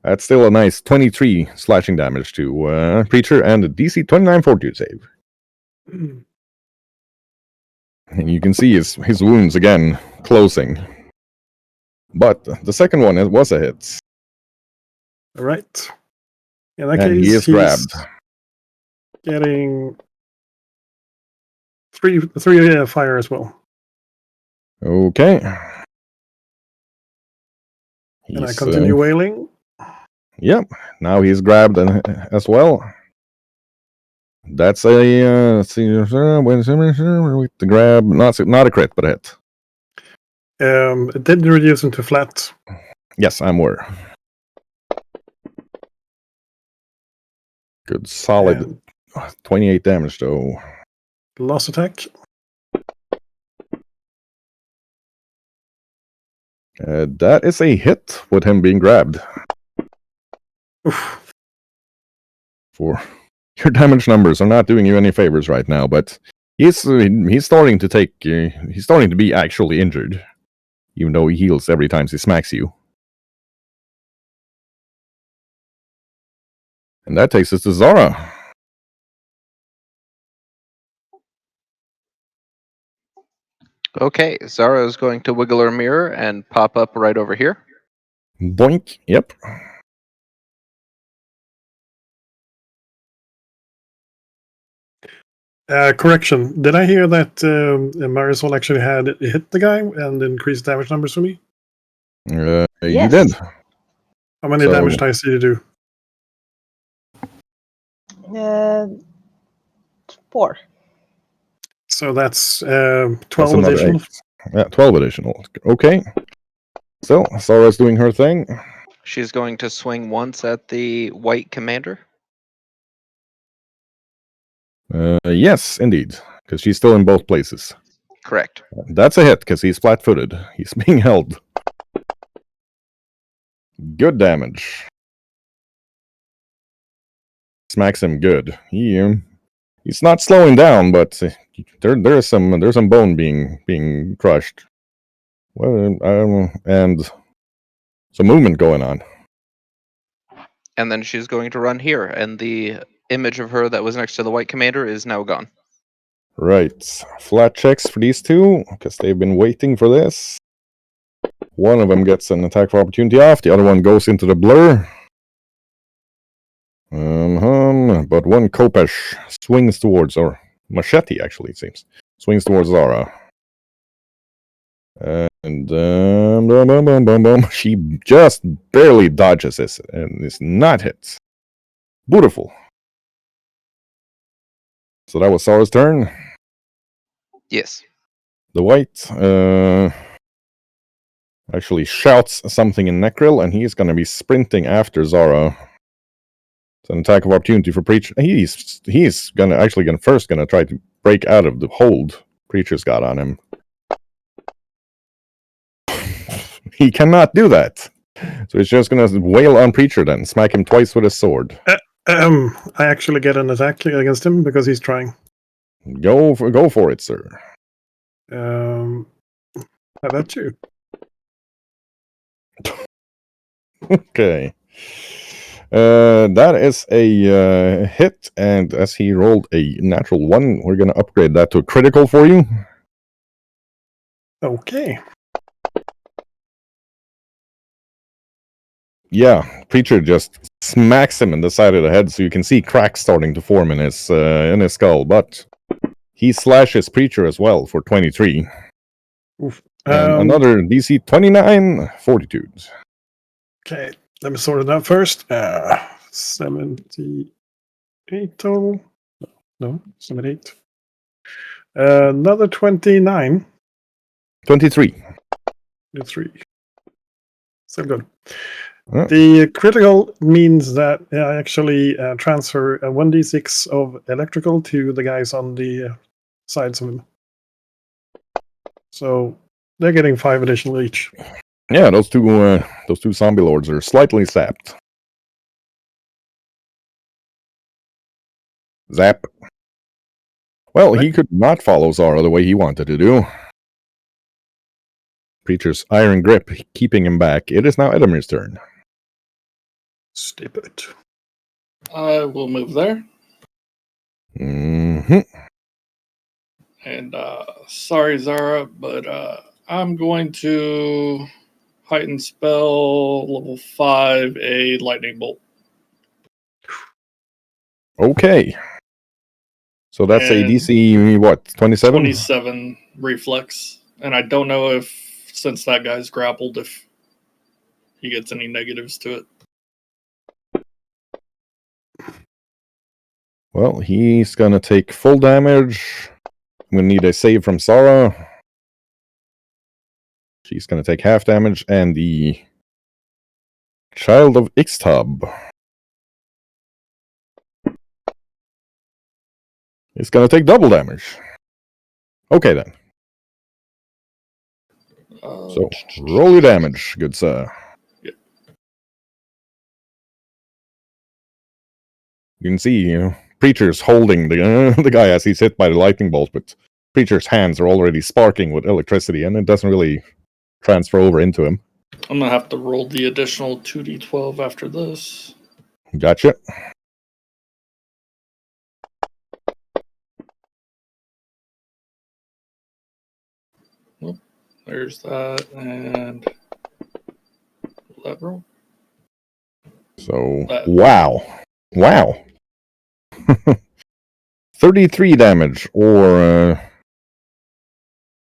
B: That's still a nice 23 slashing damage to Preacher and a DC 29 fortitude save. And you can see his wounds again closing. But the second one, it was a hit.
C: Alright. In that
B: And
C: case,
B: he is
C: he's
B: grabbed.
C: getting three fire as well.
B: Okay.
C: And I continue wailing.
B: Yep. Now he's grabbed as well. That's a let's see with the grab, not a crit, but a hit.
C: It did reduce him to flat.
B: Yes, I'm aware. Good, solid
C: And
B: 28 damage, though.
C: last attack.
B: That is a hit with him being grabbed.
C: Oof.
B: For your damage numbers are not doing you any favors right now, but he's starting to take he's starting to be actually injured, even though he heals every time he smacks you. And that takes us to Zara.
E: Okay, Zara is going to wiggle her mirror and pop up right over here.
B: Boink. Yep.
C: Correction. Did I hear that Marisol actually had hit the guy and increased damage numbers for me?
B: You
H: Yes.
B: did.
C: How many
B: So-
C: damage dice did you do?
H: 4.
C: So that's
B: That's
C: 12
B: another
C: additional.
B: 8. Yeah, 12 additional. Okay. So Zara's doing her thing.
E: She's going to swing once at the white commander.
B: Yes, indeed, because she's still in both places.
E: Correct.
B: That's a hit because he's flat-footed. He's being held. Good damage. Smacks him good. He's not slowing down, but there's some bone being crushed. Well, and some movement going on.
E: And then she's going to run here, and the image of her that was next to the white commander is now gone.
B: Right. Flat checks for these two, because they've been waiting for this. One of them gets an attack of opportunity off, the other one goes into the blur. But one Kopesh swings towards, or machete actually, it seems, swings towards Zara. And boom, boom, boom, boom, boom. She just barely dodges this and is not hit. Beautiful. So that was Zara's turn.
E: Yes.
B: The white actually shouts something in Necril, and he's going to be sprinting after Zara. It's an attack of opportunity for Preacher. He's gonna try to break out of the hold Preacher's got on him. He cannot do that. So he's just gonna wail on Preacher then, smack him twice with his sword.
C: I actually get an attack against him because he's trying.
B: Go for it, sir.
C: How about you?
B: Okay. That is a hit, and as he rolled a natural 1, we're gonna upgrade that to a critical for you.
C: Okay.
B: Yeah, Preacher just smacks him in the side of the head, so you can see cracks starting to form in his skull. But he slashes Preacher as well for 23.
C: Oof.
B: And another DC 29 fortitude.
C: Okay, let me sort it out first. 78 total. No, 78. Another 29.
B: 23.
C: 3. Still good.
B: Huh?
C: The critical means that I actually transfer a 1d6 of electrical to the guys on the sides of him. So they're getting 5 additional each.
B: Yeah, those two zombie lords are slightly sapped. Zap. Well, he could not follow Zara the way he wanted to do. Preacher's iron grip keeping him back. It is now Edamir's turn.
C: Stupid.
D: I will move there.
B: Mm-hmm.
D: And sorry, Zara, but I'm going to heighten spell level 5 a lightning bolt.
B: Okay. So that's a
D: And
B: DC, what, 27?
D: 27 reflex. And I don't know if, since that guy's grappled, if he gets any negatives to it.
B: Well, he's gonna take full damage. I'm gonna need a save from Zara. She's gonna take half damage, and the Child of Ixtab. It's gonna take double damage. Okay then. So roll your damage, good sir.
D: Yep.
B: You can see, Preacher's holding the guy as he's hit by the lightning bolt, but Preacher's hands are already sparking with electricity, and it doesn't really transfer over into him.
D: I'm gonna have to roll the additional 2d12 after this.
B: Gotcha.
D: There's that, and that roll.
B: So, wow. 33 damage, or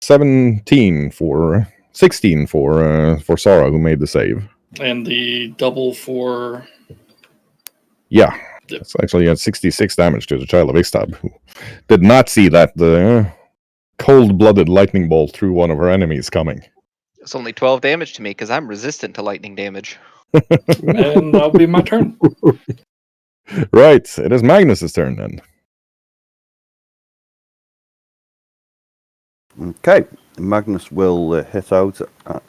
B: 16 for Sara, who made the save.
D: And the double for...
B: Yeah, it's actually at 66 damage to the Child of Ixtab, who did not see that the cold-blooded lightning bolt through one of her enemies coming.
E: It's only 12 damage to me because I'm resistant to lightning damage.
D: And that'll be my turn.
B: Right, it is Magnus's turn then.
A: Okay, Magnus will hit out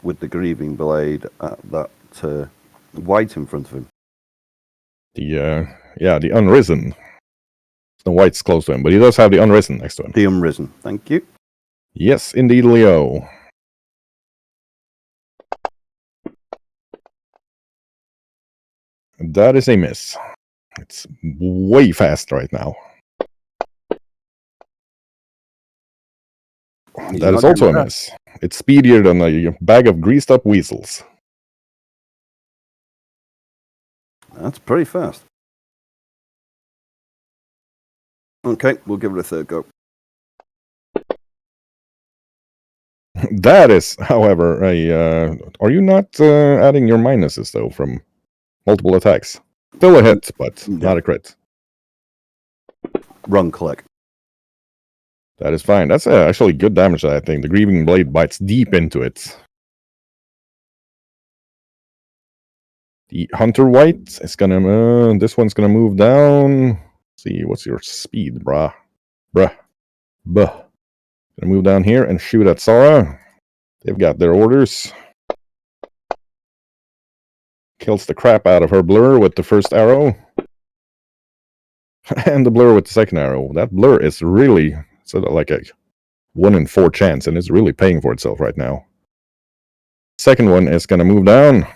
A: with the Grieving Blade at that white in front of him.
B: The Unrisen. The white's close to him, but he does have the Unrisen next to him.
A: The Unrisen, thank you.
B: Yes, indeed, Leo. That is a miss. It's way fast right now. That is also a miss. It's speedier than a bag of greased up weasels.
A: That's pretty fast. Okay, we'll give it a third go.
B: That is, however, are you not adding your minuses, though, from multiple attacks? Still a hit, but not a crit.
A: Wrong click.
B: That is fine. That's actually good damage, I think. The Grieving Blade bites deep into it. The Hunter White is gonna... this one's gonna move down. Let's see, what's your speed, Buh. Gonna move down here and shoot at Sara. They've got their orders. Kills the crap out of her blur with the first arrow. And the blur with the second arrow. That blur is really sort of like a 1 in 4 chance, and it's really paying for itself right now. Second one is gonna move down.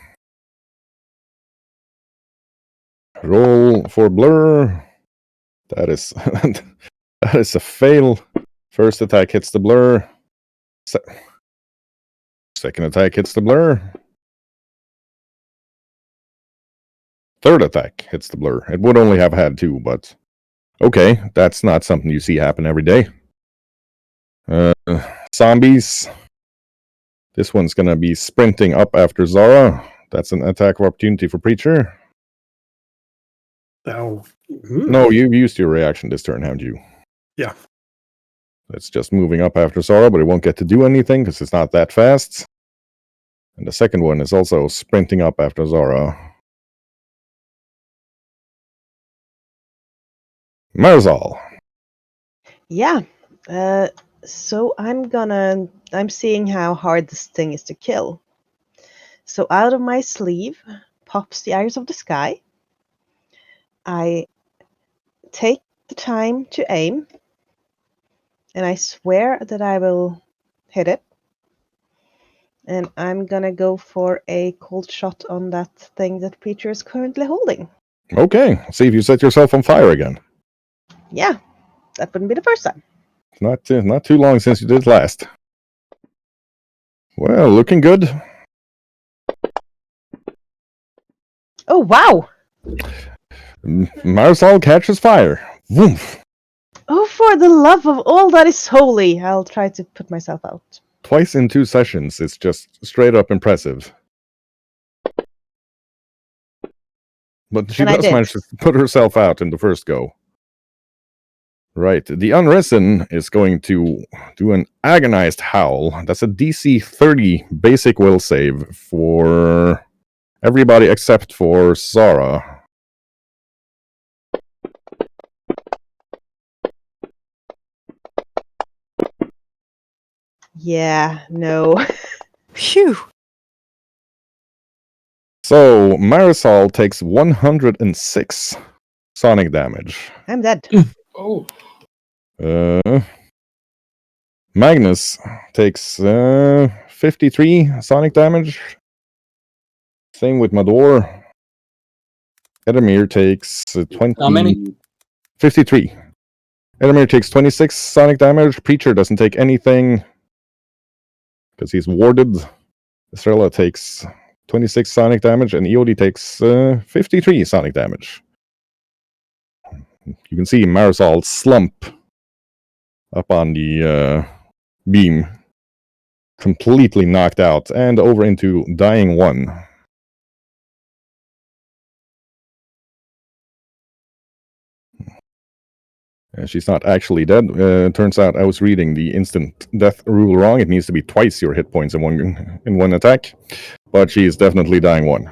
B: Roll for blur. That is that is a fail. First attack hits the blur. Second attack hits the blur. Third attack hits the blur. It would only have had 2, but okay, that's not something you see happen every day. Zombies. This one's gonna be sprinting up after Zara. That's an attack of opportunity for Preacher.
C: Oh.
B: No, you've used your reaction this turn, haven't you?
C: Yeah.
B: It's just moving up after Zara, but it won't get to do anything because it's not that fast. And the second one is also sprinting up after Zara. Marzal.
H: Yeah. So I'm seeing how hard this thing is to kill. So out of my sleeve pops the Iris of the Sky. I take the time to aim, and I swear that I will hit it. And I'm gonna go for a cold shot on that thing that Preacher is currently holding.
B: Okay, see if you set yourself on fire again.
H: Yeah, that wouldn't be the first time.
B: Not too long since you did last. Well, looking good.
H: Oh, wow!
B: Marisol catches fire. Woof!
H: Oh, for the love of all that is holy! I'll try to put myself out.
B: Twice in 2 sessions. It's just straight up impressive. But she does manage to put herself out in the first go. Right. The Unrisen is going to do an agonized howl. That's a DC 30 basic will save for Everybody except for Zara.
H: Yeah, no.
I: Phew.
B: So Marisol takes 106 sonic damage.
H: I'm dead.
D: Oh,
B: Magnus takes 53 sonic damage. Same with Mador. Edamir takes 20.
G: How many?
B: 53. Edamir takes 26 sonic damage. Preacher doesn't take anything because he's warded. Estrella takes 26 sonic damage, and Eodi takes 53 sonic damage. You can see Marisol slump up on the beam, completely knocked out, and over into dying 1. She's not actually dead. Turns out I was reading the instant death rule wrong. It needs to be twice your hit points in one attack. But she's definitely dying 1.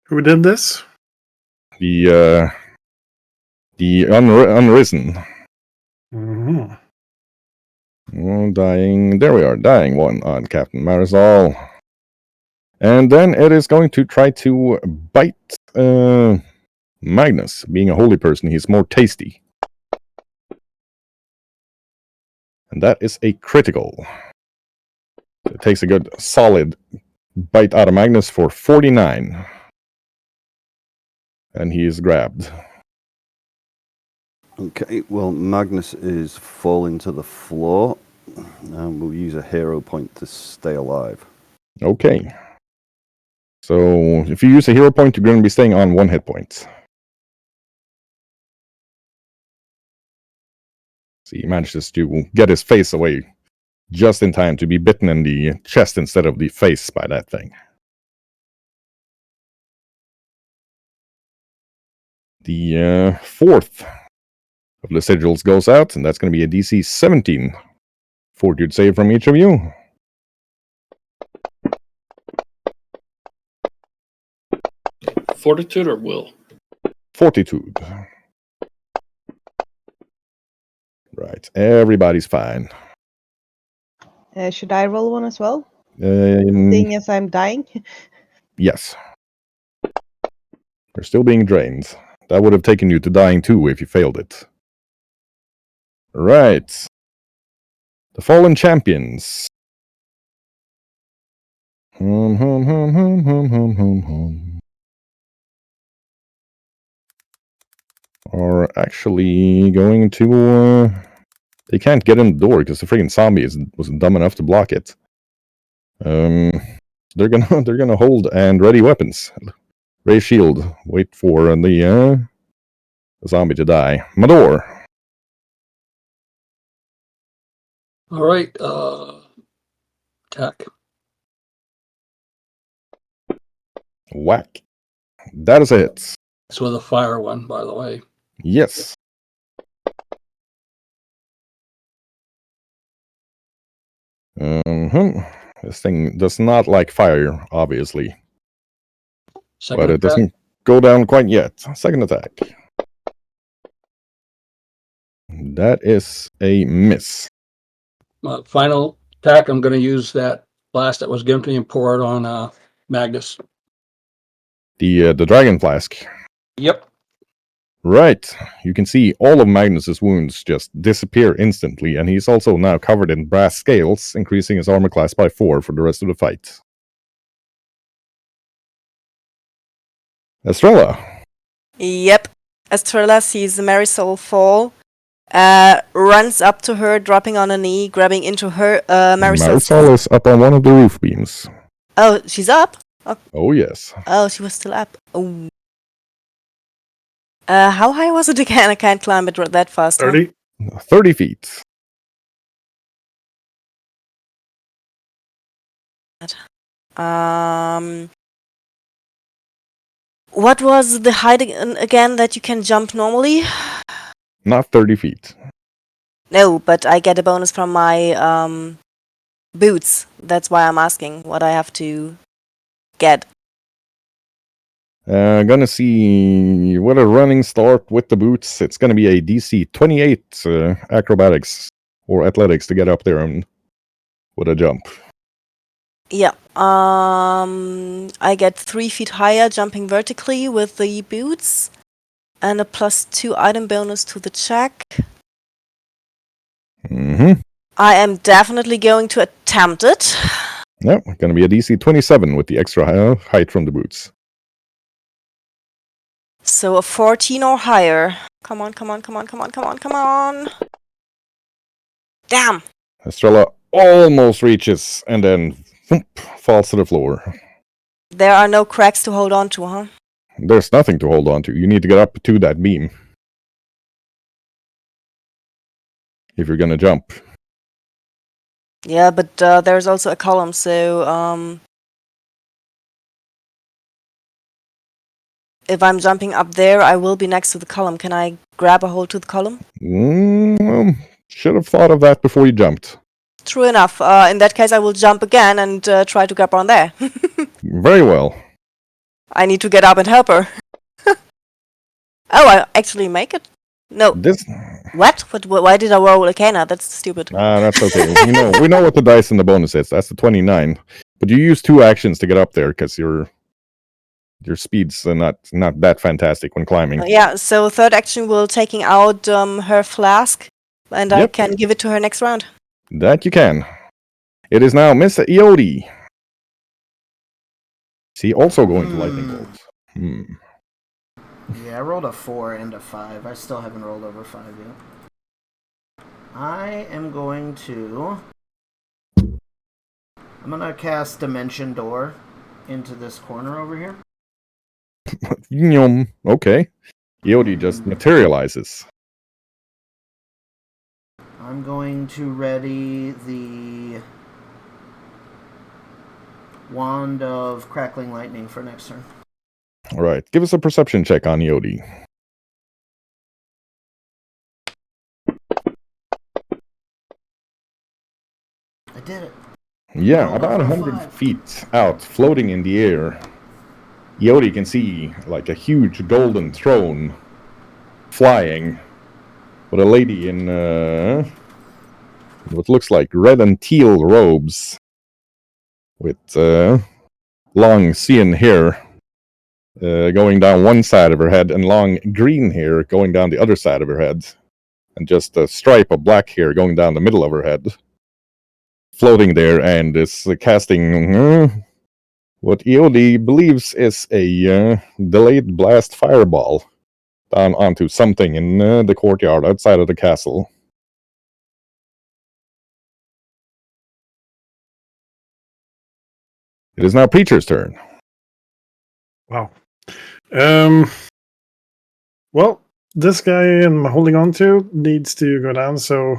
C: Who did this?
B: The Unrisen.
C: Mm-hmm.
B: Dying. There we are. Dying 1 on Captain Marisol. And then it is going to try to bite Magnus. Being a holy person, he's more tasty. And that is a critical. It takes a good solid bite out of Magnus for 49. And he is grabbed.
A: Okay, well, Magnus is falling to the floor, and we'll use a hero point to stay alive.
B: Okay. So if you use a hero point, you're going to be staying on 1 hit point. So he manages to get his face away just in time to be bitten in the chest instead of the face by that thing. The 4th of the sigils goes out, and that's going to be a DC 17 fortitude save from each of you.
D: fortitude or will?
B: Fortitude. Right, everybody's fine.
H: Should I roll one as well? Seeing as I'm dying?
B: Yes. You're still being drained. That would have taken you to dying 2 if you failed it. Right. The Fallen Champions. Home, home, home, home, home, home, home, home. Are actually going to... they can't get in the door because the freaking zombie wasn't dumb enough to block it. They're gonna hold and ready weapons. Raise shield. Wait for the zombie to die. Mador.
G: All right. Attack.
B: Whack. That is a hit.
G: It's with a fire one, by the way.
B: Yes. This thing does not like fire, obviously.
G: Second
B: But it
G: attack.
B: doesn't go down quite yet. Second attack. That is a miss.
G: Final attack, I'm going to use that blast that was given to me and pour it on Magnus.
B: The dragon flask.
G: Yep.
B: Right. You can see all of Magnus's wounds just disappear instantly, and he's also now covered in brass scales, increasing his armor class by 4 for the rest of the fight. Estrella.
I: Yep. Estrella sees Marisol fall, runs up to her, dropping on a knee, grabbing into her.
B: Marisol is up on one of the roof beams.
I: Oh, she's up?
B: Oh, yes.
I: Oh, she was still up. Oh. How high was it again? I can't climb it that fast.
C: 30?
B: 30 feet.
I: What was the height again that you can jump normally?
B: Not 30 feet.
I: No, but I get a bonus from my boots. That's why I'm asking what I have to get?
B: Gonna see what a running start with the boots. It's gonna be a DC 28 acrobatics or athletics to get up there and with a jump.
I: Yeah. I get 3 feet higher jumping vertically with the boots, and a +2 item bonus to the check.
B: Mm-hmm.
I: I am definitely going to attempt it.
B: No, gonna be a DC 27 with the extra height from the boots.
I: So a 14 or higher. Come on, come on, come on, come on, come on, come on. Damn.
B: Estrella almost reaches and then thump, falls to the floor.
I: There are no cracks to hold on to, huh?
B: There's nothing to hold on to. You need to get up to that beam if you're gonna jump.
I: Yeah, but there's also a column, so if I'm jumping up there, I will be next to the column. Can I grab a hold to the column?
B: Should have thought of that before you jumped.
I: True enough. In that case, I will jump again and try to grab on there.
B: Very well.
I: I need to get up and help her. Oh, I actually make it? No.
B: This
I: What? Why did I roll a canna? That's stupid.
B: that's okay. we know what the dice and the bonus is. That's the 29. But you use 2 actions to get up there because your speed's not that fantastic when climbing.
I: Yeah, so third action will taking out her flask, and I
B: Yep.
I: can give it to her next round.
B: That you can. It is now Miss Iodi. See, also going to lightning bolt.
F: Yeah, I rolled a 4 and a 5. I still haven't rolled over 5 yet. I am going to... I'm going to cast Dimension Door into this corner over here.
B: Okay. Iodi just materializes.
F: I'm going to ready the Wand of Crackling Lightning for next turn.
B: All right. Give us a perception check on Iodi.
F: I did it.
B: Yeah,
F: Oh,
B: about
F: over
B: 100
F: 5.
B: feet out, floating in the air. Iodi can see like a huge golden throne flying with a lady in what looks like red and teal robes with long cyan hair going down one side of her head and long green hair going down the other side of her head, and just a stripe of black hair going down the middle of her head, floating there, and is casting what Iodi believes is a delayed blast fireball down onto something in the courtyard outside of the castle. It is now Preacher's turn.
C: Wow. Well, this guy I'm holding on to needs to go down, so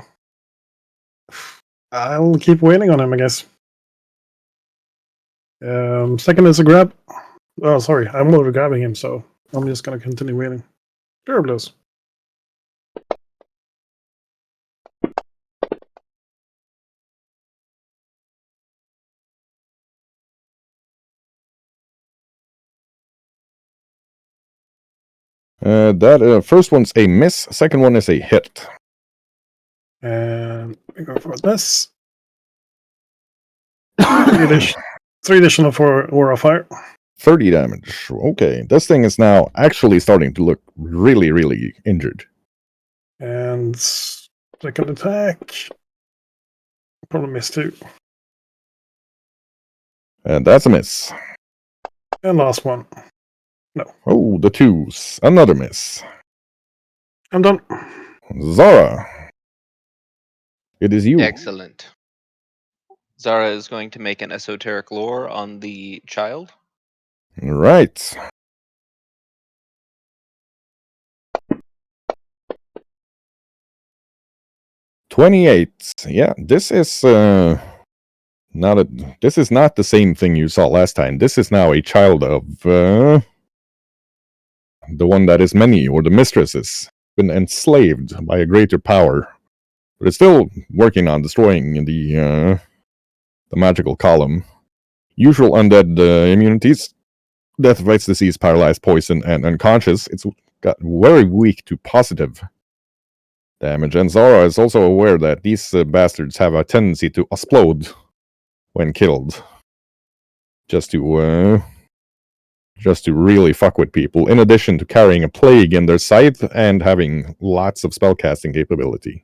C: I'll keep waiting on him, I guess. Second is a grab. Oh, sorry, I'm already grabbing him, so I'm just gonna continue waiting. Sure, Blues.
B: That first one's a miss, second one is a hit.
C: And we go for this. 3 additional for Aura Fire.
B: 30 damage. Okay, this thing is now actually starting to look really, really injured.
C: And second attack. Probably miss too.
B: And that's a miss.
C: And last one.
B: Oh, the 2s. Another miss.
C: I'm done.
B: Zara. It is you.
E: Excellent. Zara is going to make an esoteric lore on the child.
B: Right. $28. Yeah, this is this is not the same thing you saw last time. This is now a child of the one that is many, or the mistresses, been enslaved by a greater power. But it's still working on destroying the magical column. usual undead immunities. Death, effects, disease, paralyzed, poison, and unconscious. It's got very weak to positive damage. And Zara is also aware that these bastards have a tendency to explode when killed. Just to really fuck with people, in addition to carrying a plague in their scythe and having lots of spellcasting capability.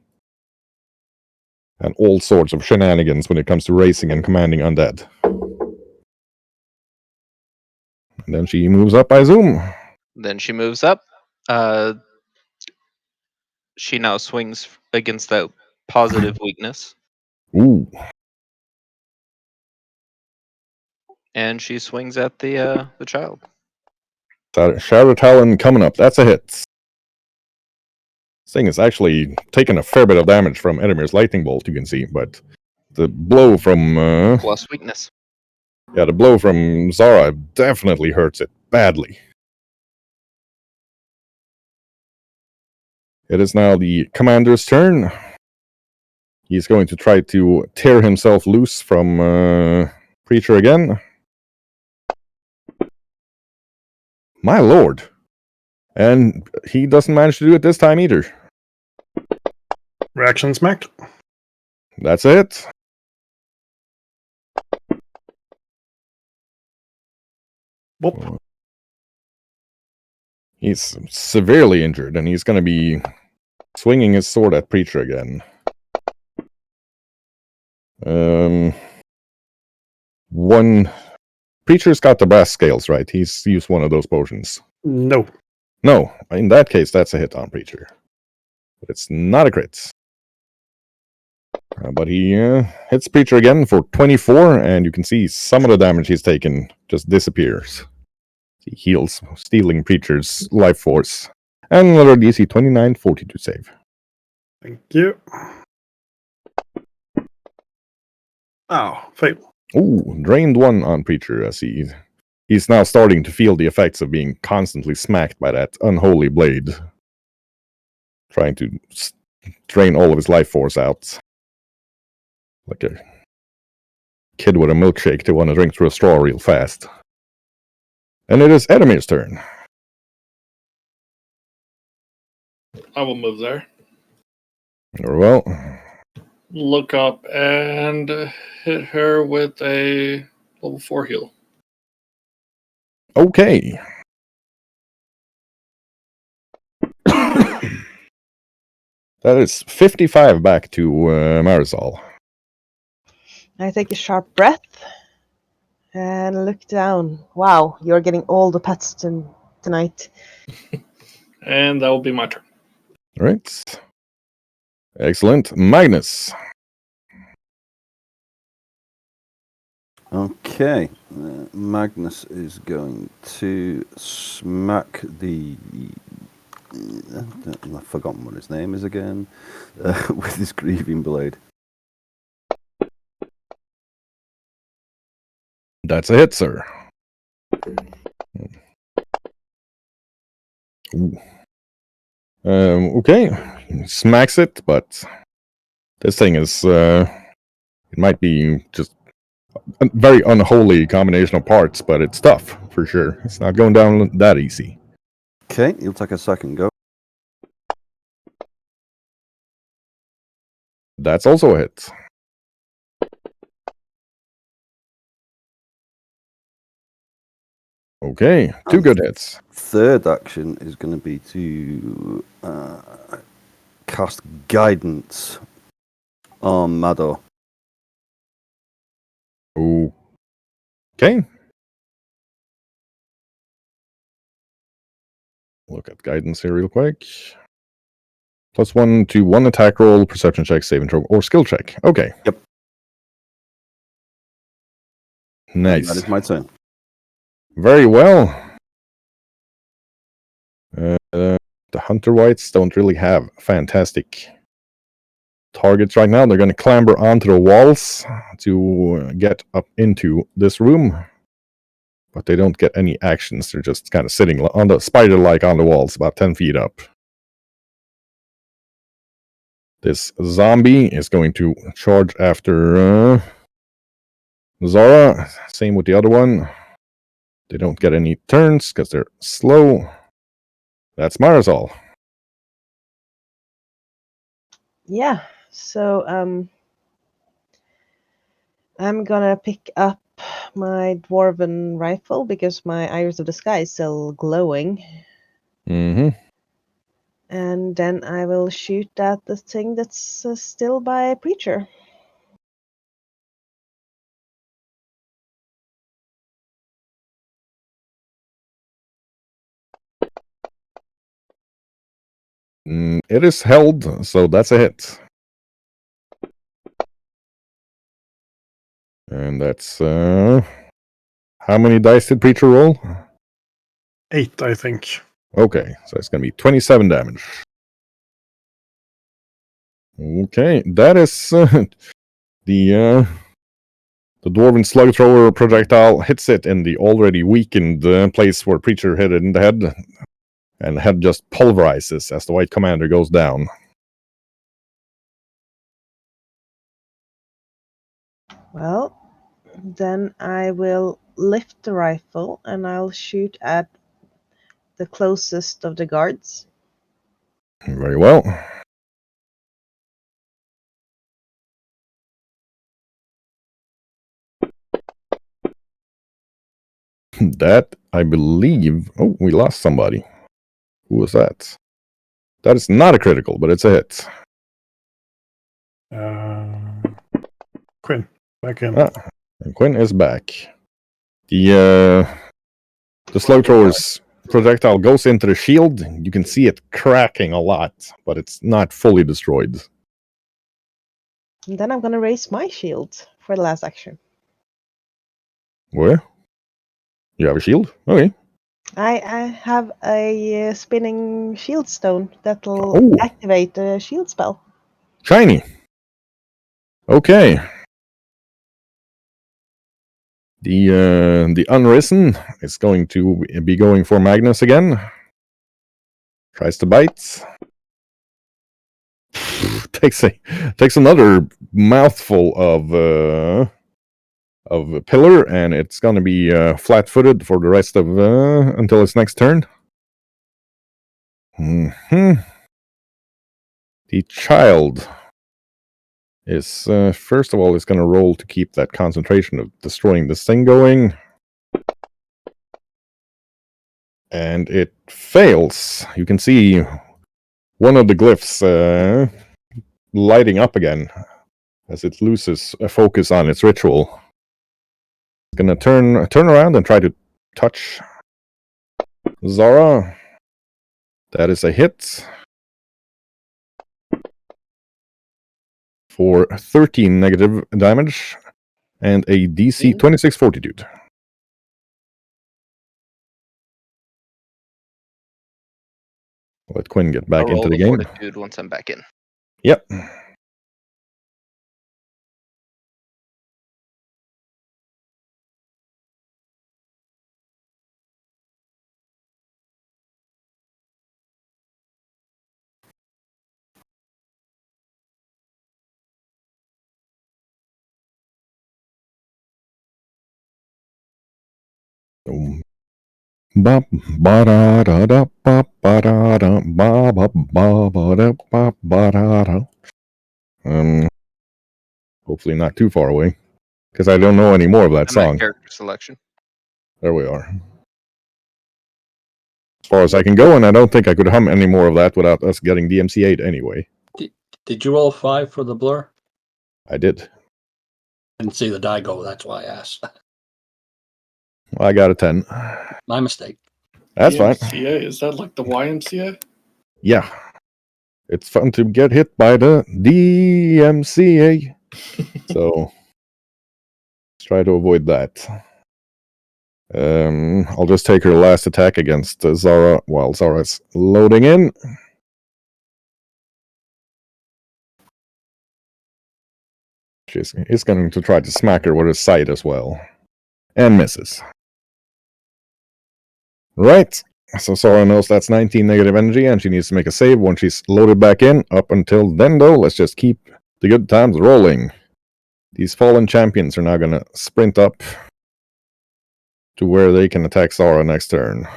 B: And all sorts of shenanigans when it comes to racing and commanding undead. And then she moves up, I assume.
E: Then she moves up. She now swings against that positive weakness.
B: Ooh.
E: And she swings at the child.
B: Shadow Talon coming up. That's a hit. This thing is actually taking a fair bit of damage from Edemir's lightning bolt, you can see, but the blow from
E: Plus weakness.
B: Yeah, the blow from Zara definitely hurts it badly. It is now the commander's turn. He's going to try to tear himself loose from Preacher again. My lord. And he doesn't manage to do it this time either.
C: Reaction smacked.
B: That's it.
C: Boop.
B: He's severely injured, and he's going to be swinging his sword at Preacher again. One... Preacher's got the brass scales, right? He's used one of those potions.
C: No.
B: No, in that case, that's a hit on Preacher. But it's not a crit. But he hits Preacher again for 24, and you can see some of the damage he's taken just disappears. He heals, stealing Preacher's life force. And another DC 29 fortitude save.
C: Thank you. Oh, fail.
B: Ooh, drained 1 on Preacher as he's now starting to feel the effects of being constantly smacked by that unholy blade. Trying to drain all of his life force out. Like a kid with a milkshake to want to drink through a straw real fast. And it is Edemir's turn.
D: I will move there.
B: Very well.
D: Look up and hit her with a level 4 heal.
B: Okay. That is 55 back to Marisol.
H: I take a sharp breath and look down. Wow, you're getting all the pets tonight.
D: And that will be my turn.
B: All right. Excellent. Magnus.
A: Okay. Magnus is going to smack the... I've forgotten what his name is again. With his grieving blade.
B: That's a hit, sir. Okay. Smacks it, but this thing is... it might be just a very unholy combination of parts, but it's tough, for sure. It's not going down that easy.
A: Okay, he'll take a second go.
B: That's also a hit. Okay, 2 good hits.
A: Third action is going to be to cast Guidance on Mado.
B: Okay. Look at guidance here real quick. +1 to 1 attack roll, perception check, saving throw, or skill check. Okay.
A: Yep.
B: Nice.
A: That is my turn.
B: Very well. The Hunter Whites don't really have fantastic targets right now. They're going to clamber onto the walls to get up into this room. But they don't get any actions. They're just kind of sitting on the spider-like on the walls, about 10 feet up. This zombie is going to charge after Zara, same with the other one. They don't get any turns because they're slow. That's Marisol.
H: Yeah. So I'm gonna pick up my dwarven rifle because my iris of the sky is still glowing.
B: Mm-hmm.
H: And then I will shoot at the thing that's still by Preacher.
B: It is held, so that's a hit. And that's how many dice did Preacher roll?
C: 8, I think.
B: Okay, so it's going to be 27 damage. Okay, that is the dwarven slug thrower projectile hits it in the already weakened place where Preacher hit it in the head, and the head just pulverizes as the White Commander goes down.
H: Well, then I will lift the rifle and I'll shoot at the closest of the guards.
B: Very well. That, I believe... Oh, we lost somebody. Who was that? That is not a critical, but it's a hit.
C: Quinn, back in.
B: And Quinn is back. The slug thrower's projectile goes into the shield. You can see it cracking a lot, but it's not fully destroyed.
H: And then I'm gonna raise my shield for the last action.
B: Where? You have a shield? Okay.
H: I have a spinning shield stone that'll activate the shield spell.
B: Shiny. Okay. The Unrisen is going to be going for Magnus again. Tries to bite. takes another mouthful of pillar, and it's going to be flat-footed for the rest of until its next turn. The child is first of all is going to roll to keep that concentration of destroying this thing going, and it fails. You can see one of the glyphs lighting up again as it loses a focus on its ritual. It's gonna turn around and try to touch Zara. That is a hit for 13 negative damage and a DC 26 fortitude. Let Quinn get back
E: I'll roll
B: into the game.
E: Fortitude once I'm back in.
B: Yep. Hopefully not too far away, because I don't know any more of that
E: I'm at
B: song.
E: character selection.
B: There we are. As far as I can go, and I don't think I could hum any more of that without us getting DMCA'd anyway.
G: Did you roll 5 for the blur?
B: I did.
G: Didn't see the die go, that's why I asked.
B: I got a 10.
G: My mistake.
B: That's fine.
D: YMCA? Is that like the YMCA?
B: Yeah. It's fun to get hit by the DMCA. So, let's try to avoid that. I'll just take her last attack against Zara while Zara's loading in. He's going to try to smack her with his sight as well. And misses. Right. So Zara knows that's 19 negative energy, and she needs to make a save once she's loaded back in. Up until then, though, let's just keep the good times rolling. These fallen champions are now going to sprint up to where they can attack Zara next turn.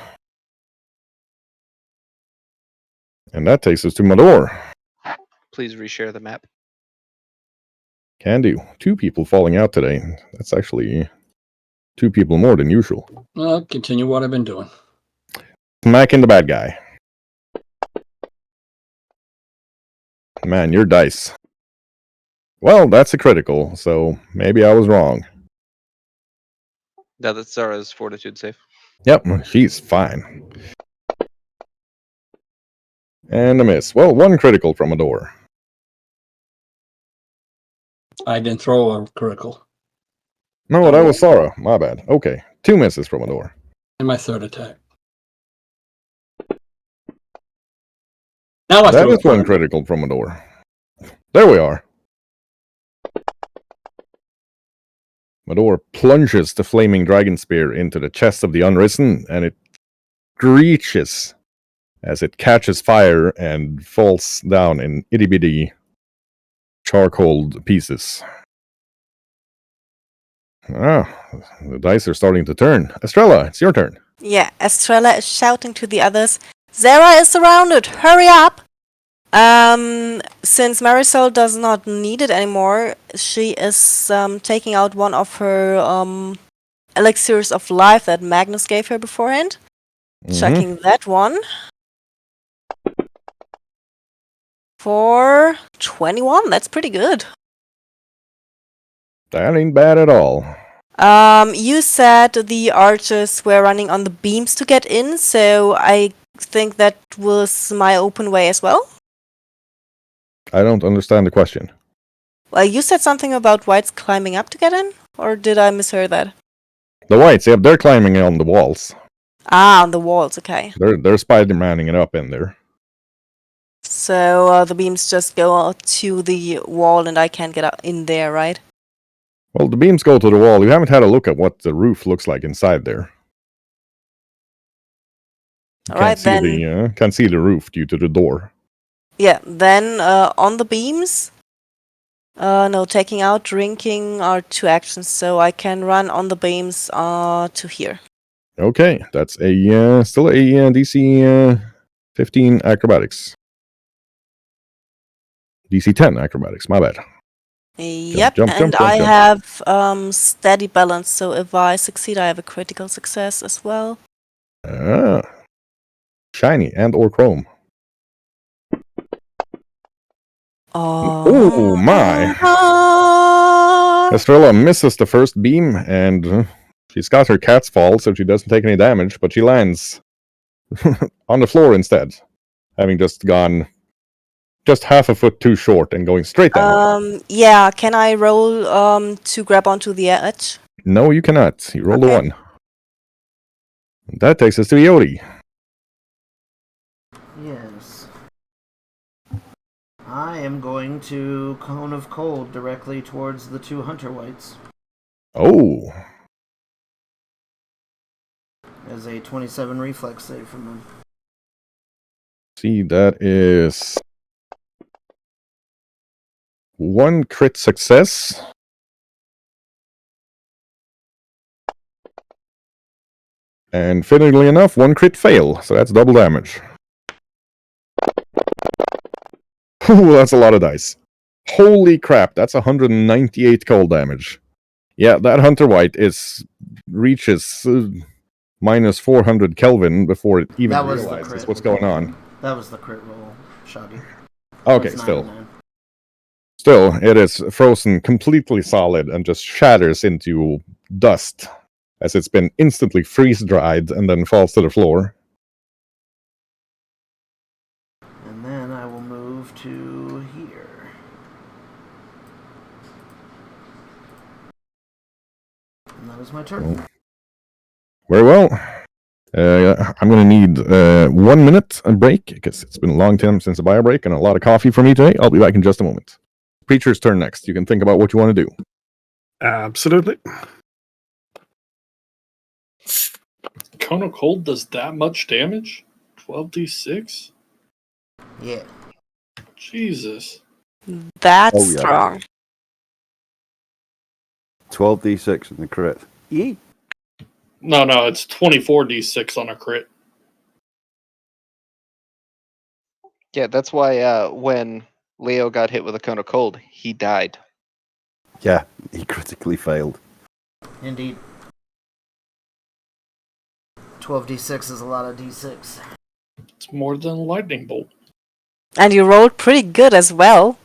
B: And that takes us to Mador.
E: Please reshare the map.
B: Can do. 2 people falling out today. That's actually 2 people more than usual.
G: I'll continue what I've been doing.
B: Smacking the bad guy. Man, your dice. Well, that's a critical, so maybe I was wrong.
E: Yeah, that's Zara's fortitude save.
B: Yep, she's fine. And a miss. Well, 1 critical from a door.
G: I didn't throw a critical
B: No, that was Zara. My bad. Okay, 2 misses from a door.
G: in my 3rd attack. Now I
B: That
G: throw
B: is 1 critical from a door. There we are. Mador plunges the flaming dragon spear into the chest of the Unrisen, and it screeches as it catches fire and falls down in itty-bitty charcoal pieces. Ah, the dice are starting to turn. Estrella, it's your turn.
I: Yeah, Estrella is shouting to the others, Zara is surrounded, hurry up! Since Marisol does not need it anymore, she is taking out one of her elixirs of life that Magnus gave her beforehand. Checking that one. For 21, that's pretty good.
B: That ain't bad at all.
I: You said the archers were running on the beams to get in, so I think that was my open way as well.
B: I don't understand the question.
I: Well, you said something about whites climbing up to get in, or did I mishear that?
B: The whites, yep, they're climbing on the walls.
I: Ah, on the walls, okay.
B: They're Spider-Manning it up in there.
I: So the beams just go to the wall and I can't get in there, right?
B: Well, the beams go to the wall. You haven't had a look at what the roof looks like inside there.
I: Alright, then.
B: Can't see the roof due to the door.
I: Yeah, then on the beams. No, taking out, drinking are 2 actions, so I can run on the beams to here.
B: Okay, that's still a DC 15 acrobatics. DC 10 acrobatics, my bad.
I: Yep,
B: jump,
I: and
B: jump,
I: I
B: jump.
I: have steady balance, so if I succeed, I have a critical success as well.
B: Shiny and or chrome.
I: Oh
B: my! Estrella misses the first beam, and she's got her cat's fall, so she doesn't take any damage, but she lands on the floor instead, having just gone just half a foot too short and going straight down.
I: Yeah, can I roll to grab onto the edge?
B: No, you cannot. You rolled a 1. That takes us to Yodi.
F: Yes. I am going to Cone of Cold directly towards the 2 Hunter Whites.
B: Oh.
F: As a 27 reflex save from them.
B: See, that is 1 crit success. And fittingly enough, 1 crit fail, so that's double damage. Ooh, that's a lot of dice. Holy crap, that's 198 cold damage. Yeah, that Hunter White reaches minus 400 Kelvin before it even realizes what's going on.
F: That was the crit roll, Shoggy.
B: Okay, Still, it is frozen completely solid and just shatters into dust as it's been instantly freeze-dried and then falls to the floor.
F: And then I will move to here. And that is my turn.
B: Oh. Very well. I'm going to need 1 minute a break because it's been a long time since a bio break and a lot of coffee for me today. I'll be back in just a moment. Preacher's turn next. You can think about what you want to do.
C: Absolutely.
D: Cone of Cold does that much damage? 12d6?
F: Yeah.
D: Jesus.
I: That's strong.
A: 12d6 in the crit. Yee.
D: No, it's 24d6 on a crit.
E: Yeah, that's why when Leo got hit with a cone of cold, he died.
A: Yeah, he critically failed.
F: Indeed. 12d6 is a lot of d6.
D: It's more than a lightning bolt.
I: And you rolled pretty good as well.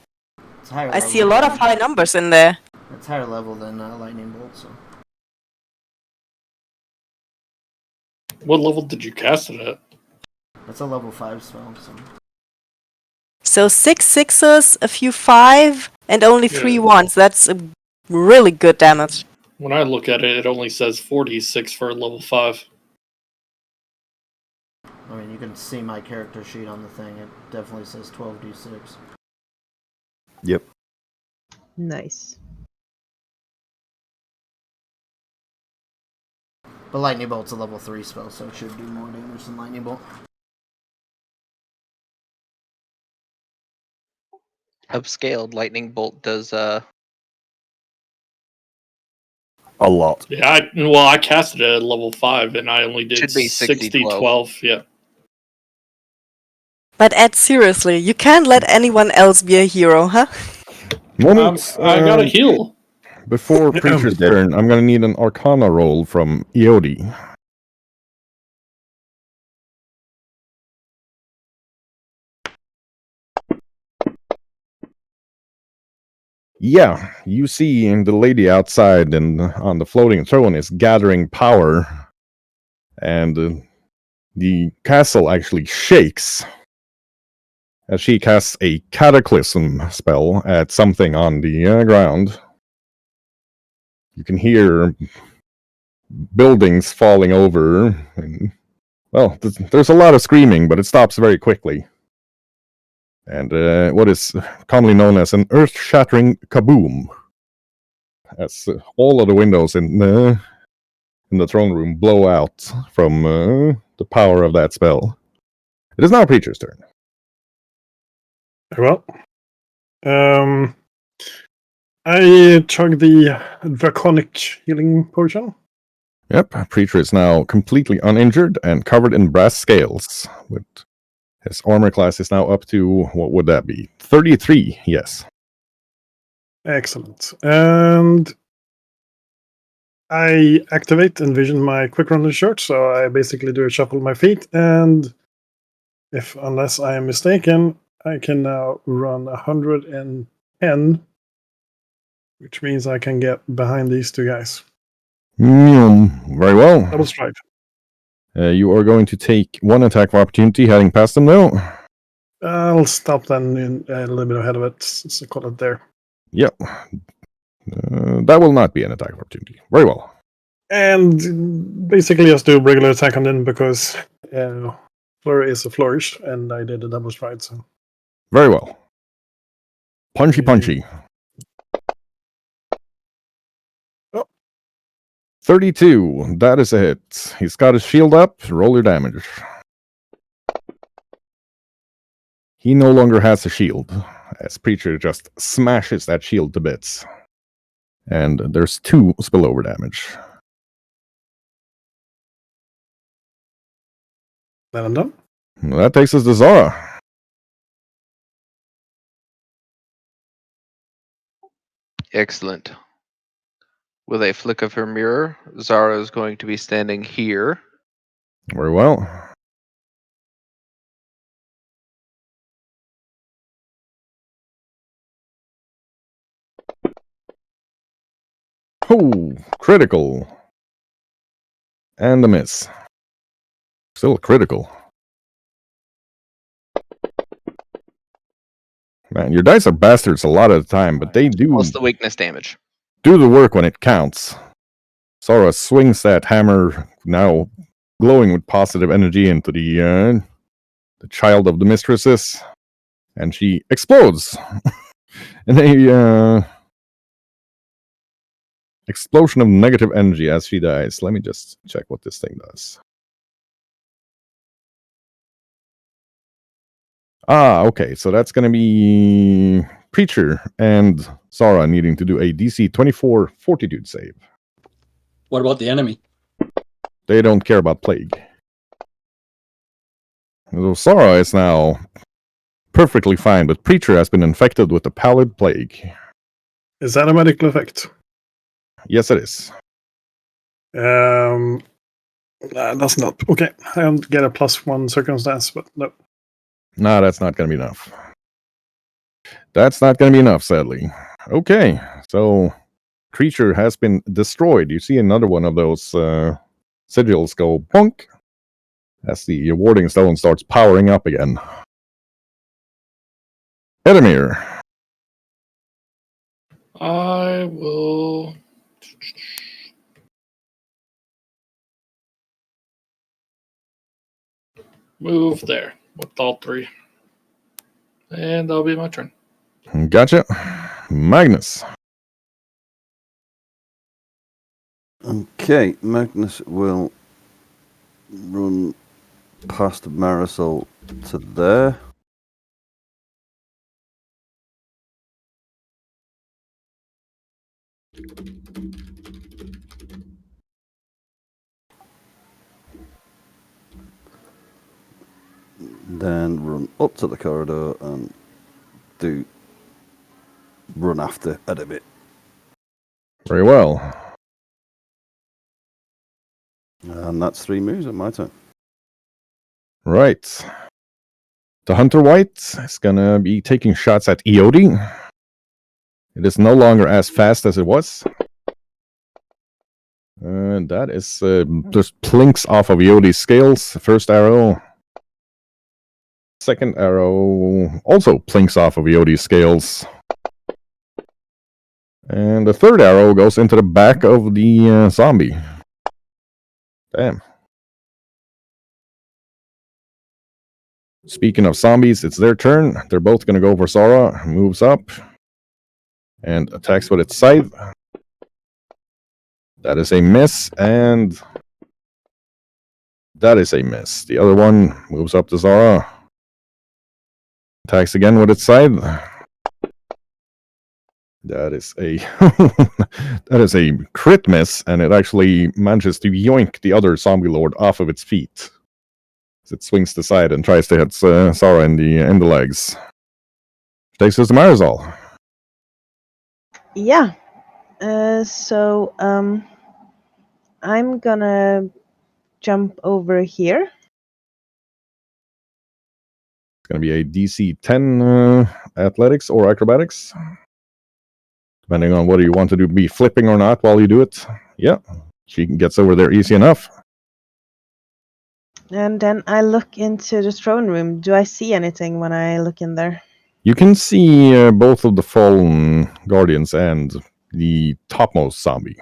F: It's higher
I: I
F: level
I: see a lot of high numbers in there.
F: It's higher level than lightning bolt. So
D: What level did you cast it at?
F: it's a level 5 spell.
I: So 6 sixes, a few 5, and only 3
D: Yeah.
I: ones. That's a really good damage.
D: When I look at it, it only says 46 for level 5.
F: I mean, you can see my character sheet on the thing. It definitely says 12d6.
A: Yep.
H: Nice.
F: But lightning bolt's a level 3 spell, so it should do more damage than lightning bolt.
E: Upscaled lightning bolt does
A: A lot.
D: Yeah, I casted it at level 5, and I only did
E: Should be
D: 60-12. Yeah.
I: But Ed, seriously, you can't let anyone else be a hero, huh?
B: Moment.
D: I got a heal.
B: Before Preacher's
A: Dead.
B: turn, I'm going to need an Arcana roll from Iodi. Yeah, you see the lady outside and on the floating throne is gathering power, and the castle actually shakes as she casts a cataclysm spell at something on the ground. You can hear buildings falling over. And, well, there's a lot of screaming, but it stops very quickly. And what is commonly known as an earth-shattering kaboom, as all of the windows in the throne room blow out from the power of that spell. It is now Preacher's turn.
C: Well, I chug the draconic healing potion.
B: Yep, Preacher is now completely uninjured and covered in brass scales. With his armor class is now up to, what would that be? 33, yes.
C: Excellent. And I activate Envision my quick run shirt, so I basically do a shuffle of my feet, and unless I am mistaken, I can now run 110, which means I can get behind these two guys.
B: Very well.
C: Double strike.
B: You are going to take one attack of opportunity heading past them now.
C: I'll stop then in a little bit ahead of it, so call it there.
B: Yep. That will not be an attack of opportunity. Very well.
C: And basically just do regular attack on them because flurry is a flourish, and I did a double stride, so.
B: Very well. Punchy.
C: Oh.
B: 32. That is a hit. He's got his shield up. Roll your damage. He no longer has a shield, as Preacher just smashes that shield to bits. And there's 2 spillover damage.
C: Then I'm done.
B: That takes us to Zara.
E: excellent. With a flick of her mirror, Zara is going to be standing here.
B: Very well. Oh, critical. And a miss. Still critical. Man, your dice are bastards a lot of the time, but they do
E: Plus the weakness damage.
B: do the work when it counts. Sora swings that hammer, now glowing with positive energy, into the child of the mistresses, and she explodes in a explosion of negative energy as she dies. Let me just check what this thing does. Ah, okay, so that's going to be Preacher and Zara needing to do a DC 24 Fortitude save.
G: What about the enemy?
B: They don't care about plague. So Zara is now perfectly fine, but Preacher has been infected with the pallid plague.
C: Is that a medical effect?
B: Yes, it is.
C: That's not okay. I don't get a +1 circumstance, but no.
B: No, that's not going to be enough. That's not going to be enough, sadly. Okay, so creature has been destroyed. You see another one of those sigils go bonk as the warding stone starts powering up again. Edamir.
D: I will move there with all three. And that'll be my turn.
B: Gotcha. Magnus.
A: Okay, Magnus will run past Marisol to there. Then run up to the corridor and run after Ed a bit.
B: Very well.
A: And that's 3 moves at my turn.
B: Right. The Hunter White is going to be taking shots at Eodi. It is no longer as fast as it was. And that is just plinks off of Eodi's scales. First arrow. Second arrow also plinks off of Eodi's scales. And the third arrow goes into the back of the zombie. Damn. Speaking of zombies, it's their turn. They're both going to go for Zara. Moves up. And attacks with its scythe. That is a miss. And that is a miss. The other one moves up to Zara. Attacks again with its scythe. That is a that is a crit miss, and it actually manages to yoink the other zombie lord off of its feet. As it swings to the side and tries to hit Zara in the legs. Takes us to Marisol.
H: Yeah. So I'm gonna jump over here.
B: It's going to be a DC 10 athletics or acrobatics. Depending on whether you want to be flipping or not while you do it. Yeah, she gets over there easy enough.
H: And then I look into the throne room. Do I see anything when I look in there?
B: You can see both of the fallen guardians and the topmost zombie.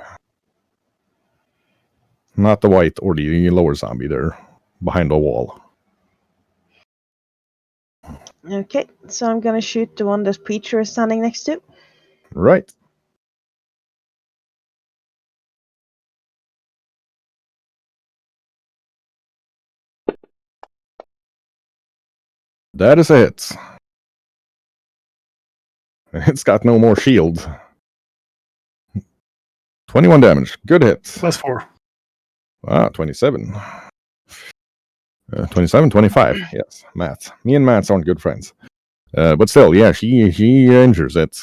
B: Not the white or the lower zombie. They're behind a wall.
H: Okay, so I'm gonna shoot the one that Preacher is standing next to.
B: Right. That is a hit. It's got no more shield. 21 damage. Good hit.
C: +4.
B: Wow, 27. 27, 25. Yes, Matt. Me and Matt aren't good friends. But still, yeah, she injures it.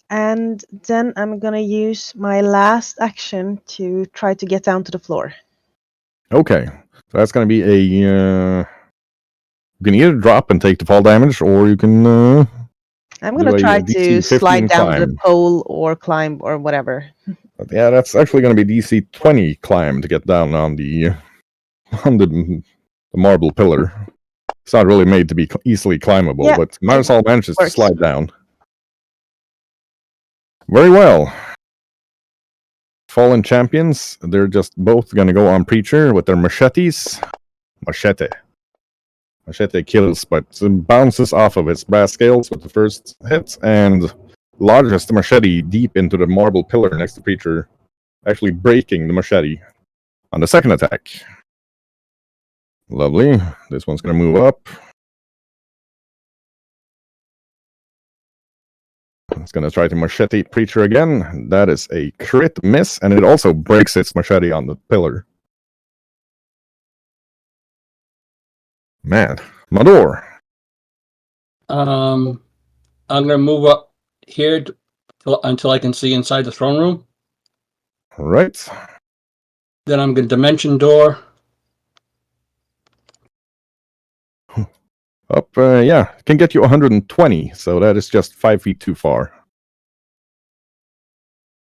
H: And then I'm gonna use my last action to try to get down to the floor.
B: Okay, so that's going to be a... you can either drop and take the fall damage, or you can...
H: I'm gonna
B: do a
H: try
B: DC
H: to
B: 15
H: slide down the
B: climb.
H: pole or climb or whatever.
B: But yeah, that's actually going to be DC 20 climb to get down on the marble pillar. It's not really made to be easily climbable,
H: Yeah,
B: but Marisol manages to
H: works.
B: slide down. Very well. Fallen champions, they're just both going to go on Preacher with their machetes. Machete kills, but bounces off of its brass scales with the first hit and lodges the machete deep into the marble pillar next to Preacher, actually breaking the machete on the second attack. Lovely. This one's going to move up. It's going to try to machete Preacher again. That is a crit miss, and it also breaks its machete on the pillar. Man. Mador.
G: I'm gonna move up here until I can see inside the throne room.
B: Right.
G: Then I'm gonna dimension door.
B: Up, yeah, can get you 120, so that is just 5 feet too far.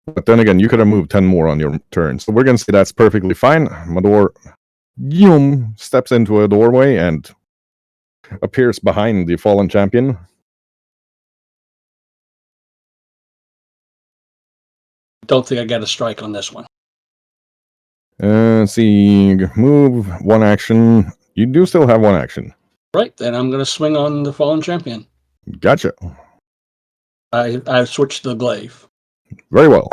B: But then again, you could have moved 10 more on your turn, so we're gonna say that's perfectly fine. Mador, steps into a doorway and appears behind the fallen champion.
G: Don't think I got a strike on this one.
B: See, move, one action. You do still have one action.
G: Right, then I'm gonna swing on the fallen champion.
B: Gotcha.
G: I switched to the glaive.
B: Very well.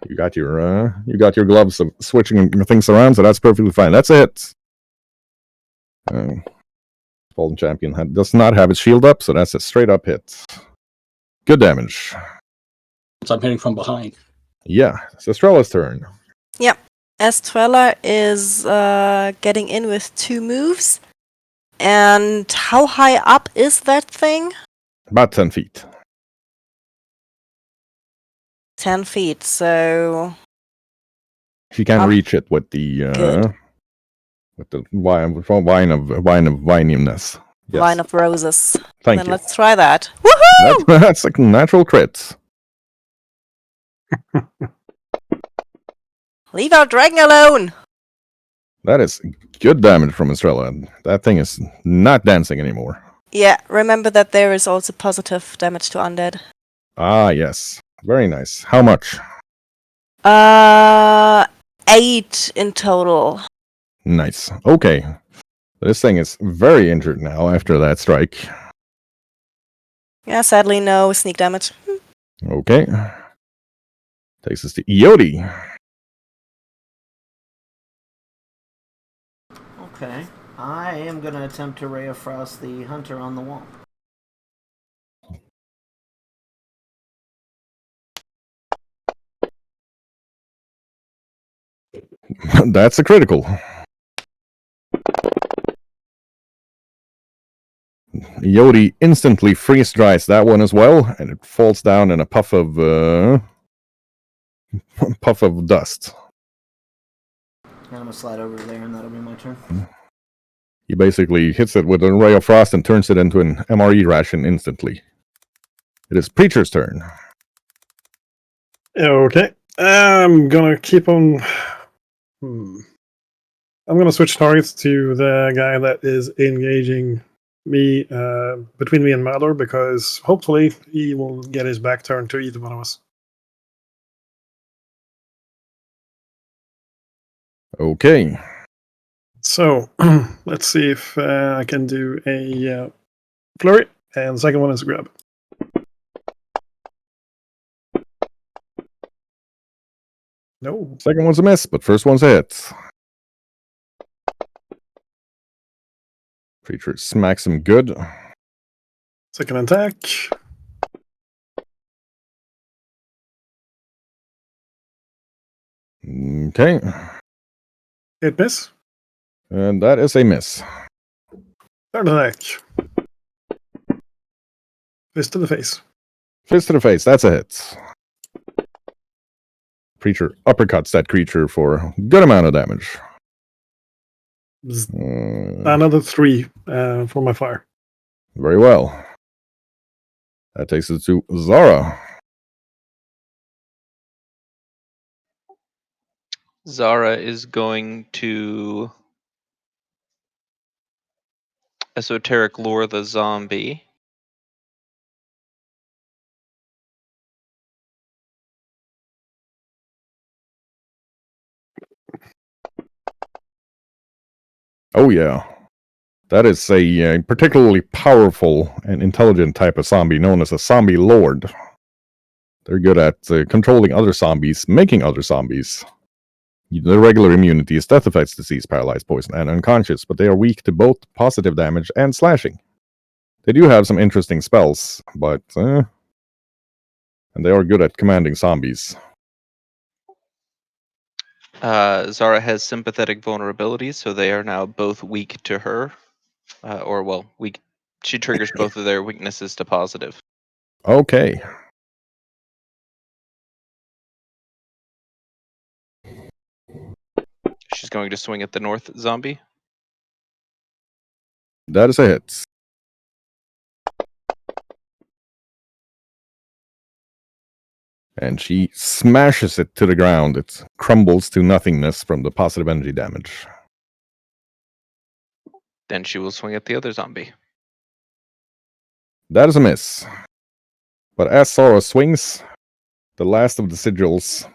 B: You got your gloves of switching things around, so that's perfectly fine. That's it. Fallen champion does not have its shield up, so that's a straight up hit. Good damage.
G: So I'm hitting from behind.
B: Yeah, it's Estrella's turn.
I: Yep. Estrella is getting in with 2 moves. And how high up is that thing?
B: About 10 feet.
I: 10 feet, so...
B: She can reach it with the wine of vininess. Yes.
I: Vine of Roses.
B: Thank
I: Then
B: you.
I: let's try that. Woohoo!
B: That's a natural crit.
I: Leave our dragon alone!
B: That is good damage from Estrella. That thing is not dancing anymore.
I: Yeah, remember that there is also positive damage to undead.
B: Ah, yes. Very nice. How much?
I: 8 in total.
B: Nice. Okay. This thing is very injured now after that strike.
I: Yeah, sadly no sneak damage.
B: Okay. Takes us to Iodi.
F: Okay. I am going to attempt to Ray of Frost the hunter on the wall.
B: That's a critical. Iodi instantly freeze dries that one as well, and it falls down in a puff of dust.
F: And I'm going to slide over there, and that'll be my turn.
B: He basically hits it with a ray of frost and turns it into an MRE ration instantly. It is Preacher's turn.
C: Okay. I'm gonna keep on. I'm gonna switch targets to the guy that is engaging me between me and Malor, because hopefully he will get his back turned to either one of us.
B: Okay.
C: So let's see if I can do a flurry, and the second one is a grab. No.
B: Second one's a miss, but first one's a hit. Preacher smacks him good.
C: Second attack.
B: Okay.
C: Hit miss.
B: And that is a miss.
C: Third attack. Fist to the face.
B: Fist to the face, that's a hit. Preacher uppercuts that creature for a good amount of damage.
C: Another 3 for my fire.
B: Very well. That takes us to Zara.
E: Zara is going to esoteric lore the zombie.
B: Oh yeah. That is a particularly powerful and intelligent type of zombie known as a zombie lord. They're good at controlling other zombies, making other zombies. The regular immunity is death effects, disease, paralyzed, poison, and unconscious, but they are weak to both positive damage and slashing. They do have some interesting spells, but And they are good at commanding zombies.
E: Zara has sympathetic vulnerabilities, so they are now both weak to her. Weak. She triggers both of their weaknesses to positive.
B: Okay.
E: She's going to swing at the north zombie.
B: That is a hit. And she smashes it to the ground. It crumbles to nothingness from the positive energy damage.
E: Then she will swing at the other zombie.
B: That is a miss. But as Zara swings, the last of the sigils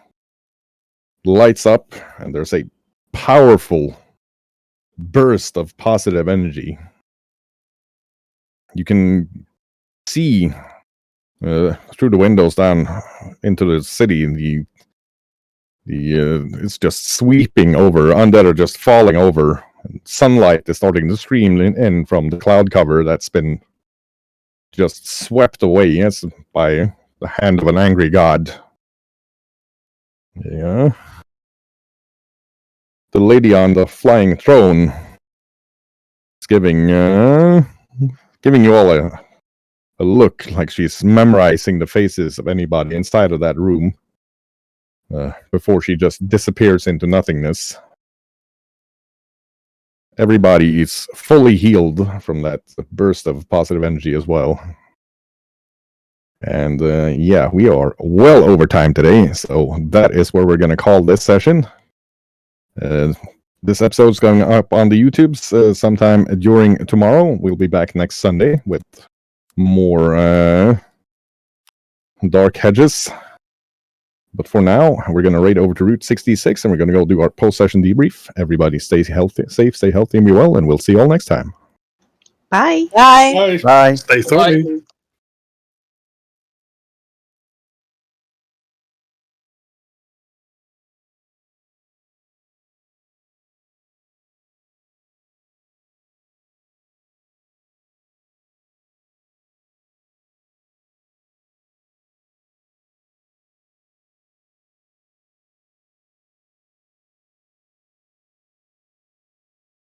B: lights up, and there's a powerful burst of positive energy. You can see through the windows down into the city. It's just sweeping over. Undead are just falling over. Sunlight is starting to stream in from the cloud cover that's been just swept away, yes, by the hand of an angry god. Yeah. The lady on the flying throne is giving you all a look like she's memorizing the faces of anybody inside of that room before she just disappears into nothingness. Everybody is fully healed from that burst of positive energy as well. And we are well over time today, so that is where we're going to call this session. This episode's going up on the YouTubes sometime during tomorrow. We'll be back next Sunday with more Dark Hedges. But for now, we're going to raid over to Route 66, and we're going to go do our post-session debrief. Everybody stay healthy, stay healthy, and be well, and we'll see you all next time.
H: Bye.
I: Bye.
C: Stay thorny.